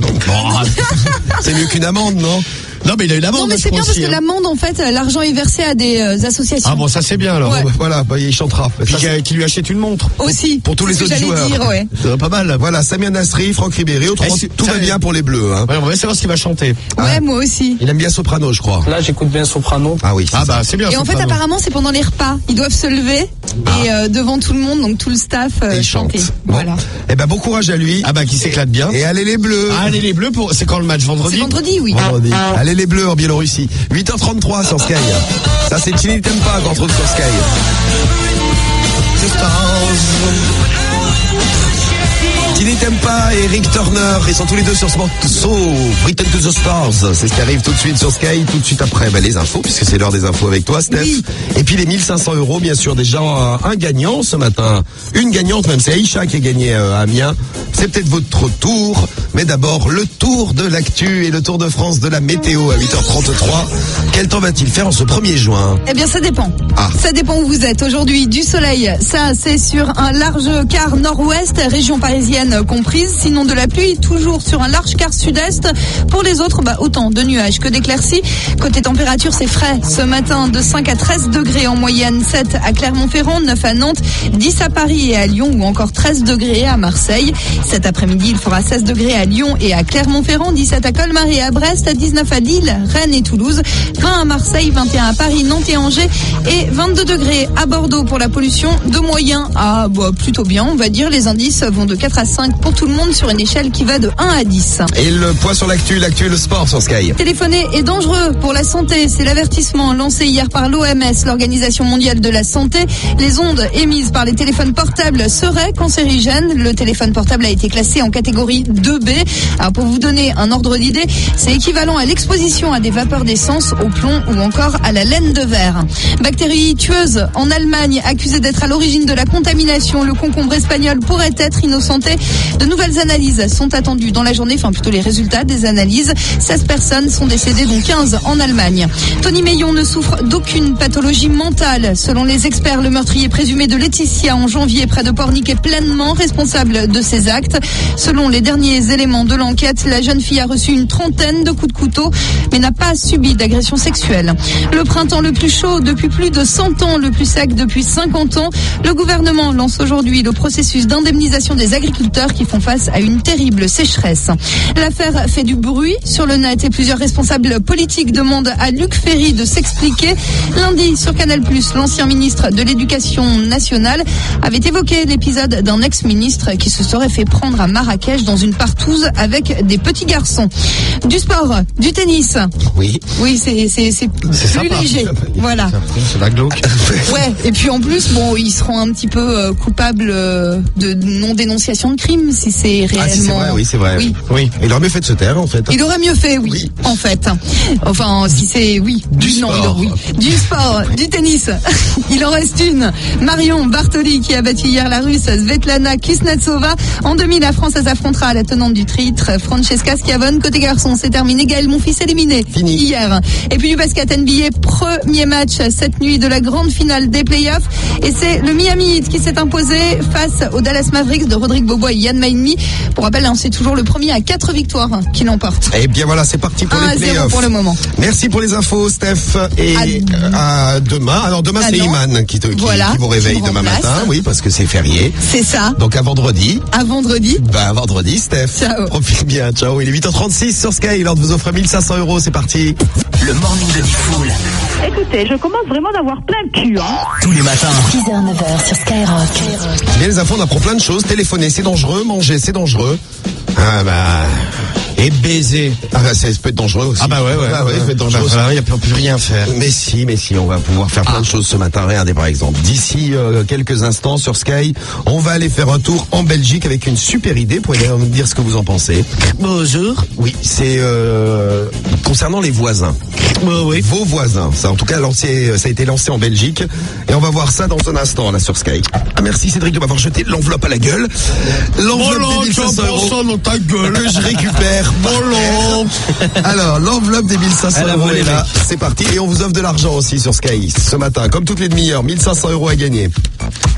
C'est mieux qu'une amende, non ? Non, mais il a une amende. Non, mais c'est bien parce que l'amende, en fait, l'argent est versé à des associations. Ah bon, ça c'est bien alors. Ouais. Voilà, il chantera. Puis qui lui achète une montre. Aussi. Pour tous les autres joueurs. Ouais. C'est pas mal. Voilà, Samir Nasri, Franck Ribéry, autrement tout va bien pour les Bleus. Hein. Ouais, on va savoir ce qu'il va chanter. Ouais, moi aussi. Il aime bien soprano, je crois. Là, j'écoute bien soprano. Ah oui. Ah bah c'est bien. Et soprano. en fait, apparemment, c'est pendant les repas. Ils doivent se lever et devant tout le monde, donc tout le staff, et chanter. Bon. Voilà. Eh ben bon courage à lui. Ah bah qui s'éclate bien. Et allez les Bleus. Allez les Bleus c'est quand le match vendredi ? C'est vendredi, oui. Vendredi. Allez les Bleus en Biélorussie. 8h33 sur Sky. Ça c'est Chini Tempa qu'on retrouve sur Sky. Chini Tempa et Rick Turner, ils sont tous les deux sur Smart So, Return to the Stars. C'est ce qui arrive tout de suite sur Sky, tout de suite après les infos, puisque c'est l'heure des infos avec toi, Steph. Oui. Et puis les 1500 €, bien sûr, déjà un gagnant ce matin. Une gagnante même, c'est Aïcha qui a gagné à Amiens. C'est peut-être votre tour, mais d'abord le tour de l'actu et le Tour de France de la météo à 8h33. Quel temps va-t-il faire en ce 1er juin ? Eh bien, ça dépend. Ça dépend où vous êtes. Aujourd'hui, du soleil, ça c'est sur un large quart nord-ouest, région parisienne comprise. Sinon de la pluie, toujours sur un large quart sud-est. Pour les autres, autant de nuages que d'éclaircies. Côté température, c'est frais. Ce matin, de 5 à 13 degrés en moyenne, 7 à Clermont-Ferrand, 9 à Nantes, 10 à Paris et à Lyon ou encore 13 degrés à Marseille. Cet après-midi, il fera 16 degrés à Lyon et à Clermont-Ferrand, 17 à Colmar et à Brest, 19 à Lille, Rennes et Toulouse, 20 à Marseille, 21 à Paris, Nantes et Angers et 22 degrés à Bordeaux pour la pollution, de moyen à plutôt bien, on va dire. Les indices vont de 4 à 5 pour tout le monde sur une échelle qui va de 1 à 10. Et le point sur l'actu et le sport sur Sky. Téléphoner est dangereux pour la santé, c'est l'avertissement lancé hier par l'OMS, l'Organisation mondiale de la santé. Les ondes émises par les téléphones portables seraient cancérigènes. Le téléphone portable a été classé en catégorie 2B. Alors pour vous donner un ordre d'idée, c'est équivalent à l'exposition à des vapeurs d'essence, au plomb ou encore à la laine de verre. Bactérie tueuse en Allemagne, accusée d'être à l'origine de la contamination. Le concombre espagnol pourrait être innocenté. De nouvelles analyses sont attendues dans la journée, plutôt les résultats des analyses. 16 personnes sont décédées, dont 15 en Allemagne. Tony Meillon ne souffre d'aucune pathologie mentale. Selon les experts, le meurtrier présumé de Laetitia en janvier près de Pornic est pleinement responsable de ses actes. Selon les derniers éléments de l'enquête, la jeune fille a reçu une trentaine de coups de couteau, mais n'a pas subi d'agression sexuelle. Le printemps le plus chaud depuis plus de 100 ans, le plus sec depuis 50 ans. Le gouvernement lance aujourd'hui le processus d'indemnisation des agriculteurs qui font face à une terrible sécheresse. L'affaire fait du bruit sur le net et plusieurs responsables politiques demandent à Luc Ferry de s'expliquer. Lundi, sur Canal+, l'ancien ministre de l'Éducation nationale avait évoqué l'épisode d'un ex-ministre qui se serait fait prendre à Marrakech dans une partouze avec des petits garçons. Du sport, du tennis. Oui. Oui, c'est plus sympa. léger. Voilà. C'est la glauque. Ouais, et puis en plus, ils seront un petit peu coupables de non-dénonciation de crime si c'est réellement... c'est vrai. Oui. Il aurait mieux fait de se taire, en fait. Il aurait mieux fait, oui. En fait. Enfin, si c'est... Oui. Du sport. Du sport, du tennis. Il en reste une. Marion Bartoli qui a battu hier la Russe Svetlana Kuznetsova. En demi, la France s'affrontera à la tenante du titre, Francesca Schiavone. Côté garçon, c'est terminé. Gaël Monfils éliminé. Fini. Hier. Et puis du basket NBA, premier match cette nuit de la grande finale des playoffs. Et c'est le Miami Heat qui s'est imposé face aux Dallas Mavericks de Rodrigue Bobois. Yann Maïmi. Pour rappel, hein, c'est toujours le premier à 4 victoires qui l'emporte. Eh bien voilà, c'est parti pour les playoffs. Pour le moment. Merci pour les infos, Steph. Et à demain. Alors demain, c'est Iman qui vous réveille demain matin. Oui, parce que c'est férié. C'est ça. Donc à vendredi. À vendredi. À vendredi, Steph. Ciao. Profite bien. Ciao. Il est 8h36 sur Sky. L'heure de vous offrir 1500 €. C'est parti. Le morning de Diffoul. Écoutez, je commence vraiment d'avoir plein de cul, hein. Tous les matins. 6h, 9h sur Skyrock. Bien les infos, on apprend plein de choses. Téléphoner, c'est dangereux. Manger, c'est dangereux. Ah bah... Et baiser. Ah bah ça peut être dangereux aussi. Ah bah ouais, ça peut être dangereux. Il n'y a plus rien à faire. Mais si, on va pouvoir faire plein de choses ce matin. Regardez par exemple, d'ici quelques instants sur Sky, on va aller faire un tour en Belgique avec une super idée. Vous pouvez me dire ce que vous en pensez. Bonjour. Oui, c'est concernant les voisins. Oui. Vos voisins. Ça, en tout cas, ça a été lancé en Belgique. Et on va voir ça dans un instant, là, sur Sky. Ah, merci Cédric de m'avoir jeté l'enveloppe à la gueule. L'enveloppe des 1500 € dans ta gueule. que je récupère. Alors, l'enveloppe des 1500 € est là. C'est parti. Et on vous offre de l'argent aussi sur Sky ce matin. Comme toutes les demi-heures, 1500 € à gagner.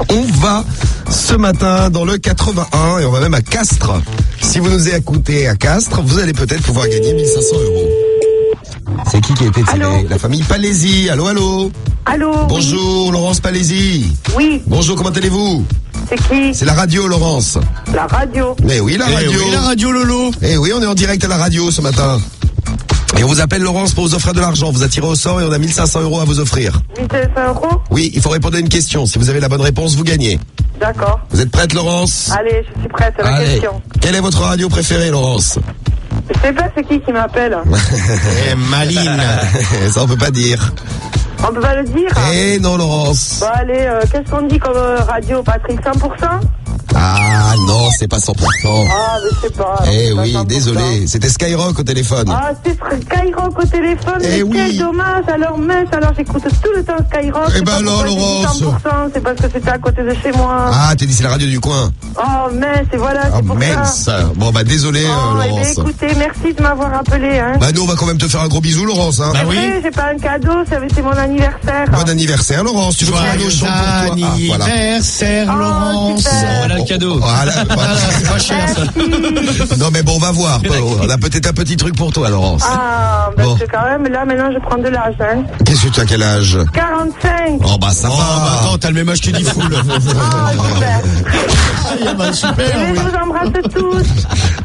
On va ce matin dans le 81 et on va même à Castres. Si vous nous écoutez à Castres, vous allez peut-être pouvoir gagner 1500 €. C'est qui a été tiré? La famille Palési. Allô, allô. Allô. Bonjour, oui. Laurence Palési. Oui. Bonjour, comment allez-vous? C'est qui? C'est la radio, Laurence. La radio. Mais oui, la radio. Oui, la radio, Lolo. Eh oui, on est en direct à la radio ce matin. Et on vous appelle Laurence pour vous offrir de l'argent. Vous a tiré au sort et on a 1500 € à vous offrir. 1500 €? Oui, il faut répondre à une question. Si vous avez la bonne réponse, vous gagnez. D'accord. Vous êtes prête, Laurence? Allez, je suis prête à la question. Quelle est votre radio préférée, Laurence? Je sais pas c'est qui m'appelle. Maline. Ça, on peut pas dire. On peut pas le dire? Eh non, Laurence. Bon, allez, qu'est-ce qu'on dit comme radio, Patrick? 100%? Ah non, c'est pas 100%. Ah, mais je sais pas. Eh oui, désolé. C'était Skyrock au téléphone. Ah, c'est Skyrock au téléphone. Eh oui. Quel dommage. Alors, j'écoute tout le temps Skyrock. Eh ben alors, Laurence. 100%, c'est parce que c'était à côté de chez moi. Ah, t'es dit c'est la radio du coin. Oh, mince, et voilà, c'est pour ça. Bon, bah désolé, Laurence. Eh bien, écoutez, merci de m'avoir appelé. Hein. Bah nous, on va quand même te faire un gros bisou, Laurence. Hein. Bah oui. J'ai pas un cadeau, c'est mon anniversaire. Bon anniversaire, Laurence. Tu veux qu'on ait chante pour toi? Anniversaire, Laurence. Voilà le cadeau. Voilà, c'est pas cher, ça. Non, mais bon, on va voir. On a peut-être un petit truc pour toi, Laurence. Ah, parce que quand même, là, maintenant, je prends de l'âge. Hein. Qu'est-ce que tu as, quel âge? 45. Oh, bah, ça va. Bah, attends, t'as le même âge que Diffoul. Super. Je vous embrasse tous.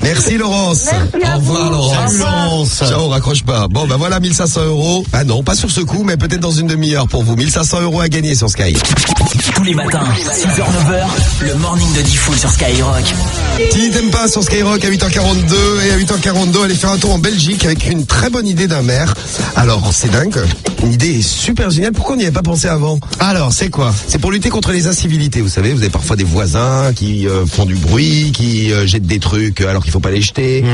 Merci, Laurence. Merci à Au revoir, vous. Laurence. Salut, Laurence. Ciao, raccroche pas. Bon, bah voilà, 1500 €. Ah non, pas sur ce coup, mais peut-être dans une demi-heure pour vous. 1500 € à gagner sur Sky. Tous les matins, 6h, 9h, le morning de Diffoul sur Skyrock. Qui t'aime pas sur Skyrock à 8h42 et à 8h42, allez faire un tour en Belgique avec une très bonne idée d'un maire. Alors, c'est dingue. Une idée super géniale. Pourquoi on n'y avait pas pensé avant? Alors, c'est quoi? C'est pour lutter contre les incivilités. Vous savez, vous avez parfois des voisins qui font du bruit, qui jettent des trucs alors qu'il faut pas les jeter.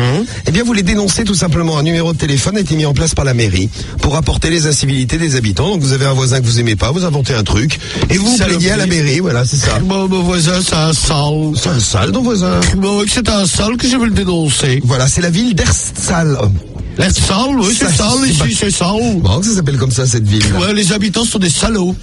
Eh bien, vous les dénoncez tout simplement. Un numéro de téléphone a été mis en place par la mairie pour rapporter les incivilités des habitants. Donc, vous avez un voisin que vous aimez pas, vous inventez un truc et vous plaignez à la mairie. Voilà, c'est ça. Bon, mon voisin, c'est un sale. C'est un sale, ton voisin. Bon, c'est un sale que je veux le dénoncer. Voilà, c'est la ville d'Erstal. L'Erstal, oui, c'est sale, ici, c'est sale. Bon, ça s'appelle comme ça, cette ville. Ouais, les habitants sont des salauds.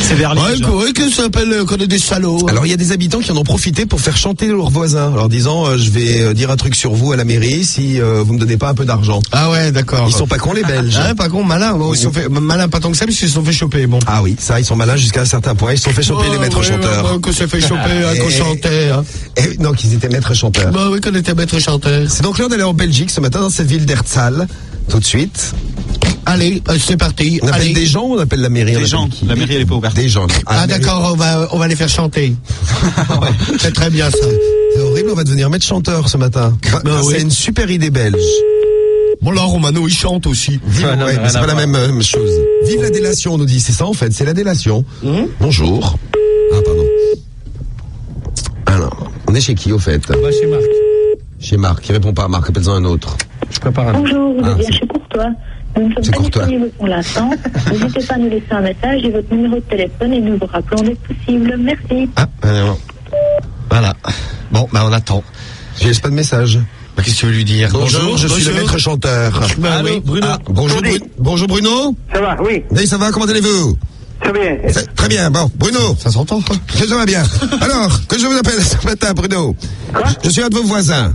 C'est vers ouais, que ça s'appelle qu'on est des salauds. Alors, il y a des habitants qui en ont profité pour faire chanter leurs voisins, en leur disant, je vais dire un truc sur vous à la mairie si vous me donnez pas un peu d'argent. Ah ouais, d'accord. Ils sont pas cons, les Belges. Ah, pas cons, malins. Bon, ils sont fait, malins pas tant que ça, mais ils se sont fait choper, bon. Ah oui, ça, ils sont malins jusqu'à un certain point. Ils se sont fait choper, les maîtres chanteurs. Qu'on s'est fait choper, qu'on chantait, hein. Non, qu'ils étaient maîtres chanteurs. Bah oui, qu'on était maîtres chanteurs. C'est donc l'heure d'aller en Belgique ce matin dans cette ville d'Erstal. Tout de suite. Allez, c'est parti. On appelle des gens ou on appelle la mairie? Des gens. La mairie, elle est pas ouverte. Des gens. Ah d'accord, on va les faire chanter. C'est très bien ça. C'est horrible, on va devenir maître chanteur ce matin. C'est une super idée belge. Bon là, Romano, il chante aussi. Ouais, mais c'est pas la même chose. Vive la délation, on nous dit. C'est ça en fait, c'est la délation. Bonjour. Ah pardon. Alors, on est chez qui au fait? Chez Marc. Chez Marc, il répond pas. Marc, appelle-en un autre. Je prépare un. Bonjour, vous êtes bien chez Courtois. Nous ne sommes pas disponibles pour l'instant. N'hésitez pas à nous laisser un message et votre numéro de téléphone et nous vous rappelons dès que possible. Merci. Ah, voilà. Bon, on attend. Je laisse pas de message. Qu'est-ce que tu veux lui dire? Bonjour, je suis le maître chanteur. Allô, Bruno. Bonjour, bonjour Bruno. Ça va, oui. Oui, ça va, comment allez-vous? Très bien. Très bien, bon, Bruno. Ça s'entend, quoi. Que ça va bien. Alors, que je vous appelle ce matin, Bruno. Quoi? Je suis un de vos voisins.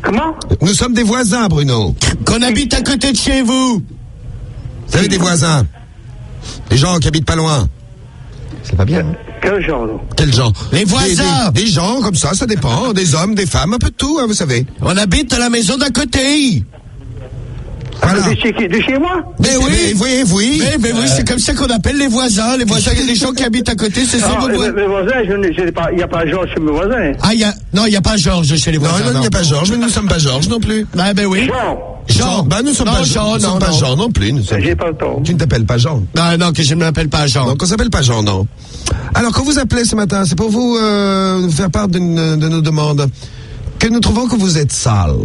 Comment? Nous sommes des voisins, Bruno. Qu'on habite à côté de chez vous. Vous avez des voisins. Des gens qui habitent pas loin. C'est pas bien, hein. Quel genre, là? Quels gens? Les voisins. Des gens comme ça dépend. Des hommes, des femmes, un peu de tout, hein, vous savez. On habite à la maison d'à côté. Voilà. De chez moi? Mais oui. Mais oui, c'est comme ça qu'on appelle les voisins. Les voisins, les gens qui habitent à côté, c'est ça. Mes voisins, il n'y a pas Georges chez mes voisins. Ah, il n'y a pas Georges chez les voisins. Non, il n'y a pas Georges, mais nous ne sommes pas Georges non plus. Ah, ben oui. Jean. Bah, nous ne sommes pas Jean. Nous ne sommes pas Jean non plus. J'ai pas le temps. Tu ne t'appelles pas Jean. Non, que je ne m'appelle pas Jean. Donc on s'appelle pas Jean, non. Alors, quand vous appelez ce matin, c'est pour vous faire part de nos demandes. Que nous trouvons que vous êtes sale.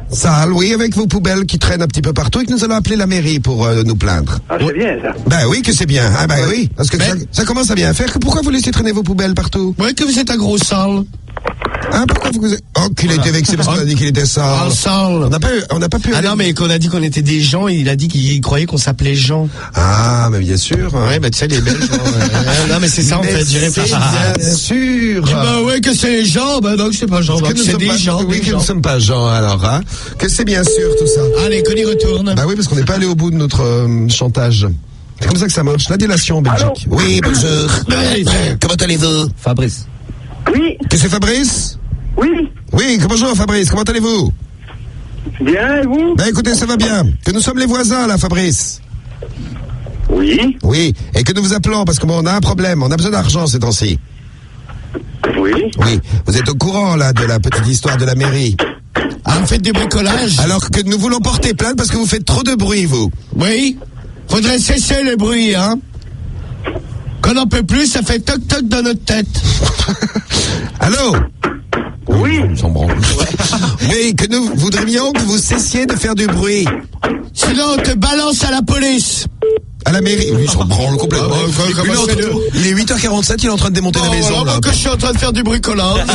Sale, oui, avec vos poubelles qui traînent un petit peu partout et que nous allons appeler la mairie pour nous plaindre. Ah, c'est bien, ça. Ben oui que c'est bien. Ah ben oui, parce que ça commence à bien faire. Pourquoi vous laissez traîner vos poubelles partout? Oui, que vous êtes un gros sale. Hein, pourquoi vous... Oh, qu'il était vexé parce qu'on a dit qu'il était sale. Sale. On n'a pas pu... Ah non, mais qu'on a dit qu'on était des gens, il a dit qu'il croyait qu'on s'appelait Jean. Ah, mais bien sûr. Ouais, bah tu sais, les Belges... non, mais c'est ça, en fait, j'irai pas. Bien sûr. Bah ouais, que c'est Jean, bah non, que c'est pas Jean, que c'est des gens. Oui, que nous ne sommes pas Jean, alors, hein. Que c'est bien sûr, tout ça. Allez, qu'on y retourne. Bah oui, parce qu'on n'est pas allé au bout de notre chantage. C'est comme ça que ça marche, la délation en Belgique. Allô? Oui, bonjour. Comment allez-vous? Fabrice. Oui. Que c'est Fabrice? Oui. Oui, bonjour Fabrice, comment allez-vous? Bien, et vous? Ben écoutez, ça va bien. Que nous sommes les voisins là, Fabrice. Oui. Oui, et que nous vous appelons parce qu'on a un problème, on a besoin d'argent ces temps-ci. Oui. Oui, vous êtes au courant là de la petite histoire de la mairie. Ah, vous faites des bricolages? Alors que nous voulons porter plainte parce que vous faites trop de bruit, vous. Oui. Faudrait cesser le bruit, hein. Qu'on n'en peut plus, ça fait toc-toc dans notre tête. Allô? Oui. Oui, que nous voudrions que vous cessiez de faire du bruit. Sinon, on te balance à la police. À la mairie? Oui, ils s'en branlent complètement. Il est 8h47, il est en train de démonter la maison, là. Que je suis en train de faire du bricolage.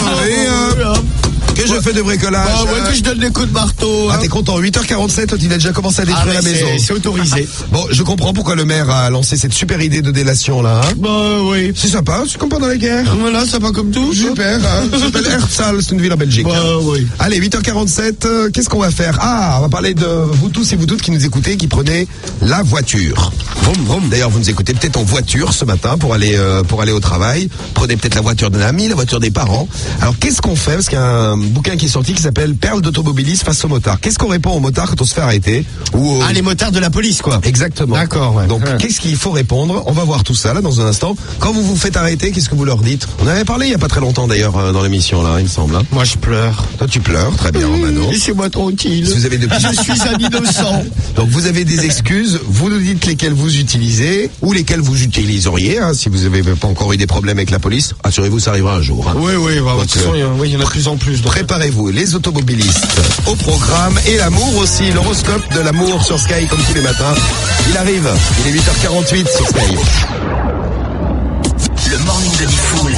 Que je fais de bricolage. Ah ouais, que je donne des coups de marteau. Ah, t'es content, 8h47, toi, il a déjà commencé à détruire la maison. C'est autorisé. Bon, je comprends pourquoi le maire a lancé cette super idée de délation, là, hein. Bah, oui. C'est sympa, c'est comme pendant la guerre. Voilà, c'est pas comme tout. Super, hein. Ça s'appelle Herzal, c'est une ville en Belgique. Bah, oui. Allez, 8h47, qu'est-ce qu'on va faire? Ah, on va parler de vous tous et vous toutes qui nous écoutez, qui prenez la voiture. Vroom, vroom. D'ailleurs, vous nous écoutez peut-être en voiture ce matin pour aller au travail. Prenez peut-être la voiture d'un ami, la voiture des parents. Alors, qu'est-ce qu'on fait? Parce qu'il y a un bouquin qui est sorti qui s'appelle Perles d'automobilisme face aux motards. Qu'est-ce qu'on répond aux motards quand on se fait arrêter? Ah, les motards de la police, quoi. Exactement. D'accord, ouais. Donc, qu'est-ce qu'il faut répondre? On va voir tout ça, là, dans un instant. Quand vous vous faites arrêter, qu'est-ce que vous leur dites? On avait parlé il y a pas très longtemps, d'ailleurs, dans l'émission, là, il me semble. Hein. Moi, je pleure. Toi, tu pleures. Très bien, Romano. Laissez-moi tranquille. Si vous avez Je suis un innocent. Donc, vous avez des excuses. Vous nous dites lesquelles vous utilisez ou lesquelles vous utiliseriez, hein, si vous n'avez pas encore eu des problèmes avec la police. Assurez-vous, ça arrivera un jour. Hein. Oui, oui, bah, de toute façon, il y en a de plus en plus. Donc. Préparez-vous, les automobilistes au programme et l'amour aussi, l'horoscope de l'amour sur Sky comme tous les matins. Il arrive, il est 8h48 sur Sky. Le morning de Diffoul.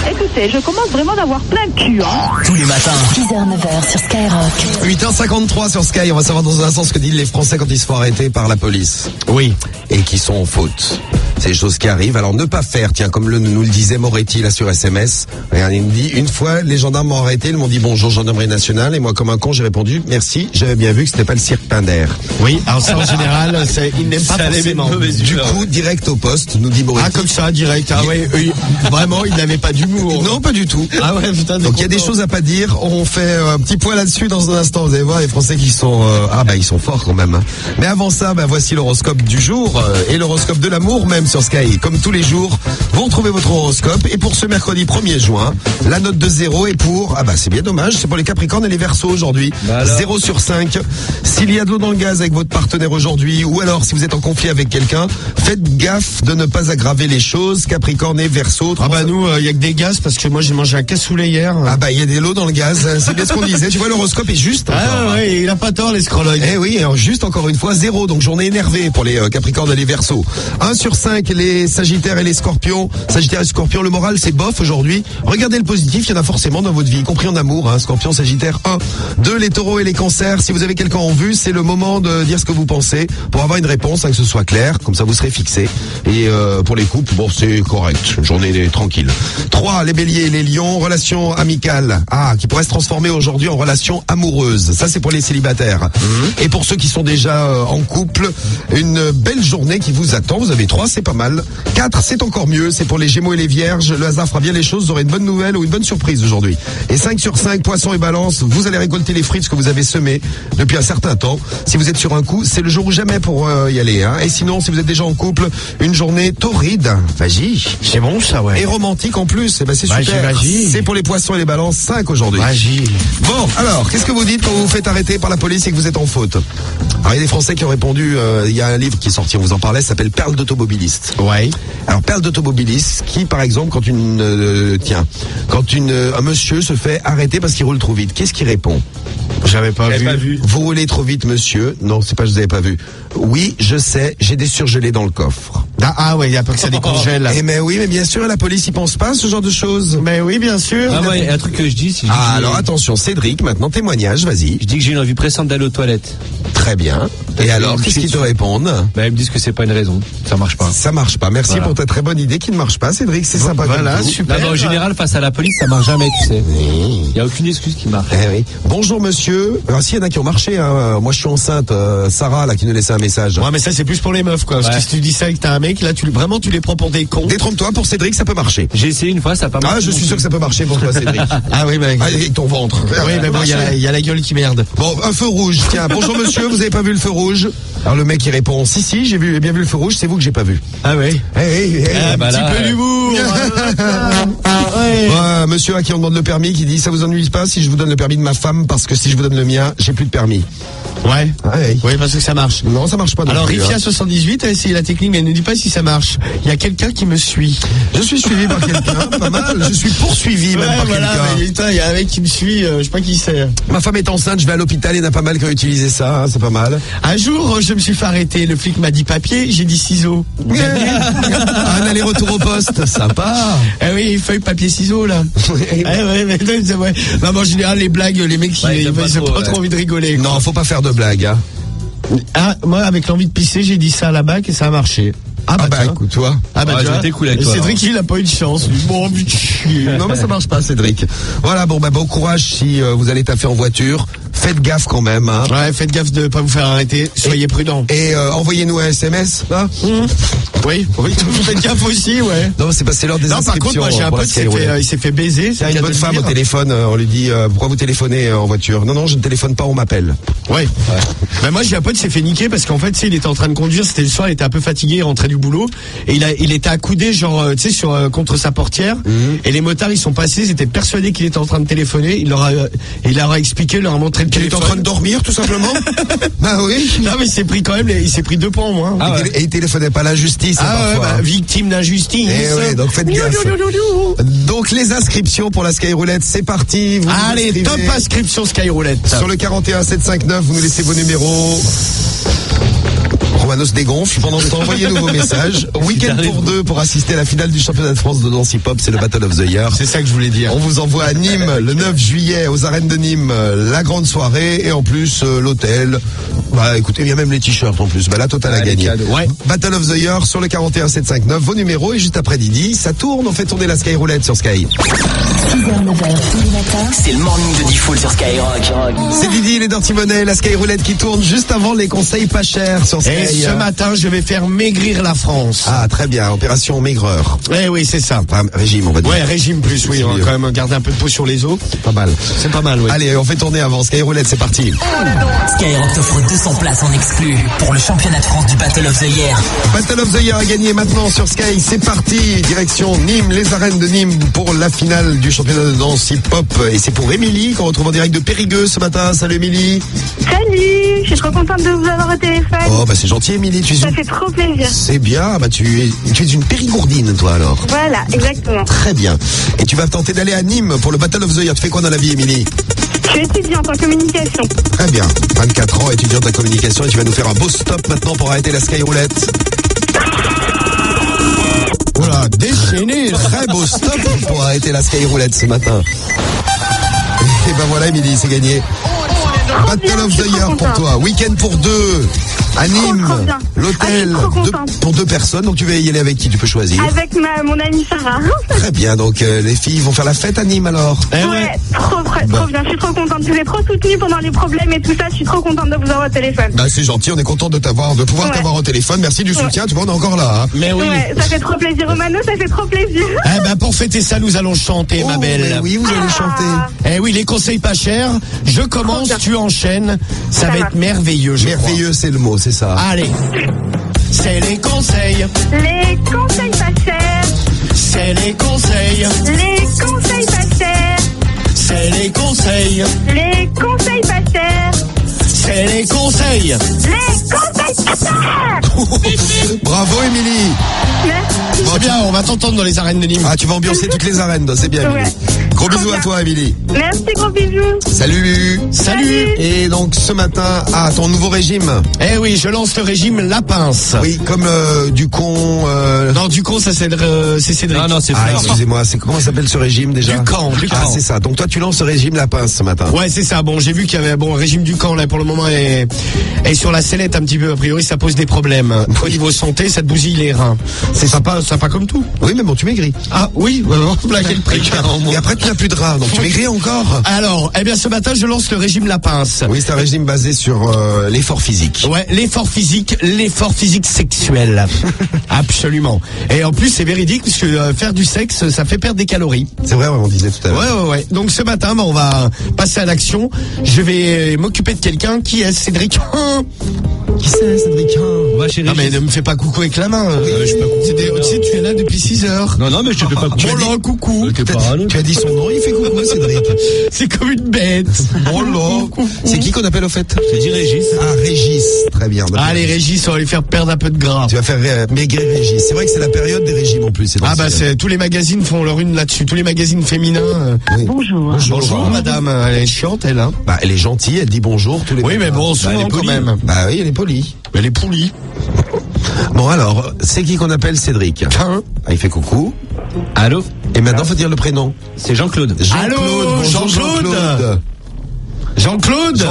Écoutez, je commence vraiment d'avoir plein de cul, hein. Tous les matins. 6h, 9h sur Skyrock. 8h53 sur Sky, on va savoir dans un instant ce que disent les Français quand ils se font arrêter par la police. Oui. Et qui sont en faute. C'est des choses qui arrivent. Alors ne pas faire, tiens, comme nous le disait Moretti là sur SMS. Regarde, il me dit, une fois, les gendarmes m'ont arrêté, ils m'ont dit bonjour gendarmerie nationale, et moi comme un con, j'ai répondu merci, j'avais bien vu que c'était pas le cirque Pinder. Oui, alors ça en général, ils n'aiment pas forcément. Du coup, direct au poste, nous dit Moretti. Ah, comme ça, direct. Ah ouais, vraiment, ils n'avaient pas d'humour. Non, pas du tout. Ah ouais, putain. Donc il y a des choses à pas dire. On fait un petit point là-dessus dans un instant. Vous allez voir les Français qui sont ils sont forts quand même. Hein. Mais avant ça, voici l'horoscope du jour et l'horoscope de l'amour même sur Sky. Comme tous les jours, vous retrouvez votre horoscope. Et pour ce mercredi 1er juin, la note de 0 est pour c'est bien dommage, c'est pour les Capricornes et les Verseaux aujourd'hui. 0 sur 5. S'il y a de l'eau dans le gaz avec votre partenaire aujourd'hui, ou alors si vous êtes en conflit avec quelqu'un, faites gaffe de ne pas aggraver les choses. Capricorne et Verseau. Nous, il y a que des gars. gaz parce que moi j'ai mangé un cassoulet hier. Ah bah il y a des lots dans le gaz, c'est bien ce qu'on disait. Tu vois, l'horoscope est juste. Ah ouais, il a pas tort les scrologues. Eh oui, alors juste encore une fois 0, donc journée énervée pour les Capricornes et les Verseaux. 1 sur 5 les Sagittaires et les Scorpions. Sagittaires et Scorpions, le moral c'est bof aujourd'hui. Regardez le positif, il y en a forcément dans votre vie, y compris en amour. Scorpion, Sagittaire 1. 2 les Taureaux et les Cancers. Si vous avez quelqu'un en vue, c'est le moment de dire ce que vous pensez pour avoir une réponse, que ce soit clair, comme ça vous serez fixé. Et pour les couples, bon c'est correct, une journée tranquille. 3 les Béliers et les Lions, relation amicale, qui pourrait se transformer aujourd'hui en relation amoureuse. Ça c'est pour les célibataires. Et pour ceux qui sont déjà en couple, une belle journée qui vous attend. Vous avez 3, c'est pas mal. 4, c'est encore mieux, c'est pour les Gémeaux et les Vierges. Le hasard fera bien les choses, vous aurez une bonne nouvelle ou une bonne surprise aujourd'hui. Et 5 sur 5, Poissons et Balance, vous allez récolter les fruits de ce que vous avez semé depuis un certain temps. Si vous êtes sur un coup, c'est le jour ou jamais pour y aller. Et sinon, si vous êtes déjà en couple, une journée torride, magie. C'est bon ça, ouais. Et romantique en plus, c'est super. Magie. C'est pour les Poissons et les Balances, 5 aujourd'hui. Magie. Bon, alors, qu'est-ce que vous dites quand vous vous faites arrêter par la police et que vous êtes en faute? Alors, il y a des Français qui ont répondu, il y a un livre qui est sorti, on vous en parlait, ça s'appelle Perles d'automobiliste. Ouais. Alors, Perles d'automobiliste, qui, par exemple, quand un monsieur se fait arrêter parce qu'il roule trop vite, qu'est-ce qu'il répond? J'avais pas vu. Vous roulez trop vite, monsieur. Non, c'est pas que je vous avais pas vu. Oui, je sais, j'ai des surgelés dans le coffre. Ah ouais, il y a pas que ça décongèle. Mais oui, mais bien sûr, la police y pense pas à ce genre de choses. Mais oui, bien sûr. Ah ouais, un truc que je dis, c'est... alors attention, Cédric, maintenant témoignage, vas-y. Je dis que j'ai une envie pressante d'aller aux toilettes. Très bien. Et alors, qu'est-ce qu'ils te répondent? Ils me disent que c'est pas une raison. Ça marche pas. Ça marche pas. Merci pour ta très bonne idée qui ne marche pas, Cédric. C'est sympa. Voilà, super. En général, face à la police, ça marche jamais, tu sais. Il y a aucune excuse qui marche. Oui. Bonjour monsieur. Alors, s'il y en a qui ont marché, moi je suis enceinte, Sarah là qui nous laissait un message. Ouais, mais ça c'est plus pour les meufs quoi. Parce que si tu dis ça et que t'as un mec, là tu les prends pour des cons. Détrompe-toi, pour Cédric ça peut marcher. J'ai essayé une fois, ça a pas marché. Je suis sûr que ça peut marcher pour toi Cédric. Oui, mais avec ton ventre. Oui, mais bon, il y a la gueule qui merde. Bon, un feu rouge. Tiens, bonjour monsieur, vous avez pas vu le feu rouge? Alors le mec il répond si, j'ai bien vu le feu rouge, c'est vous que j'ai pas vu. Ah oui. Un petit peu d'humour. Monsieur à qui on demande le permis qui dit ça vous ennuie pas si je vous donne le permis de ma femme parce que si je vous donne le mien, j'ai plus de permis. Ouais. Oui, parce que ça marche. Non, ça marche pas. Alors, plus, Rifia 78 a essayé la technique, mais elle ne dit pas si ça marche. Il y a quelqu'un qui me suit. Je suis suivi par quelqu'un, pas mal. Je suis poursuivi même par quelqu'un. Il y a un mec qui me suit, je sais pas qui c'est. Ma femme est enceinte, je vais à l'hôpital, il y en a pas mal qui ont utilisé ça, c'est pas mal. Un jour, je me suis fait arrêter. Le flic m'a dit papier, j'ai dit ciseaux. Un aller-retour au poste, sympa. Oui, feuille, papier, ciseaux, là. Non, mais en général, les blagues, les mecs, ils ont pas trop envie de rigoler. Non, faut pas faire de blagues, moi, avec l'envie de pisser, j'ai dit ça à la bac et ça a marché. Écoute, toi. J'étais cool avec toi. Cédric, il a pas eu de chance. Bon, non, mais ça marche pas, Cédric. Voilà, bon courage si vous allez taffer en voiture. Faites gaffe quand même. Ouais, faites gaffe de pas vous faire arrêter. Soyez prudents. Et envoyez-nous un SMS. Oui, faites gaffe aussi, ouais. Non, c'est passé l'heure des inscriptions. Par contre, moi j'ai un pote il s'est fait baiser. Il y a une bonne femme au téléphone, on lui dit pourquoi vous téléphonez en voiture? Non, je ne téléphone pas, on m'appelle. Ouais. Ben moi j'ai un pote qui s'est fait niquer parce qu'en fait, il était en train de conduire, c'était le soir, il était un peu fatigué, il rentrait du boulot et il était accoudé genre sur contre sa portière et les motards ils sont passés, ils étaient persuadés qu'il était en train de téléphoner, il leur a expliqué, il leur a montré le téléphone. Il est en train de dormir tout simplement. Bah oui. Non mais il s'est pris quand même, il s'est pris 2 points en moins. Et il téléphonait pas la justice parfois. Victime d'injustice. Donc faites gaffe. Donc les inscriptions pour la Skyroulette, c'est parti. Allez, top inscription Skyroulette. Sur le 41 759, vous nous laissez vos numéros. Romanos dégonfle. Pendant ce temps, envoyez-nous vos messages. Week-end pour 2 pour assister à la finale du championnat de France de danse hip-hop. C'est le Battle of the Year. C'est ça que je voulais dire. On vous envoie à Nîmes le 9 juillet aux arènes de Nîmes la grande soirée et en plus l'hôtel. Écoutez, il y a même les t-shirts en plus. La totale a gagné. Ouais. Battle of the Year sur le 41 759. Vos numéros et juste après Didi, ça tourne. On fait tourner la Skyroulette sur Sky. 6h, 9h, tous les matins. C'est le morning de Diffoul sur Skyrock. C'est Didi, les Dirty Money, la Skyroulette qui tourne juste avant les conseils pas chers sur Sky. Et ce matin, je vais faire maigrir la France. Ah, très bien. Opération maigreur. Oui, c'est ça. Régime, on va dire. Ouais, régime plus, oui. On va quand même garder un peu de peau sur les os. Pas mal. C'est pas mal, oui. Allez, on fait tourner avant. Skyroulette, c'est parti. Skyrock t'offre 200 places en exclu pour le championnat de France du Battle of the Year. Battle of the Year a gagné maintenant sur Sky. C'est parti. Direction Nîmes, les arènes de Nîmes pour la finale du championnat de danse hip-hop. Et c'est pour Émilie qu'on retrouve en direct de Périgueux ce matin. Salut Émilie. Salut, je suis trop contente de vous avoir au téléphone. C'est c'est gentil, Émilie. Ça fait trop plaisir. C'est bien. Bah, tu es une périgourdine, toi, alors. Voilà, exactement. Très bien. Et tu vas tenter d'aller à Nîmes pour le Battle of the Year. Tu fais quoi dans la vie, Émilie? Je suis étudiante en communication. Très bien. 24 ans, étudiante en communication. Et tu vas nous faire un beau stop maintenant pour arrêter la skyroulette. Voilà, déchaîné. Très beau stop pour arrêter la skyroulette ce matin. Et ben voilà, Émilie, c'est gagné. Battle of the Year pour toi. Week-end pour deux. À Nîmes, l'hôtel pour deux personnes. Donc tu vas y aller avec qui? Tu peux choisir. Avec mon amie Sarah. Très bien. Donc les filles vont faire la fête à Nîmes alors. Ouais, trop bien. Je suis trop contente. Je vous ai trop soutenue pendant les problèmes et tout ça. Je suis trop contente de vous avoir au téléphone. Bah c'est gentil. On est content de pouvoir t'avoir au téléphone. Merci du soutien. Tu vois, on est encore là. Hein. Mais oui. Ouais, ça fait trop plaisir. Romano, ça fait trop plaisir. Eh ben pour fêter ça, nous allons chanter, ma belle. Oui, vous allez chanter. Eh oui, les conseils pas chers. Je commence, tu enchaînes. Ça va être merveilleux. Merveilleux, c'est le mot, c'est ça. Allez. C'est les conseils. Les conseils pas chers. C'est les conseils. Les conseils pas chers. C'est les conseils. Les conseils pas chers. C'est les conseils. Les conseils pas chers. Bravo, Émilie. Merci. C'est bien, on va t'entendre dans les arènes de Nîmes. Ah, tu vas ambiancer toutes les arènes, c'est bien, Émilie. Gros bisous à toi, Émilie. Merci, gros bisous. Salut. Salut. Et donc, ce matin, ton nouveau régime. Eh oui, je lance le régime La Pince. Oui, comme Ducon. Non, Ducon, ça c'est Cédric. Non, c'est Fleur. Excusez-moi, comment s'appelle ce régime déjà? Ducamp. Ah, c'est ça. Donc toi, tu lances ce régime La Pince ce matin. Ouais, c'est ça. Bon, j'ai vu qu'il y avait un régime Ducamp là pour le moment est sur la sellette un petit peu. A priori, ça pose des problèmes. Au niveau santé, ça te bousille les reins. C'est sympa comme tout. Oui, mais bon, tu maigris. Ah oui, à quel prix? Et après, tu n'as plus de reins, donc tu maigris encore. Alors, eh bien, ce matin, je lance le régime La Pince. Oui, c'est un régime basé sur l'effort physique. Ouais, l'effort physique sexuel. Absolument. Et en plus, c'est véridique puisque faire du sexe, ça fait perdre des calories. C'est vrai, on disait tout à l'heure. Ouais. Donc ce matin, on va passer à l'action. Je vais m'occuper de quelqu'un qui est Cédric. Qui c'est, Cédric? On va chez Non, mais ne me fais pas coucou avec la main. Je suis pas coucou. Tu sais, tu es là depuis 6 heures. Non, mais je te fais pas coucou. Bon là, coucou. Tu as dit son nom, il fait coucou, Cédric. C'est comme une bête. Bon là. C'est qui qu'on appelle au fait? J'ai dit Régis. Ah, Régis. Très bien. Allez, Régis, on va lui faire perdre un peu de gras. Tu vas faire maigrir Régis. C'est vrai que c'est la période des régimes en plus. Tous les magazines font leur une là-dessus. Tous les magazines féminins. Oui. Bonjour, madame. Elle est chiante, elle, hein. Bah, elle est gentille, elle dit bonjour tous les matins. Oui, mais bon, souvent quand même. Bah oui, elle est polie. Elle est polie. Bon alors, c'est qui qu'on appelle Cédric? Il fait coucou. Allô? Et maintenant, faut dire le prénom. C'est Jean-Claude. Allô, Jean-Claude. Jean-Claude.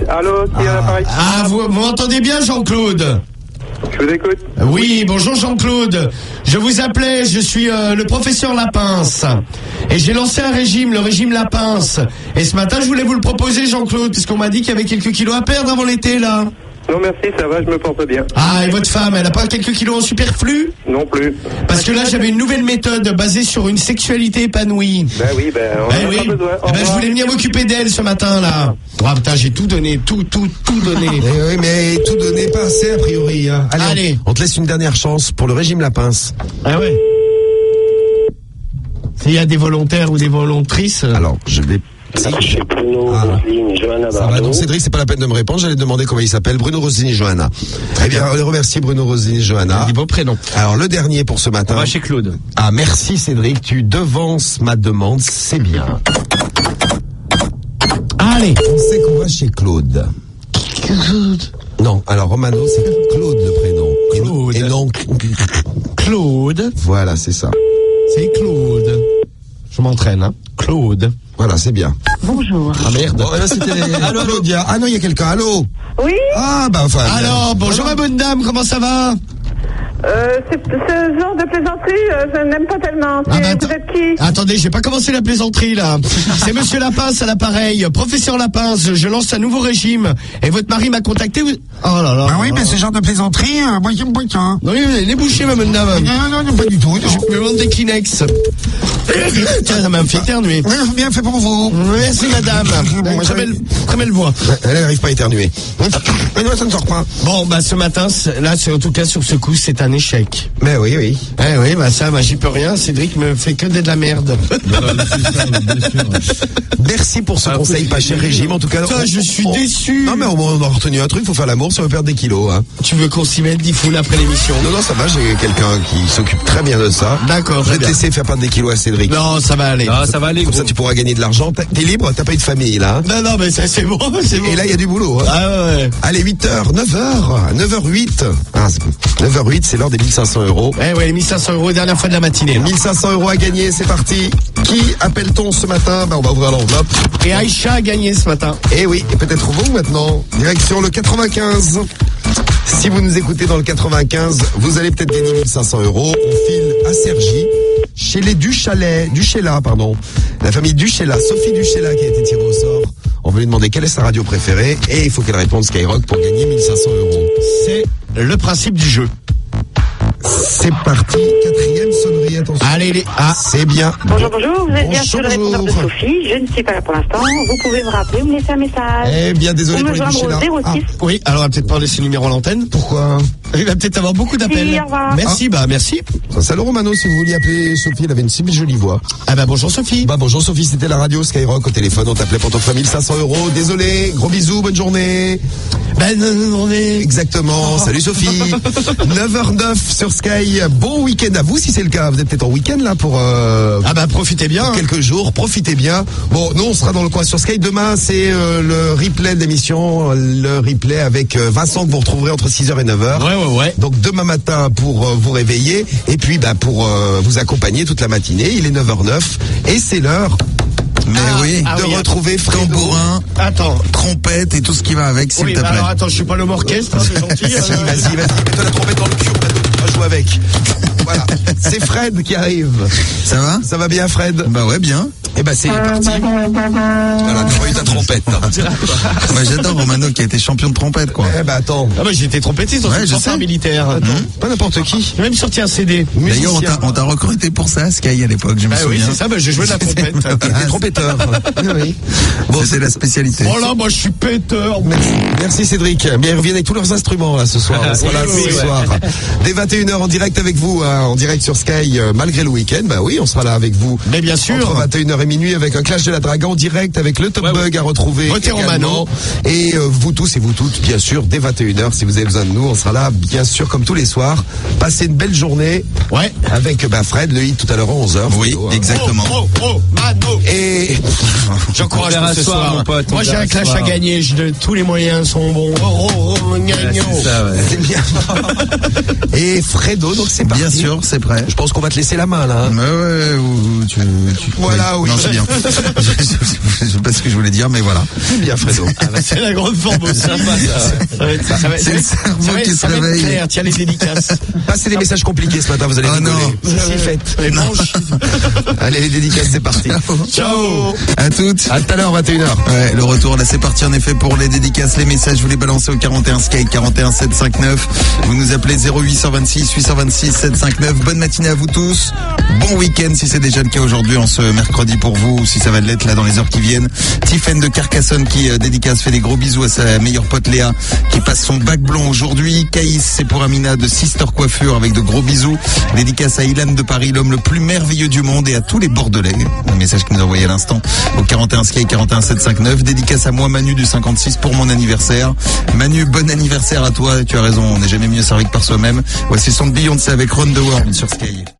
Allô, qui est à l'appareil? Ah, vous m'entendez bien, Jean-Claude? Je vous écoute. Oui, bonjour Jean-Claude. Je vous appelais, je suis le professeur La Pince. Et j'ai lancé un régime, le régime La Pince. Et ce matin, je voulais vous le proposer, Jean-Claude, parce qu'on m'a dit qu'il y avait quelques kilos à perdre avant l'été, là. Non, merci, ça va, je me porte bien. Ah, et votre femme, elle a pas quelques kilos en superflu? Non plus. Parce que là, j'avais une nouvelle méthode basée sur une sexualité épanouie. Ben oui, on en a pas besoin. Je voulais venir m'occuper d'elle ce matin, là. Ah, putain, j'ai tout donné, tout donné. Oui, mais tout donné, pas assez, a priori. Hein. Allez. On te laisse une dernière chance pour le régime La Pince. Ah ouais. S'il y a des volontaires ou des volontrices. Alors, je vais... Chez Bruno, Roselyne, Johanna Ça va, donc Cédric, c'est pas la peine de me répondre, j'allais te demander comment il s'appelle. Bruno, Roselyne et Johanna. Très bien, on les remercie Bruno, Roselyne et Johanna. Dis vos prénoms. Alors, le dernier pour ce matin. On va chez Claude. Ah, merci Cédric, tu devances ma demande, c'est bien. Allez. On sait qu'on va chez Claude. Non, alors Romano, c'est Claude le prénom. Claude. Et non Claude. Voilà, c'est ça. C'est Claude. Je m'entraîne, hein. Claude. Voilà, c'est bien. Bonjour. Ah merde. Bon, là, c'était allô, Claudia. Ah non, il y a quelqu'un. Allô? Oui? Ah, bah, enfin. Alors, bonjour ma bonne dame, comment ça va? Ce genre de plaisanterie, je n'aime pas tellement. Vous êtes qui? Attendez, j'ai pas commencé la plaisanterie, là. C'est monsieur La Pince à l'appareil. Professeur La Pince, je lance un nouveau régime. Et votre mari m'a contacté. Oh là là. Ah oui, mais ce genre de plaisanterie, moi, j'aime pas ça. Oui, les bouchées, ma bonne dame. Non, pas du tout. Je me vends des Kleenex. Tiens, ça m'a fait éternuer. Oui, bien fait pour vous. Merci, madame. Très belle voix. Elle n'arrive pas à éternuer. Mais non, ça ne sort pas. Bon, bah, ce matin, là, en tout cas, sur ce coup, c'est un un échec. Mais oui, oui. Eh oui, bah ça, j'y peux rien. Cédric me fait que de la merde. Merci pour ce conseil pas cher régime. En tout cas, je suis déçu. Non, mais on a retenu un truc. Faut faire l'amour si on veut perdre des kilos. Hein. Tu veux qu'on s'y mette 10 foules après l'émission? Non, ça va. J'ai quelqu'un qui s'occupe très bien de ça. D'accord. Je vais te laisser faire perdre des kilos à Cédric. Non, ça va aller. Non, ça va aller. Comme ça, tu pourras gagner de l'argent. T'es libre. T'as pas eu de famille là. Hein. Non, mais ça c'est bon, c'est bon. Et là, il y a du boulot. Hein. Ah ouais. Allez, 8h, 9h08. 9h08, c'est l'heure des 1500 €. Eh ouais, 1500 €, dernière fois de la matinée. 1500 € à gagner, c'est parti. Qui appelle-t-on ce matin? On va ouvrir l'enveloppe. Et Aïcha a gagné ce matin. Eh oui, et peut-être vous maintenant. Direction le 95. Si vous nous écoutez dans le 95, vous allez peut-être gagner 1500 €. On file à Cergy, chez les Duchela, pardon. La famille Duchela, Sophie Duchela qui a été tirée au sort. On va lui demander quelle est sa radio préférée et il faut qu'elle réponde Skyrock pour gagner 1500 €. C'est le principe du jeu. C'est parti, 4e sonnerie, attention. Allez, c'est bien. Bonjour, vous êtes bien sur le répondeur de Sophie. Je ne suis pas là pour l'instant. Vous pouvez me rappeler ou me laisser un message. Eh bien, désolé pour les Duchela. Oui, alors on va peut-être pas laisser le numéro à l'antenne. Pourquoi? Il va peut-être avoir beaucoup d'appels. Au revoir. Merci, merci. Salut Romano, si vous vouliez appeler Sophie, elle avait une si jolie voix. Ah bah bonjour Sophie. Bonjour Sophie, c'était la radio Skyrock au téléphone, on t'appelait pour t'offrir 1500 €. Désolé, gros bisous, bonne journée. Bonne journée. Exactement, salut Sophie. 9h09 sur Sky, bon week-end à vous si c'est le cas. Vous êtes peut-être en week-end là pour... profitez bien. Pour quelques jours, profitez bien. Bon, nous on sera dans le coin sur Sky. Demain c'est le replay de l'émission, le replay avec Vincent que vous retrouverez entre 6h et 9h. Ouais. Donc demain matin pour vous réveiller et puis pour vous accompagner toute la matinée. Il est 9h09 et c'est l'heure de retrouver Fredo. Tambourin, trompette et tout ce qui va avec, s'il te plaît. Alors attends, je suis pas l'homme orchestre, c'est gentil. Vas-y, mets-toi la trompette dans le cul, on va jouer avec. Voilà, c'est Fred qui arrive. Ça va? Ça va bien Fred? Bah ouais, bien. Et c'est parti. Voilà, tu as eu ta trompette. Moi j'adore Romano qui a été champion de trompette quoi. Attends. J'ai été trompettiste dans une fanfare militaire. Pas n'importe qui. J'ai même sorti un CD. D'ailleurs on t'a recruté pour ça Sky à l'époque, je me souviens. Oui c'est ça, j'ai joué de la trompette. T'es trompetteur. Oui. Bon, c'est la spécialité. Oh là, moi je suis péteur. Merci Cédric. Bien, ils reviennent avec tous leurs instruments là ce soir. Voilà, ce soir. Dès 21h en direct avec vous, en direct sur Sky, malgré le week-end. On sera là avec vous. Mais bien sûr. Entre 21h et minuit avec un Clash de la Drague en direct avec le Top Bug à retrouver. Romano. Et vous tous et vous toutes, bien sûr, dès 21h, si vous avez besoin de nous, on sera là, bien sûr, comme tous les soirs. Passez une belle journée. Ouais. Avec Fred, le hit tout à l'heure à 11h. Oui, exactement. Mano. Et j'encourage ce soir, mon pote. Moi, j'ai un clash à gagner. Tous les moyens sont bons. C'est bien. Et Fredo, donc c'est parti. Bien sûr, c'est prêt. Je pense qu'on va te laisser la main, là. Voilà, oui. Non, c'est bien. Je sais pas ce que je voulais dire, mais voilà. C'est bien, Fredo. C'est la grande forme aussi. C'est le cerveau qui se réveille. Tiens, les dédicaces. Passez des messages compliqués ce matin, vous allez rigoler. C'est fait. Les manches. Allez, les dédicaces, c'est parti. Ciao. À toutes. À tout à l'heure, 21h. Ouais, le retour, là, c'est parti en effet pour les dédicaces, les messages. Vous les balancez au 41 Sky, 41 759. Vous nous appelez 0826 826 759. Bonne matinée à vous tous. Bon week-end si c'est déjà le cas aujourd'hui, en ce mercredi pour vous, ou si ça va l'être là dans les heures qui viennent. Tiffen de Carcassonne qui dédicace, fait des gros bisous à sa meilleure pote Léa qui passe son bac blond aujourd'hui. Caïs, c'est pour Amina de Sister Coiffure avec de gros bisous. Dédicace à Ilan de Paris, l'homme le plus merveilleux du monde, et à tous les Bordelais. Un message qu'il nous a envoyé à l'instant au 41 Sky, 41 759. Dédicace à moi Manu du 56 pour mon anniversaire. Manu, bon anniversaire à toi, tu as raison, on n'est jamais mieux servi que par soi-même. Voici son Beyoncé avec Ron the World sur Sky.